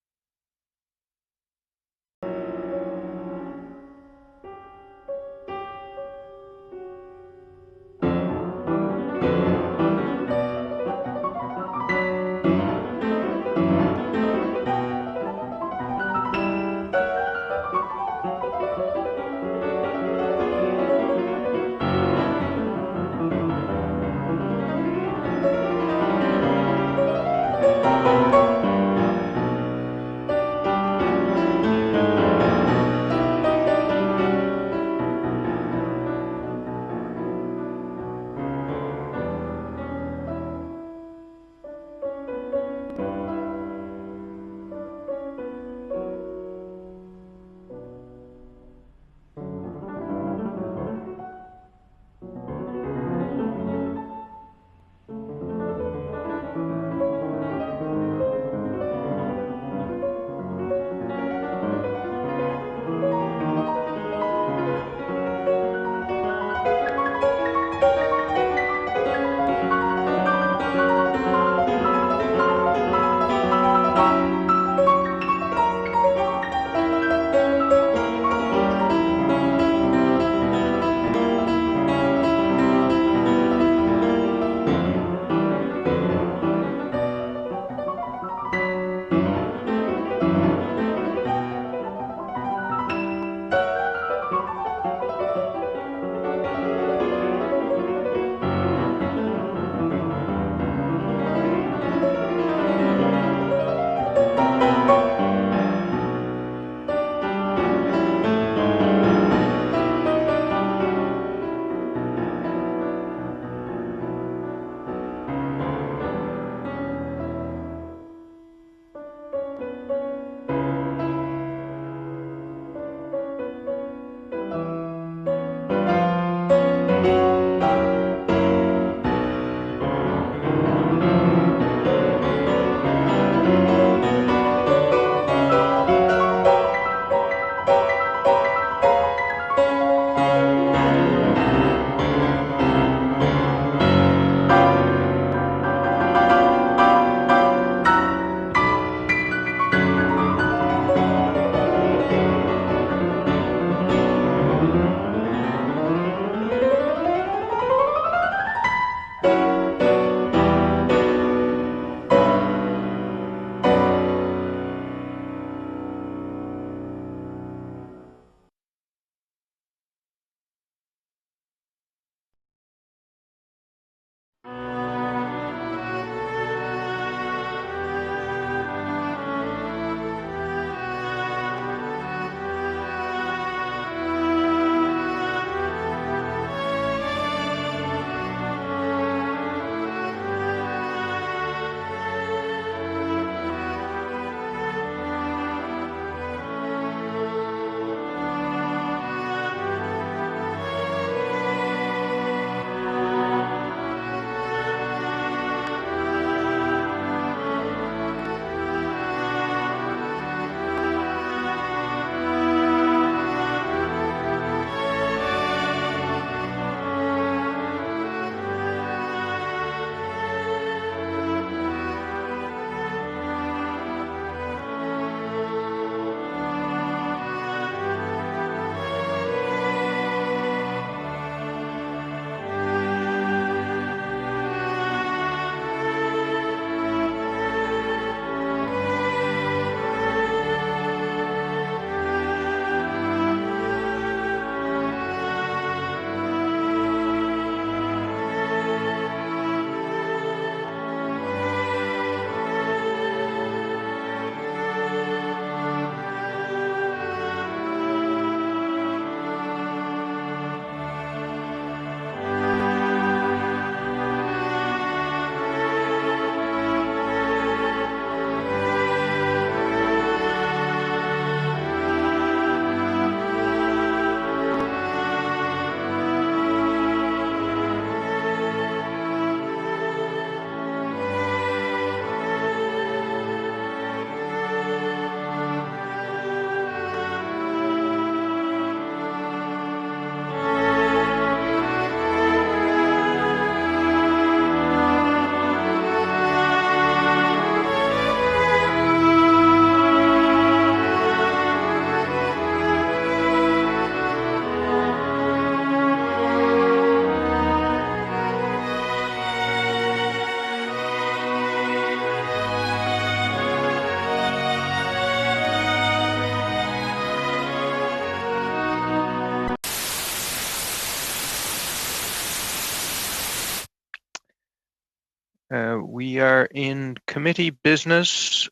Speaker 1: We are in committee business.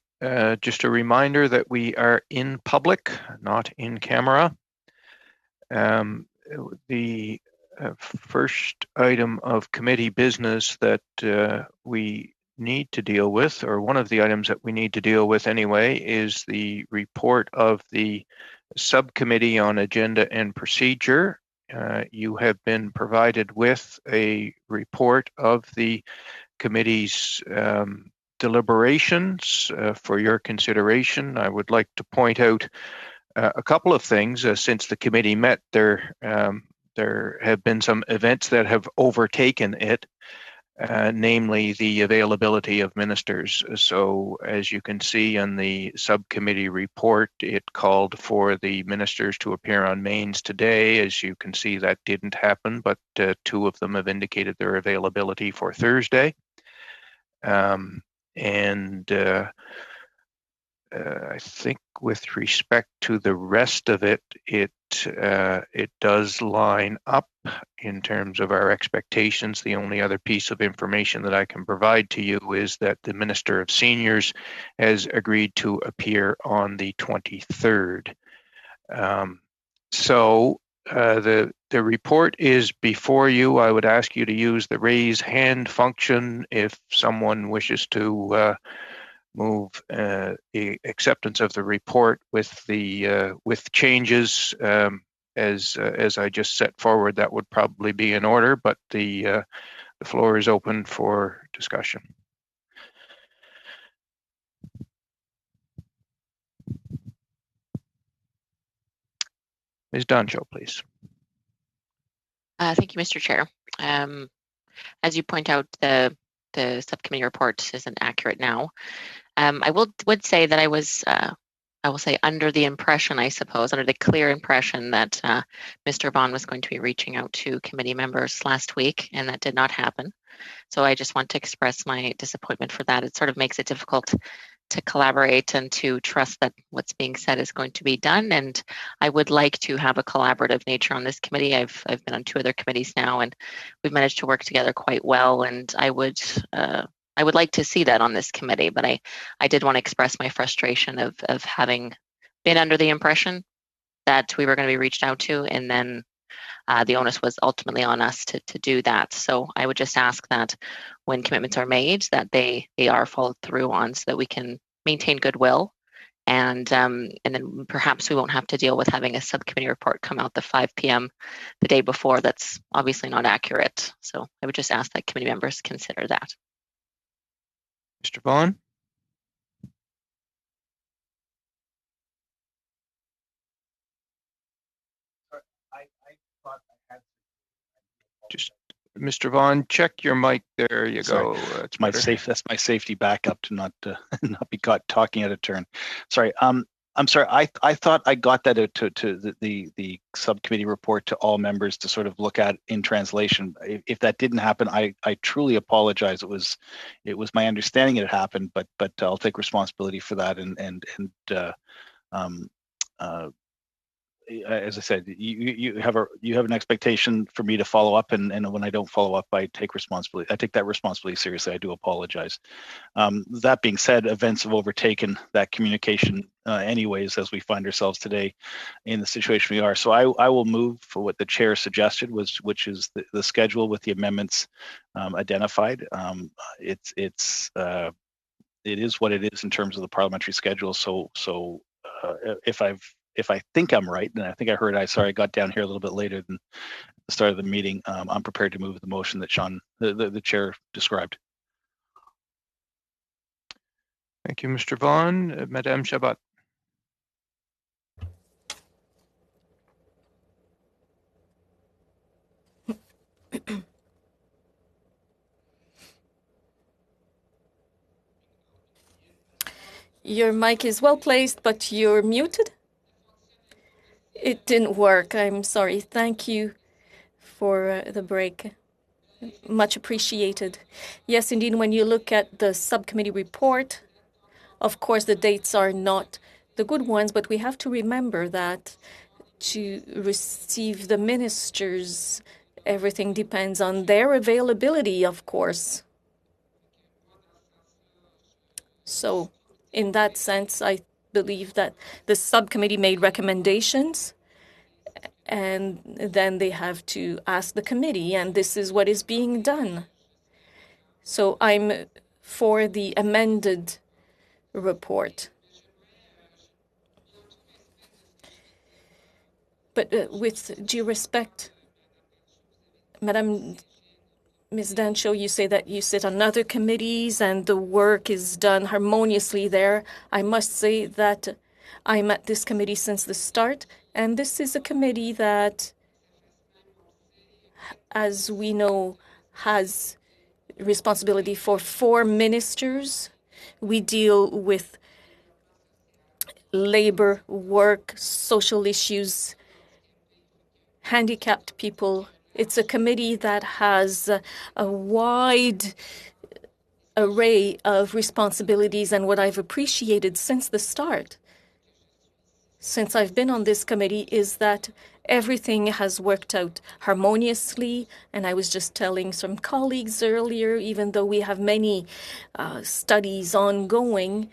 Speaker 1: Just a reminder that we are in public, not in camera. The first item of committee business that we need to deal with, or one of the items that we need to deal with anyway, is the report of the Subcommittee on Agenda and Procedure. You have been provided with a report of the committee's deliberations for your consideration. I would like to point out a couple of things. Since the committee met, there have been some events that have overtaken it, namely the availability of ministers. So as you can see in the subcommittee report, it called for the ministers to appear on mains today. As you can see, that didn't happen, but two of them have indicated their availability for Thursday. I think with respect to the rest of it, it does line up in terms of our expectations. The only other piece of information that I can provide to you is that the Minister of Seniors has agreed to appear on the 23rd. The report is before you. I would ask you to use the raise hand function if someone wishes to move the acceptance of the report with changes as I just set forward. That would probably be in order, but the floor is open for discussion. Ms. Doncho, please.
Speaker 3: Thank you, Mr. Chair. As you point out, the subcommittee report isn't accurate now. I would say that I will say under the impression, I suppose, under the clear impression that Mr. Vaughn was going to be reaching out to committee members last week, and that did not happen. So I just want to express my disappointment for that. It sort of makes it difficult to collaborate and to trust that what's being said is going to be done. And I would like to have a collaborative nature on this committee. I've been on two other committees now, and we've managed to work together quite well. And I would like to see that on this committee, but I did want to express my frustration of having been under the impression that we were going to be reached out to, and then the onus was ultimately on us to do that. So I would just ask that when commitments are made, that they are followed through on, so that we can maintain goodwill, and then perhaps we won't have to deal with having a subcommittee report come out the 5 p.m. the day before. That's obviously not accurate. So I would just ask that committee members consider that.
Speaker 1: Mr. Vaughn? Just Mr. Vaughn, check your mic. There you go.
Speaker 7: It's my that's my safety backup to not be caught talking out of turn. Sorry. I'm sorry. I thought I got that out to the subcommittee report to all members to sort of look at in translation. If that didn't happen, I truly apologize. It was my understanding it happened, but I'll take responsibility for that. As I said, you have an expectation for me to follow up, and when I don't follow up, I take responsibility. I take that responsibility seriously. I do apologize. That being said, events have overtaken that communication anyways, as we find ourselves today in the situation we are. So I will move for what the chair suggested, which is the schedule with the amendments identified. It is what it is in terms of the parliamentary schedule. So if I think I'm right, and I think I heard, I got down here a little bit later than the start of the meeting, I'm prepared to move the motion that Sean, the chair, described.
Speaker 1: Thank you, Mr. Vaughn. Madame Chabot.
Speaker 18: Your mic is well placed, but you're muted. It didn't work. I'm sorry. Thank you for the break. Much appreciated. Yes, indeed, when you look at the subcommittee report, of course, the dates are not the good ones, but we have to remember that to receive the ministers, everything depends on their availability, of course. So in that sense, I believe that the subcommittee made recommendations and then they have to ask the committee, and this is what is being done. So I'm for the amended report. But with due respect, Madam Ms. Dancho, you say that you sit on other committees and the work is done harmoniously there. I must say that I'm at this committee since the start, and this is a committee that, as we know, has responsibility for 4 ministers. We deal with labor, work, social issues, handicapped people. It's a committee that has a wide array of responsibilities, and what I've appreciated since the start, since I've been on this committee, is that everything has worked out harmoniously. And I was just telling some colleagues earlier, even though we have many studies ongoing,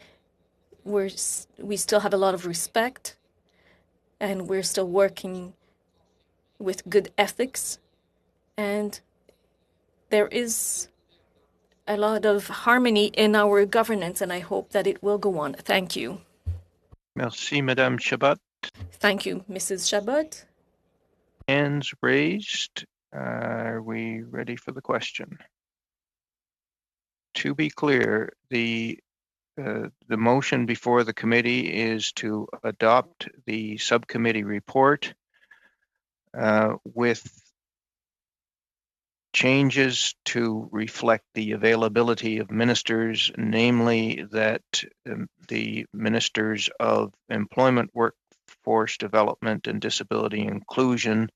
Speaker 18: we still have a lot of respect, and we're still working with good ethics, and there is a lot of harmony in our governance, and I hope that it will go on. Thank you.
Speaker 1: Merci, Madame Chabot.
Speaker 18: Thank you, Mrs. Chabot.
Speaker 1: Hands raised. Are we ready for the question? To be clear, the motion before the committee is to adopt the subcommittee report with changes to reflect the availability of ministers, namely that the ministers of employment, workforce development, and disability inclusion,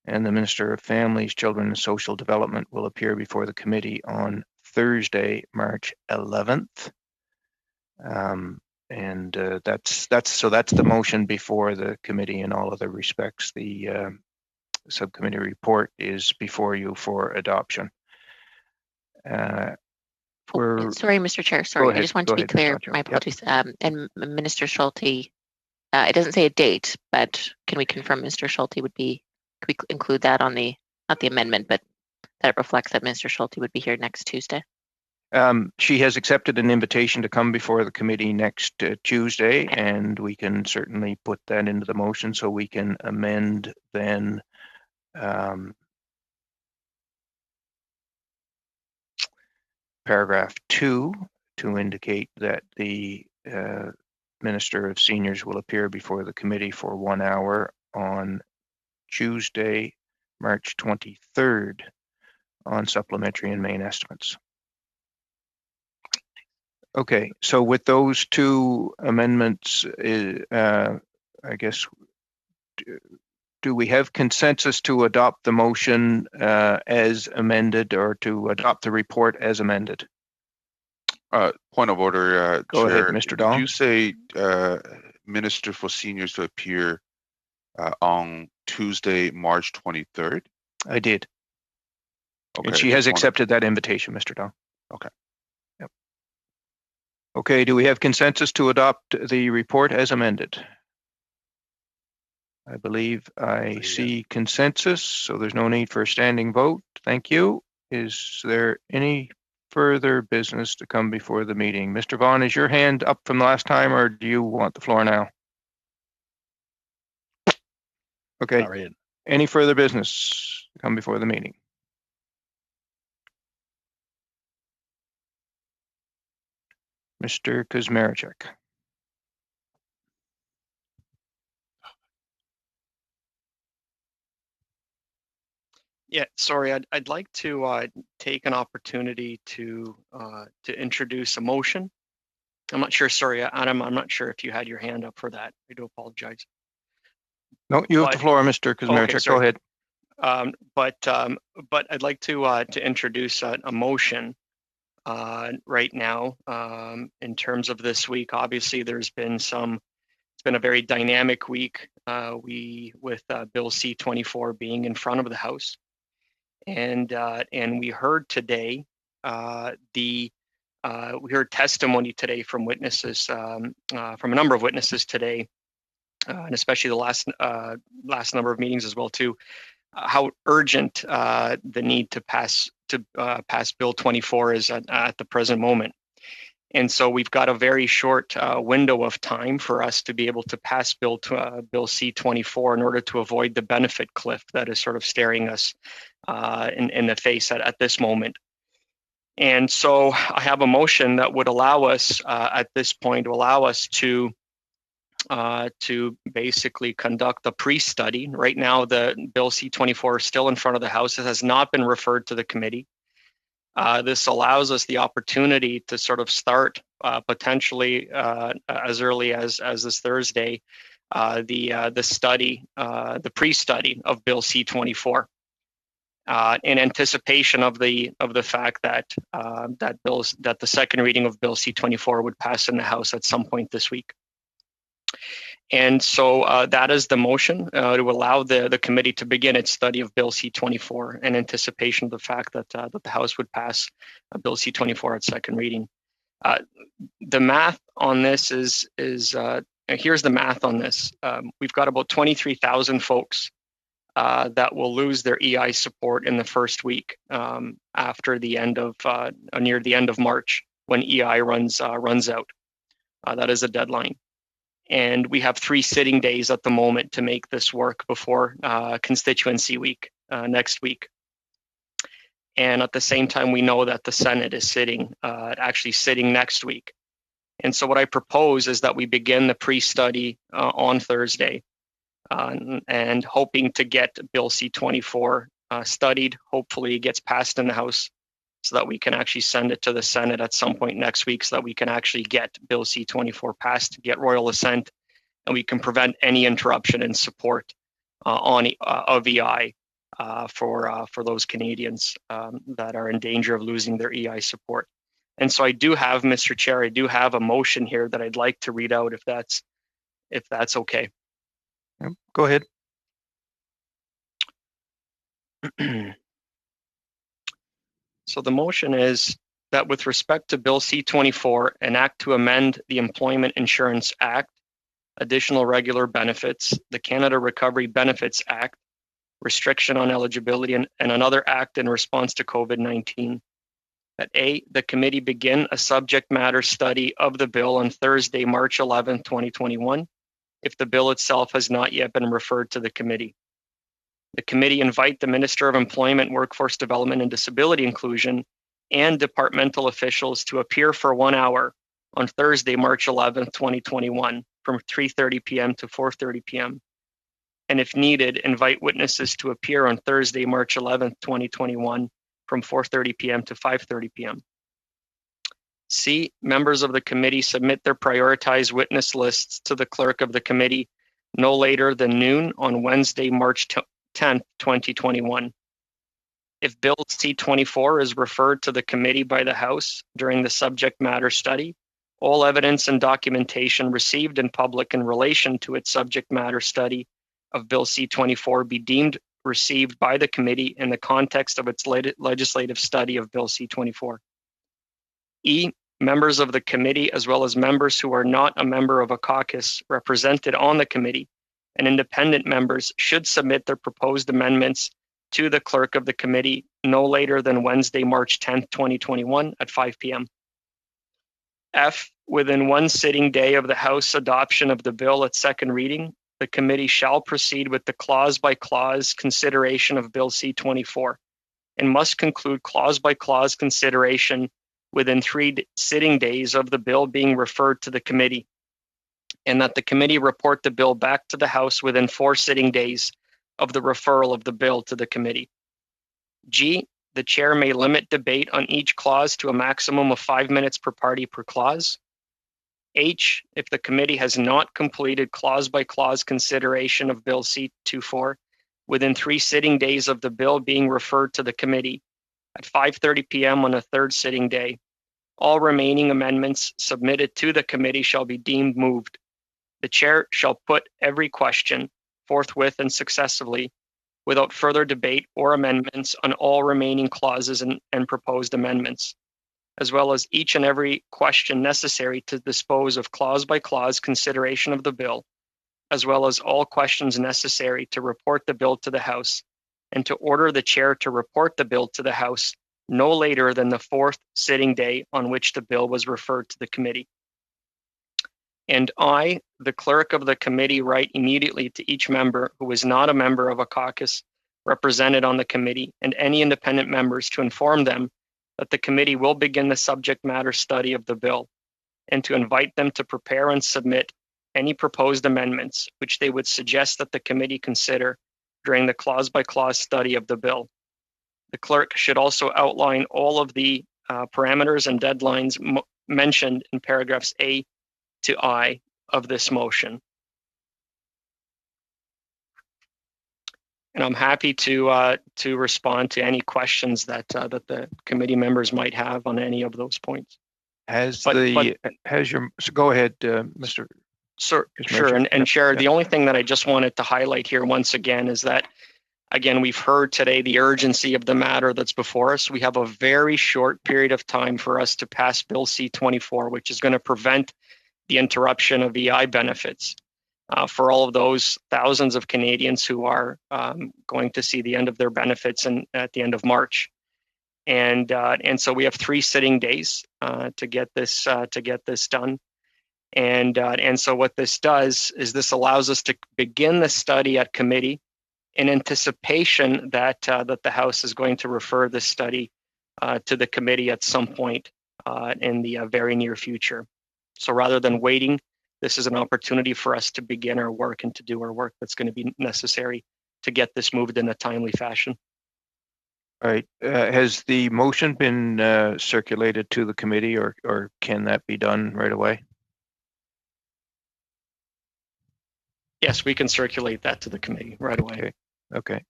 Speaker 1: and the Minister of Families, Children, and Social Development will appear before the committee on Thursday, March 11th. That's the motion before the committee in all other respects. The subcommittee report is before you for adoption.
Speaker 3: Sorry, Mr. Chair. Sorry, I just want to be clear. My apologies. Yep. And Minister Schulte, it doesn't say a date, but can we confirm Mr. Schulte would be? Can we include that on the, not the amendment, but that it reflects that Minister Schulte would be here next Tuesday?
Speaker 1: She has accepted an invitation to come before the committee next Tuesday, and we can certainly put that into the motion so we can amend then paragraph 2 to indicate that the Minister of Seniors will appear before the committee for 1 hour on Tuesday, March 23rd on supplementary and main estimates. Okay, so with those two amendments, I guess, do we have consensus to adopt the motion as amended, or to adopt the report as amended?
Speaker 8: Point of order,
Speaker 1: Go
Speaker 8: Chair.
Speaker 1: ahead, Mr. Dahl.
Speaker 8: Did you say Minister for Seniors to appear on Tuesday, March 23rd?
Speaker 1: I did.
Speaker 8: Okay,
Speaker 1: and she has accepted that invitation, Mr. Dahl.
Speaker 8: Okay.
Speaker 1: Yep. Okay, do we have consensus to adopt the report as amended? I believe I see consensus, so there's no need for a standing vote. Thank you. Is there any further business to come before the meeting? Mr. Vaughn, is your hand up from the last time, or do you want the floor now? Okay.
Speaker 7: Right.
Speaker 1: Any further business to come before the meeting? Mr. Kuzmarchuk.
Speaker 19: Yeah, sorry, I'd like to take an opportunity to introduce a motion. I'm not sure, sorry, Adam, I'm not sure if you had your hand up for that. I do apologize.
Speaker 1: No, you have the floor, Mr. Kuzmarchuk.
Speaker 19: Okay,
Speaker 1: go ahead.
Speaker 19: But I'd like to introduce a motion right now in terms of this week. Obviously, it's been a very dynamic week. With Bill C-24 being in front of the House. And we heard today the We heard testimony today from witnesses, from a number of witnesses today, and especially the last number of meetings as well too, how urgent the need to pass Bill 24 is at the present moment. And so we've got a very short window of time for us to be able to pass Bill C-24 in order to avoid the benefit cliff that is sort of staring us in the face at this moment. And so I have a motion that would allow us at this point to basically conduct a pre-study. Right now, the Bill C-24 is still in front of the House. It has not been referred to the committee. This allows us the opportunity to sort of start potentially as early as this Thursday, the study, the pre-study of Bill C-24, in anticipation of the fact that that the second reading of Bill C-24 would pass in the House at some point this week. And so that is the motion to allow the committee to begin its study of Bill C-24 in anticipation of the fact that the House would pass Bill C-24 at second reading. The math on this is here's the math on this. We've got about 23,000 folks that will lose their EI support in the first week after the end of near the end of March, when EI runs out. That is a deadline. And we have 3 sitting days at the moment to make this work before constituency week next week. And at the same time, we know that the Senate is actually sitting next week. And so what I propose is that we begin the pre-study on Thursday and hoping to get Bill C-24 studied. Hopefully it gets passed in the House so that we can actually send it to the Senate at some point next week so that we can actually get Bill C-24 passed, get royal assent, and we can prevent any interruption in support of EI for those Canadians that are in danger of losing their EI support. And so I do have, Mr. Chair, I do have a motion here that I'd like to read out if that's okay.
Speaker 1: Yep, go ahead.
Speaker 19: So the motion is that with respect to Bill C-24, an act to amend the Employment Insurance Act, additional regular benefits, the Canada Recovery Benefits Act, restriction on eligibility, and another act in response to COVID-19. That A, the committee begin a subject matter study of the bill on Thursday, March 11, 2021, if the bill itself has not yet been referred to the committee. The committee invite the Minister of Employment, Workforce Development and Disability Inclusion and departmental officials to appear for 1 hour on Thursday, March 11th, 2021, from 3:30 p.m. to 4:30 p.m. And if needed, invite witnesses to appear on Thursday, March 11th, 2021, from 4:30 p.m. to 5:30 p.m. C, members of the committee submit their prioritized witness lists to the clerk of the committee no later than noon on Wednesday, March 10th, 2021. If Bill C-24 is referred to the committee by the House during the subject matter study, all evidence and documentation received in public in relation to its subject matter study of Bill C-24 be deemed received by the committee in the context of its legislative study of Bill C-24. E, members of the committee, as well as members who are not a member of a caucus represented on the committee, and independent members should submit their proposed amendments to the clerk of the committee no later than Wednesday, March 10th, 2021 at 5 p.m. F, within 1 sitting day of the House adoption of the bill at second reading, the committee shall proceed with the clause-by-clause consideration of Bill C-24 and must conclude clause-by-clause consideration within 3 sitting days of the bill being referred to the committee, and that the committee report the bill back to the House within 4 sitting days of the referral of the bill to the committee. G, the chair may limit debate on each clause to a maximum of 5 minutes per party per clause. H, if the committee has not completed clause-by-clause consideration of Bill C-24 within 3 sitting days of the bill being referred to the committee at 5:30 p.m. on a 3rd sitting day, all remaining amendments submitted to the committee shall be deemed moved. The chair shall put every question forthwith and successively without further debate or amendments on all remaining clauses and proposed amendments. as well as each and every question necessary to dispose of clause-by-clause consideration of the bill, as well as all questions necessary to report the bill to the House, and to order the chair to report the bill to the House no later than the 4th sitting day on which the bill was referred to the committee. And I, the clerk of the committee, write immediately to each member who is not a member of a caucus represented on the committee and any independent members to inform them that the committee will begin the subject matter study of the bill, and to invite them to prepare and submit any proposed amendments which they would suggest that the committee consider during the clause-by-clause study of the bill. The clerk should also outline all of the parameters and deadlines mentioned in paragraphs A to I of this motion. And I'm happy to respond to any questions that that the committee members might have on any of those points.
Speaker 1: So go ahead, Mr.
Speaker 19: Sure, and Chair, the only thing that I just wanted to highlight here once again is that, again, we've heard today the urgency of the matter that's before us. We have a very short period of time for us to pass Bill C-24, which is going to prevent the interruption of EI benefits for all of those thousands of Canadians who are going to see the end of their benefits at the end of March. And so we have 3 sitting days to get this done. And so what this does is this allows us to begin the study at committee in anticipation that that the House is going to refer this study to the committee at some point in the very near future. So rather than waiting, this is an opportunity for us to begin our work and to do our work that's going to be necessary to get this moved in a timely fashion.
Speaker 1: All right. Has the motion been circulated to the committee, or can that be done right away?
Speaker 19: Yes, we can circulate that to the committee right away.
Speaker 1: Okay.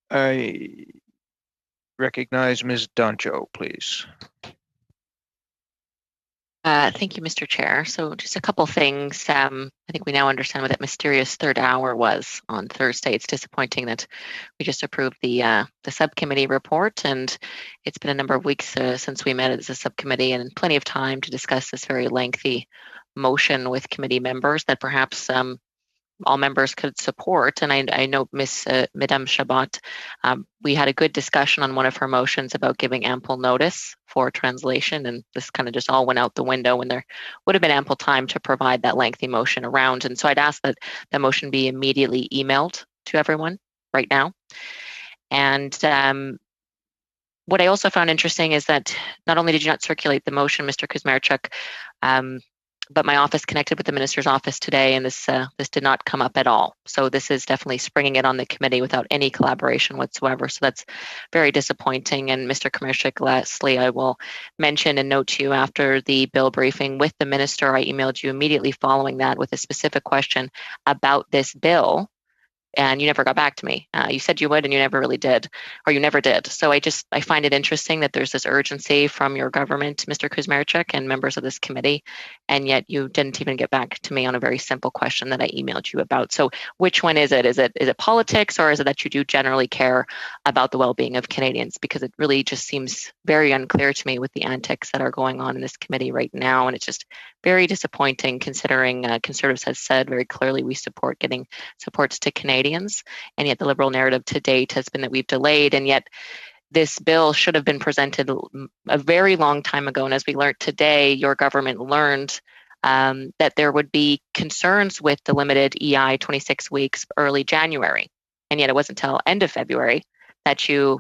Speaker 1: I recognize Ms. Doncho, please.
Speaker 3: Thank you, Mr. Chair. So just a couple things. I think we now understand what that mysterious third hour was on Thursday. It's disappointing that we just approved the subcommittee report, and it's been a number of weeks since we met as a subcommittee, and plenty of time to discuss this very lengthy motion with committee members that perhaps all members could support. And I know Madame Chabot, we had a good discussion on one of her motions about giving ample notice for translation, and this kind of just all went out the window when there would have been ample time to provide that lengthy motion around. And so I'd ask that the motion be immediately emailed to everyone right now. And what I also found interesting is that not only did you not circulate the motion, Mr. Kuzmarchuk, but my office connected with the minister's office today, and this did not come up at all. So this is definitely springing it on the committee without any collaboration whatsoever. So that's very disappointing. And Mr. Kuzmarchuk, lastly, I will mention and note to you after the bill briefing with the minister, I emailed you immediately following that with a specific question about this bill, and you never got back to me. You said you would, and you never really did, or you never did. So I find it interesting that there's this urgency from your government, Mr. Kuzmarchuk, and members of this committee, and yet you didn't even get back to me on a very simple question that I emailed you about. So which one is it? Is it politics, or is it that you do generally care about the well-being of Canadians? Because it really just seems very unclear to me with the antics that are going on in this committee right now, and it's just very disappointing considering Conservatives has said very clearly we support getting supports to Canadians, and yet the Liberal narrative to date has been that we've delayed, and yet this bill should have been presented a very long time ago. And as we learned today, your government learned that there would be concerns with the limited EI 26 weeks early January, and yet it wasn't until end of February that you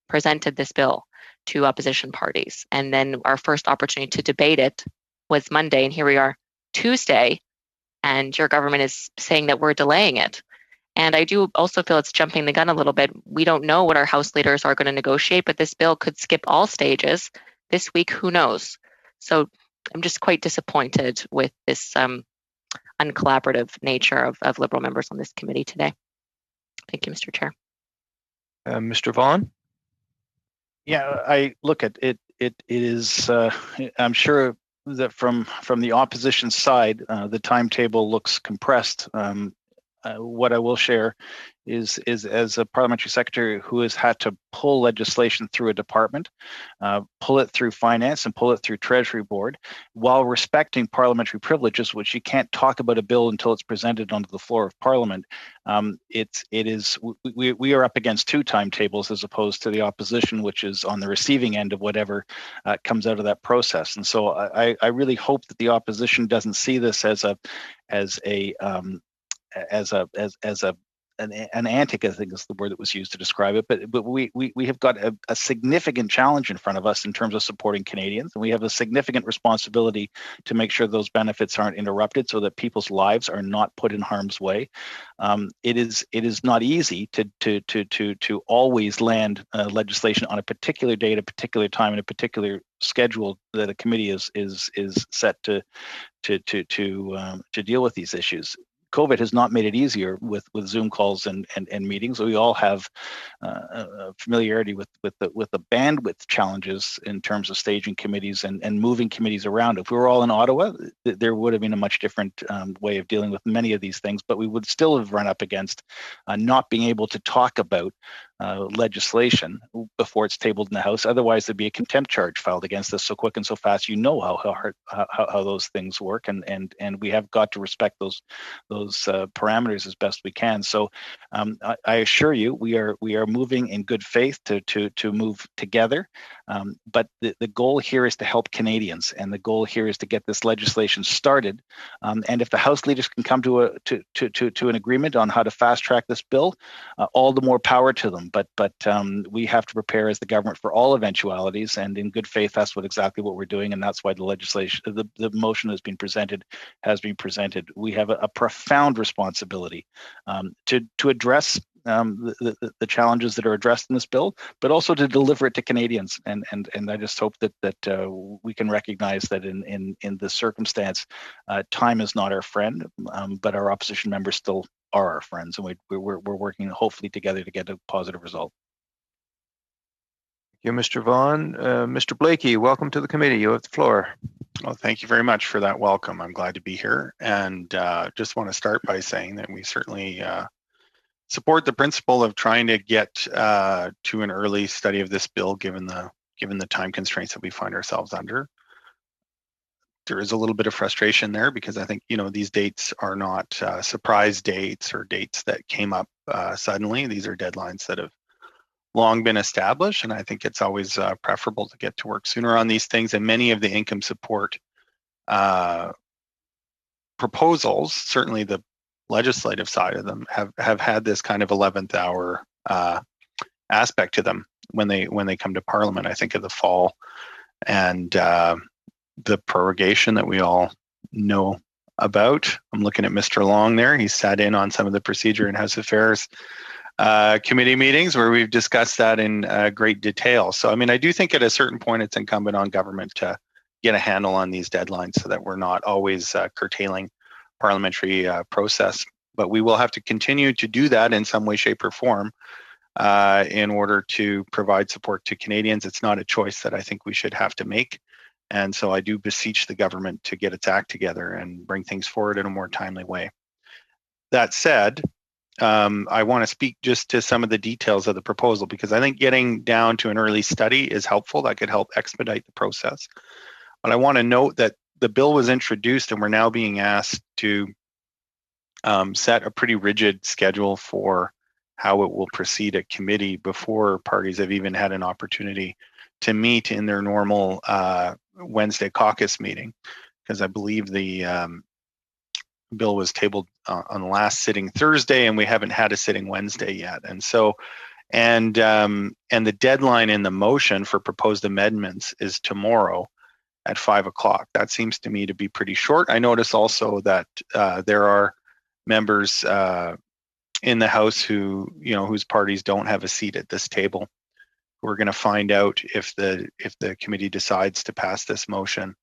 Speaker 3: presented this bill to opposition parties, and then our first opportunity to debate it was Monday, and here we are Tuesday, and your government is saying that we're delaying it. And I do also feel it's jumping the gun a little bit. We don't know what our House leaders are going to negotiate, but this bill could skip all stages this week. Who knows? So I'm just quite disappointed with this uncollaborative nature of Liberal members on this committee today. Thank you, Mr. Chair.
Speaker 1: Mr. Vaughan?
Speaker 7: Yeah, I look at it. It is. I'm sure that from the opposition side, the timetable looks compressed. what I will share is as a parliamentary secretary who has had to pull legislation through a department, pull it through finance and pull it through Treasury Board, while respecting parliamentary privileges, which you can't talk about a bill until it's presented onto the floor of Parliament. We are up against two timetables as opposed to the opposition, which is on the receiving end of whatever comes out of that process. And so I really hope that the opposition doesn't see this as an antic, I think is the word that was used to describe it. But we have got a significant challenge in front of us in terms of supporting Canadians, and we have a significant responsibility to make sure those benefits aren't interrupted, so that people's lives are not put in harm's way. It is not easy to always land legislation on a particular date, a particular time, and a particular schedule that a committee is set to deal with these issues. COVID has not made it easier with Zoom calls and meetings. We all have familiarity with the bandwidth challenges in terms of staging committees and moving committees around. If we were all in Ottawa, there would have been a much different way of dealing with many of these things, but we would still have run up against not being able to talk about legislation before it's tabled in the House. Otherwise, there'd be a contempt charge filed against us so quick and so fast. You know how those things work, and we have got to respect those parameters as best we can. So I assure you, we are moving in good faith to move together. But the goal here is to help Canadians, and the goal here is to get this legislation started. And if the House leaders can come to an agreement on how to fast track this bill, all the more power to them. But we have to prepare as the government for all eventualities, and in good faith, that's exactly what we're doing, and that's why the legislation, the motion has been presented. We have a profound responsibility to address the challenges that are addressed in this bill, but also to deliver it to Canadians. And I just hope that we can recognize that in this circumstance, time is not our friend, but our opposition members still are our friends, and we're working hopefully together to get a positive result.
Speaker 1: Thank you, Mr. Vaughan. Mr. Blakey, welcome to the committee. You have the floor.
Speaker 20: Well, thank you very much for that welcome. I'm glad to be here, and just want to start by saying that we certainly support the principle of trying to get to an early study of this bill, given the time constraints that we find ourselves under. There is a little bit of frustration there because I think these dates are not surprise dates or dates that came up suddenly. These are deadlines that have long been established, and I think it's always preferable to get to work sooner on these things. And many of the income support proposals, certainly the legislative side of them, have had this kind of 11th hour aspect to them when they come to Parliament. I think of the fall and the prorogation that we all know about. I'm looking at Mr. Long there. He sat in on some of the Procedure and House Affairs committee meetings where we've discussed that in great detail. So, I mean, I do think at a certain point it's incumbent on government to get a handle on these deadlines so that we're not always curtailing parliamentary process. But we will have to continue to do that in some way, shape, or form in order to provide support to Canadians. It's not a choice that I think we should have to make. And so I do beseech the government to get its act together and bring things forward in a more timely way. That said, I want to speak just to some of the details of the proposal, because I think getting down to an early study is helpful. That could help expedite the process. But I want to note that the bill was introduced and we're now being asked to set a pretty rigid schedule for how it will proceed at committee before parties have even had an opportunity to meet in their normal Wednesday caucus meeting, because I believe the bill was tabled on the last sitting Thursday, and we haven't had a sitting Wednesday yet. And so, and the deadline in the motion for proposed amendments is tomorrow at 5 o'clock. That seems to me to be pretty short. I notice also that there are members in the House who, whose parties don't have a seat at this table. We're going to find out if the committee decides to pass this motion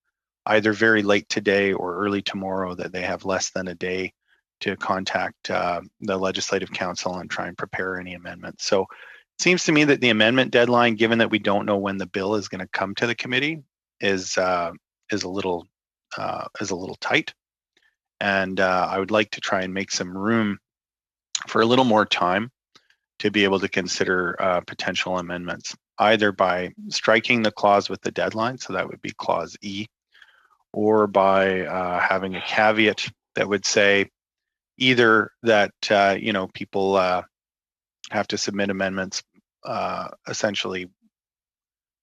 Speaker 20: either very late today or early tomorrow, that they have less than a day to contact the Legislative Council and try and prepare any amendments. So it seems to me that the amendment deadline, given that we don't know when the bill is going to come to the committee, is a little tight. And I would like to try and make some room for a little more time to be able to consider potential amendments, either by striking the clause with the deadline, so that would be clause E, or by having a caveat that would say either that people have to submit amendments essentially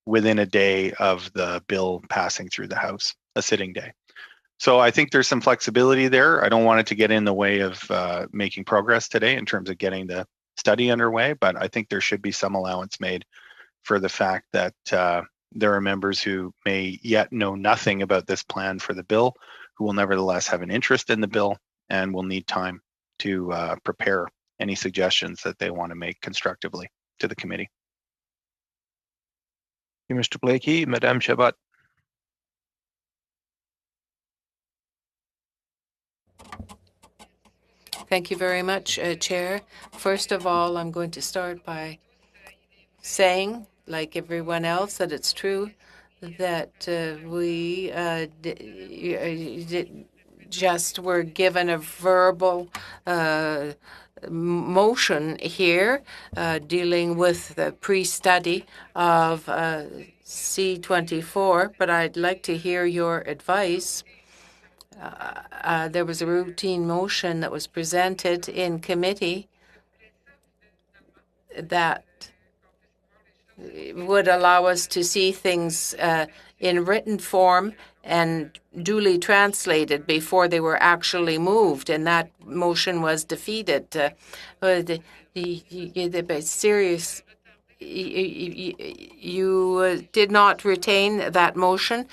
Speaker 20: within a day of the bill passing through the House, a sitting day. So I think there's some flexibility there. I don't want it to get in the way of making progress today in terms of getting the study underway, but I think there should be some allowance made for the fact that there are members who may yet know nothing about this plan for the bill, who will nevertheless have an interest in the bill and will need time to prepare any suggestions that they want to make constructively to the committee.
Speaker 1: Thank you, Mr. Blakey. Madame Chabot.
Speaker 5: Thank you very much, Chair. First of all, I'm going to start by saying, like everyone else, that it's true that we just were given a verbal motion here dealing with the pre-study of C24, but I'd like to hear your advice. There was a routine motion that was presented in committee that would allow us to see things in written form and duly translated before they were actually moved, and that motion was defeated. You did not retain that motion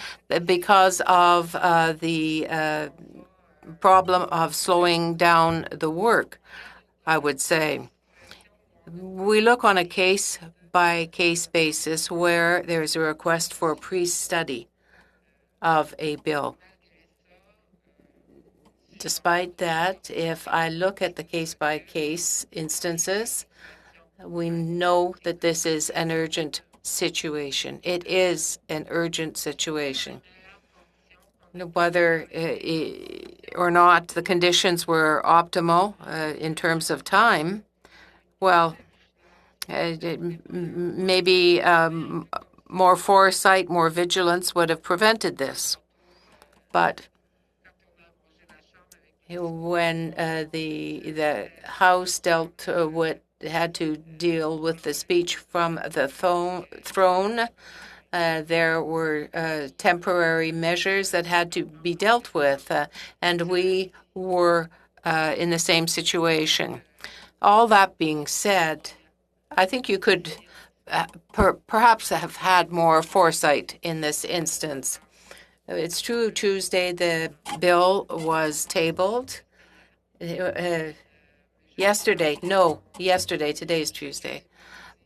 Speaker 5: because of the problem of slowing down the work, I would say. We look on a case-by-case basis where there's a request for a pre-study of a bill. Despite that, if I look at the case-by-case instances, we know that this is an urgent situation. It is an urgent situation. Whether or not the conditions were optimal in terms of time, well, maybe more foresight, more vigilance would have prevented this. But when the House had to deal with the speech from the throne, there were temporary measures that had to be dealt with, and we were in the same situation. All that being said, I think you could perhaps have had more foresight in this instance. It's true, Tuesday the bill was tabled. Yesterday, today's Tuesday.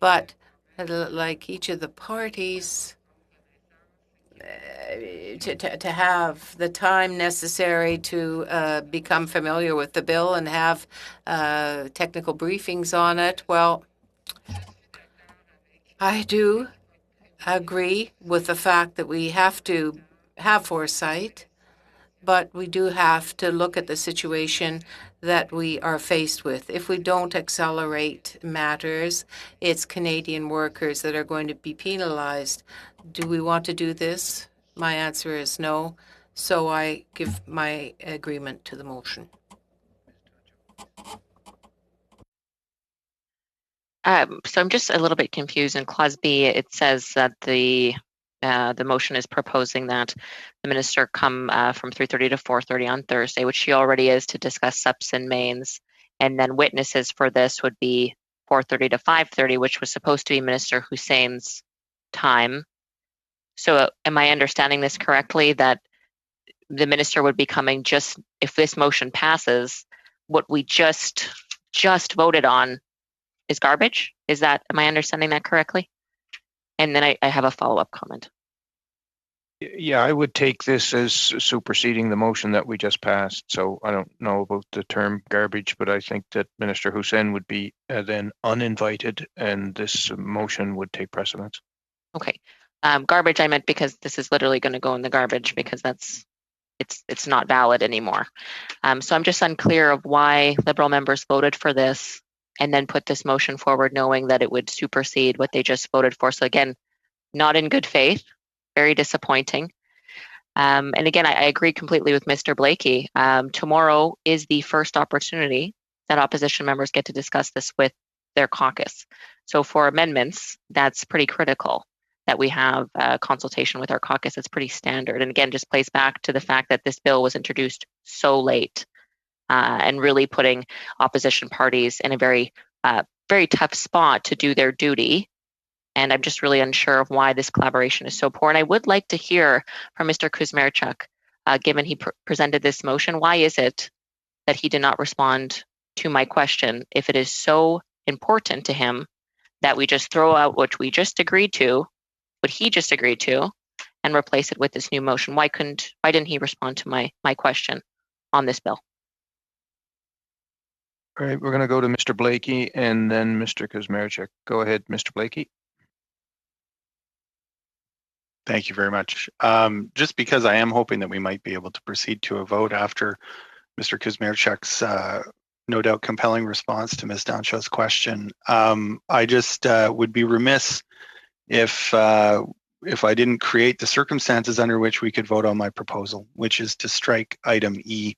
Speaker 5: But like each of the parties, to have the time necessary to become familiar with the bill and have technical briefings on it, well, I do agree with the fact that we have to have foresight, but we do have to look at the situation that we are faced with. If we don't accelerate matters, it's Canadian workers that are going to be penalized. Do we want to do this? My answer is no. So I give my agreement to the motion.
Speaker 3: So I'm just a little bit confused. In Clause B, it says that the motion is proposing that the minister come from 3:30 to 4:30 on Thursday, which she already is, to discuss subs and mains, and then witnesses for this would be 4:30 to 5:30, which was supposed to be Minister Hussein's time. So am I understanding this correctly, that the minister would be coming just, if this motion passes, what we just voted on is garbage? Am I understanding that correctly? And then I have a follow-up comment.
Speaker 1: Yeah, I would take this as superseding the motion that we just passed. So I don't know about the term garbage, but I think that Minister Hussein would be then uninvited and this motion would take precedence.
Speaker 3: Okay. Garbage I meant because this is literally going to go in the garbage, because that's it's not valid anymore. So I'm just unclear of why Liberal members voted for this and then put this motion forward knowing that it would supersede what they just voted for. So again, not in good faith, very disappointing. And again, I agree completely with Mr. Blakey. Tomorrow is the first opportunity that opposition members get to discuss this with their caucus. So for amendments, that's pretty critical that we have a consultation with our caucus. It's pretty standard. And again, just plays back to the fact that this bill was introduced so late and really putting opposition parties in a very, very tough spot to do their duty. And I'm just really unsure of why this collaboration is so poor. And I would like to hear from Mr. Kuzmerchuk, given he presented this motion, why is it that he did not respond to my question if it is so important to him that we just throw out what we just agreed to, what he just agreed to, and replace it with this new motion? Why didn't he respond to my question on this bill?
Speaker 1: All right, we're going to go to Mr. Blakey and then Mr. Kuzmerchuk. Go ahead, Mr. Blakey.
Speaker 20: Thank you very much. Just because I am hoping that we might be able to proceed to a vote after Mr. Kuzmerchuk's no doubt compelling response to Ms. Dancho's question, I just would be remiss if I didn't create the circumstances under which we could vote on my proposal, which is to strike item E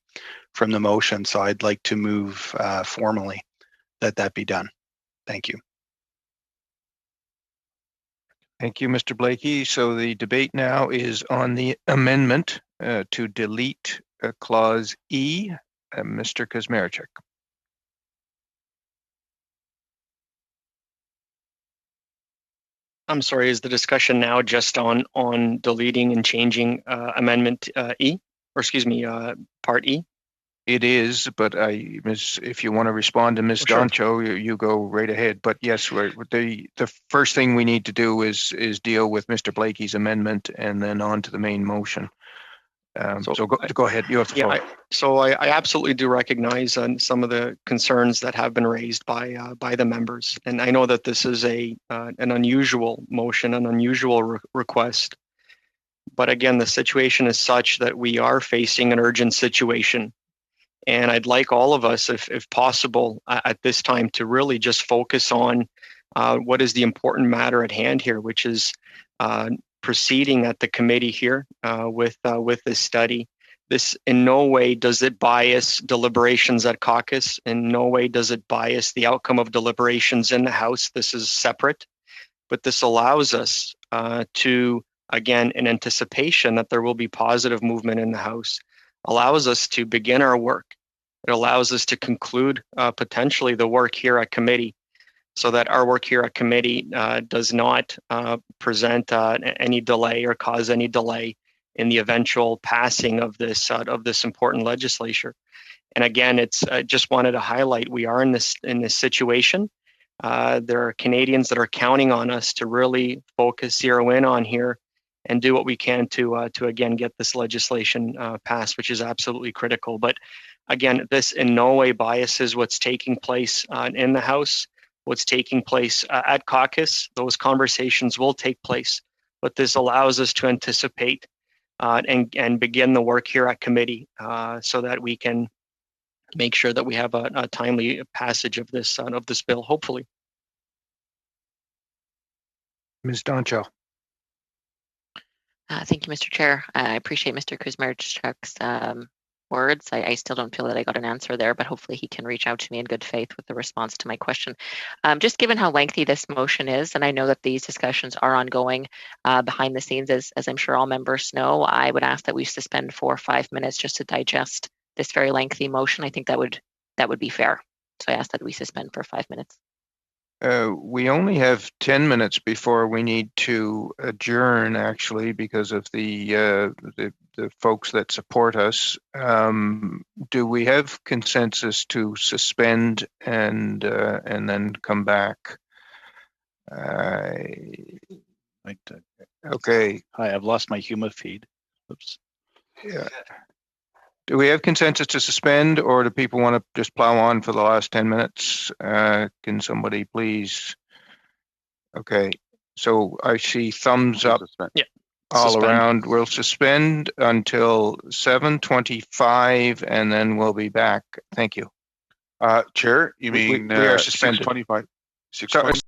Speaker 20: from the motion. So I'd like to move formally that be done. Thank you.
Speaker 1: Thank you, Mr. Blakey. So the debate now is on the amendment to delete clause E. Mr. Kuzmerchuk.
Speaker 19: I'm sorry, is the discussion now just on deleting and changing amendment E, or excuse me, part E?
Speaker 1: It is, but if you want to respond to Ms. Dancho, you go right ahead. But yes, the first thing we need to do is deal with Mr. Blakey's amendment and then on to the main motion. So go ahead. You have the floor.
Speaker 19: So I absolutely do recognize some of the concerns that have been raised by the members, and I know that this is an unusual motion, an unusual request. But again, the situation is such that we are facing an urgent situation. And I'd like all of us, if possible, at this time to really just focus on what is the important matter at hand here, which is proceeding at the committee here with this study. This in no way does it bias deliberations at caucus. In no way does it bias the outcome of deliberations in the House. This is separate, but this allows us to, again, in anticipation that there will be positive movement in the House, allows us to begin our work. It allows us to conclude potentially the work here at committee, so that our work here at committee does not present any delay or cause any delay in the eventual passing of this important legislation. And again, it's just wanted to highlight we are in this situation. There are Canadians that are counting on us to really focus, zero in on here, and do what we can to again get this legislation passed, which is absolutely critical. But again, this in no way biases what's taking place in the House, what's taking place at caucus. Those conversations will take place, but this allows us to anticipate and begin the work here at committee so that we can make sure that we have a timely passage of this bill, hopefully.
Speaker 1: Ms. Dancho.
Speaker 3: Thank you, Mr. Chair. I appreciate Mr. Kuzmerchuk's words. I still don't feel that I got an answer there, but hopefully he can reach out to me in good faith with the response to my question. Just given how lengthy this motion is, and I know that these discussions are ongoing behind the scenes, as I'm sure all members know, I would ask that we suspend 4 or 5 minutes just to digest this very lengthy motion. I think that would be fair. So I ask that we suspend for 5 minutes.
Speaker 1: We only have 10 minutes before we need to adjourn, actually, because of the folks that support us. Do we have consensus to suspend and then come back? Okay.
Speaker 7: Hi, I've lost my HUMA feed. Oops.
Speaker 1: Yeah. Do we have consensus to suspend, or do people want to just plow on for the last 10 minutes? Can somebody please? Okay, so I see thumbs up.
Speaker 19: Yeah.
Speaker 1: all
Speaker 2: Suspend.
Speaker 1: around. We'll suspend until 7:25 and then we'll be back. Thank you.
Speaker 8: Chair, you mean
Speaker 1: we are suspended.
Speaker 8: 6:25? 6:20?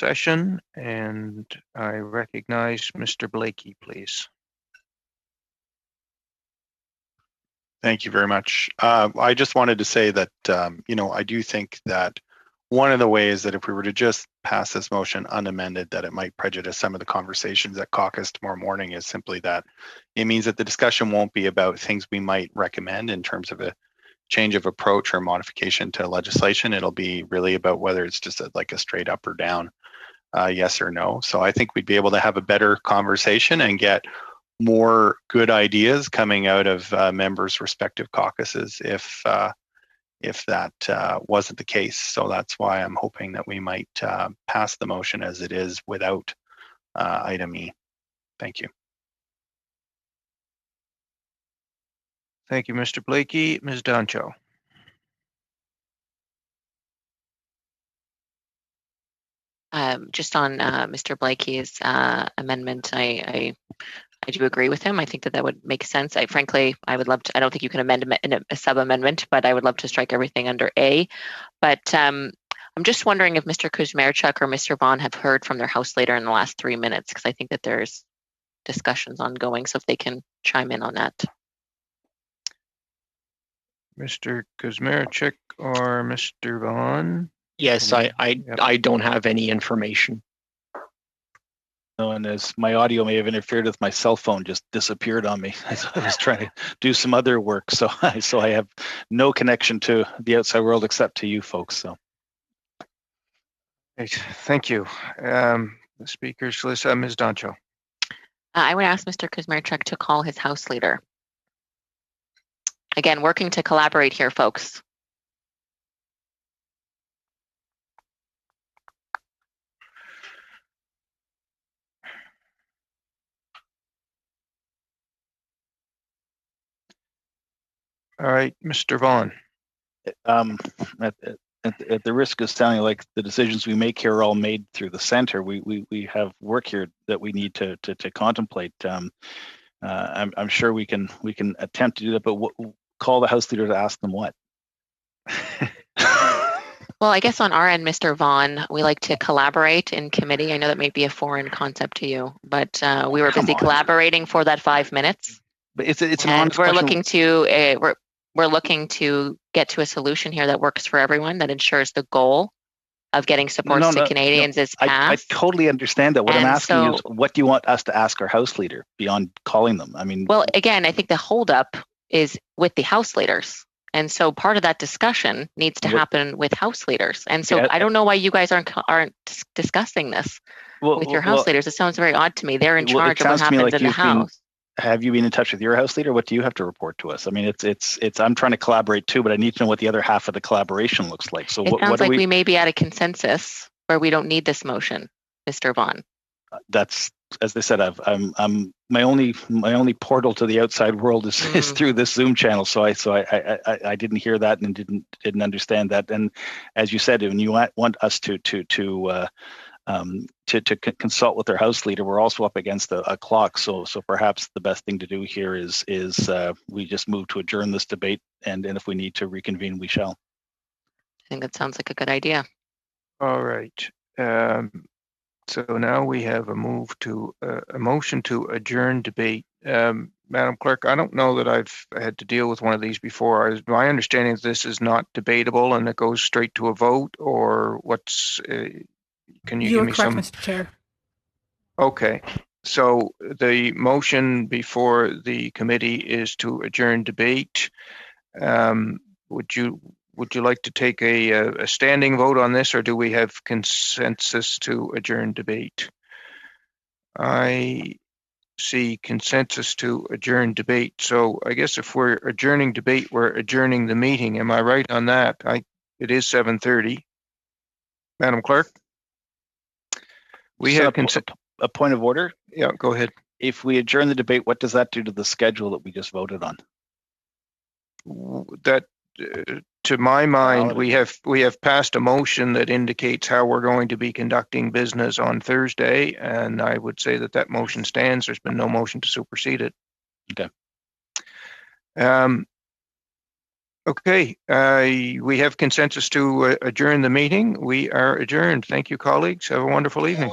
Speaker 1: Session, and I recognize Mr. Blakey, please.
Speaker 20: Thank you very much. I just wanted to say that, I do think that one of the ways that if we were to just pass this motion unamended, that it might prejudice some of the conversations at caucus tomorrow morning is simply that it means that the discussion won't be about things we might recommend in terms of a change of approach or modification to legislation. It'll be really about whether it's just like a straight up or down, yes or no. So I think we'd be able to have a better conversation and get more good ideas coming out of members' respective caucuses if that wasn't the case. So that's why I'm hoping that we might pass the motion as it is without item E. Thank you.
Speaker 1: Thank you, Mr. Blakey. Ms. Doncho.
Speaker 3: Just on Mr. Blakey's amendment, I do agree with him. I think that would make sense. Frankly, I would love to, I don't think you can amend a sub-amendment, but I would love to strike everything under A. But I'm just wondering if Mr. Kuzmarchuk or Mr. Vaughn have heard from their House leader in the last 3 minutes, because I think that there's discussions ongoing, so if they can chime in on that.
Speaker 1: Mr. Kuzmarchuk or Mr. Vaughn?
Speaker 19: Yes, I don't have any information.
Speaker 7: And as my audio may have interfered with my cell phone, just disappeared on me. I was trying to do some other work, so I have no connection to the outside world except to you folks. So,
Speaker 1: thank you. The speaker's list, Ms. Doncho.
Speaker 3: I would ask Mr. Kuzmarchuk to call his House leader. Again, working to collaborate here, folks.
Speaker 1: All right, Mr. Vaughn.
Speaker 7: At the risk of sounding like the decisions we make here are all made through the center, we have work here that we need to contemplate. I'm sure we can attempt to do that, but call the House leader to ask them what.
Speaker 3: Well, I guess on our end, Mr. Vaughn, we like to collaborate in committee. I know that may be a foreign concept to you, but we were busy collaborating for that 5 minutes.
Speaker 7: But it's an
Speaker 3: honest we're looking to we're looking to get to a solution here that works for everyone, that ensures the goal of getting supports to Canadians is passed.
Speaker 7: I totally understand that. What I'm asking is, what do you want us to ask our House leader beyond calling them? I mean,
Speaker 3: well, again, I think the holdup is with the House leaders. And so part of that discussion needs to happen with House leaders. And so I don't know why you guys aren't discussing this with your House leaders. It sounds very odd to me. They're in charge of what happens in the House.
Speaker 7: Have you been in touch with your House leader? What do you have to report to us? I mean, it's. I'm trying to collaborate too, but I need to know what the other half of the collaboration looks like. So
Speaker 3: it sounds like we may be at a consensus where we don't need this motion, Mr. Vaughn.
Speaker 7: That's, as they said, I'm my only portal to the outside world is through this Zoom channel. So I didn't hear that and didn't understand that. And as you said, when you want us to consult with their House leader, we're also up against a clock. So perhaps the best thing to do here is we just move to adjourn this debate, and if we need to reconvene, we shall.
Speaker 3: I think that sounds like a good idea.
Speaker 1: All right. So now we have a motion to adjourn debate. Madam Clerk, I don't know that I've had to deal with one of these before. My understanding is this is not debatable and it goes straight to a vote, or what's? Can you give me some?
Speaker 21: Mr. Chair.
Speaker 1: Okay. So the motion before the committee is to adjourn debate. Would you like to take a standing vote on this, or do we have consensus to adjourn debate? I see consensus to adjourn debate. So I guess if we're adjourning debate, we're adjourning the meeting. Am I right on that? It is 7:30. Madam Clerk? We have
Speaker 7: a point of order.
Speaker 1: Yeah, go ahead.
Speaker 7: If we adjourn the debate, what does that do to the schedule that we just voted on?
Speaker 1: That, to my mind, we have passed a motion that indicates how we're going to be conducting business on Thursday, and I would say that motion stands. There's been no motion to supersede it.
Speaker 7: Okay.
Speaker 1: Okay. We have consensus to adjourn the meeting. We are adjourned. Thank you, colleagues. Have a wonderful evening.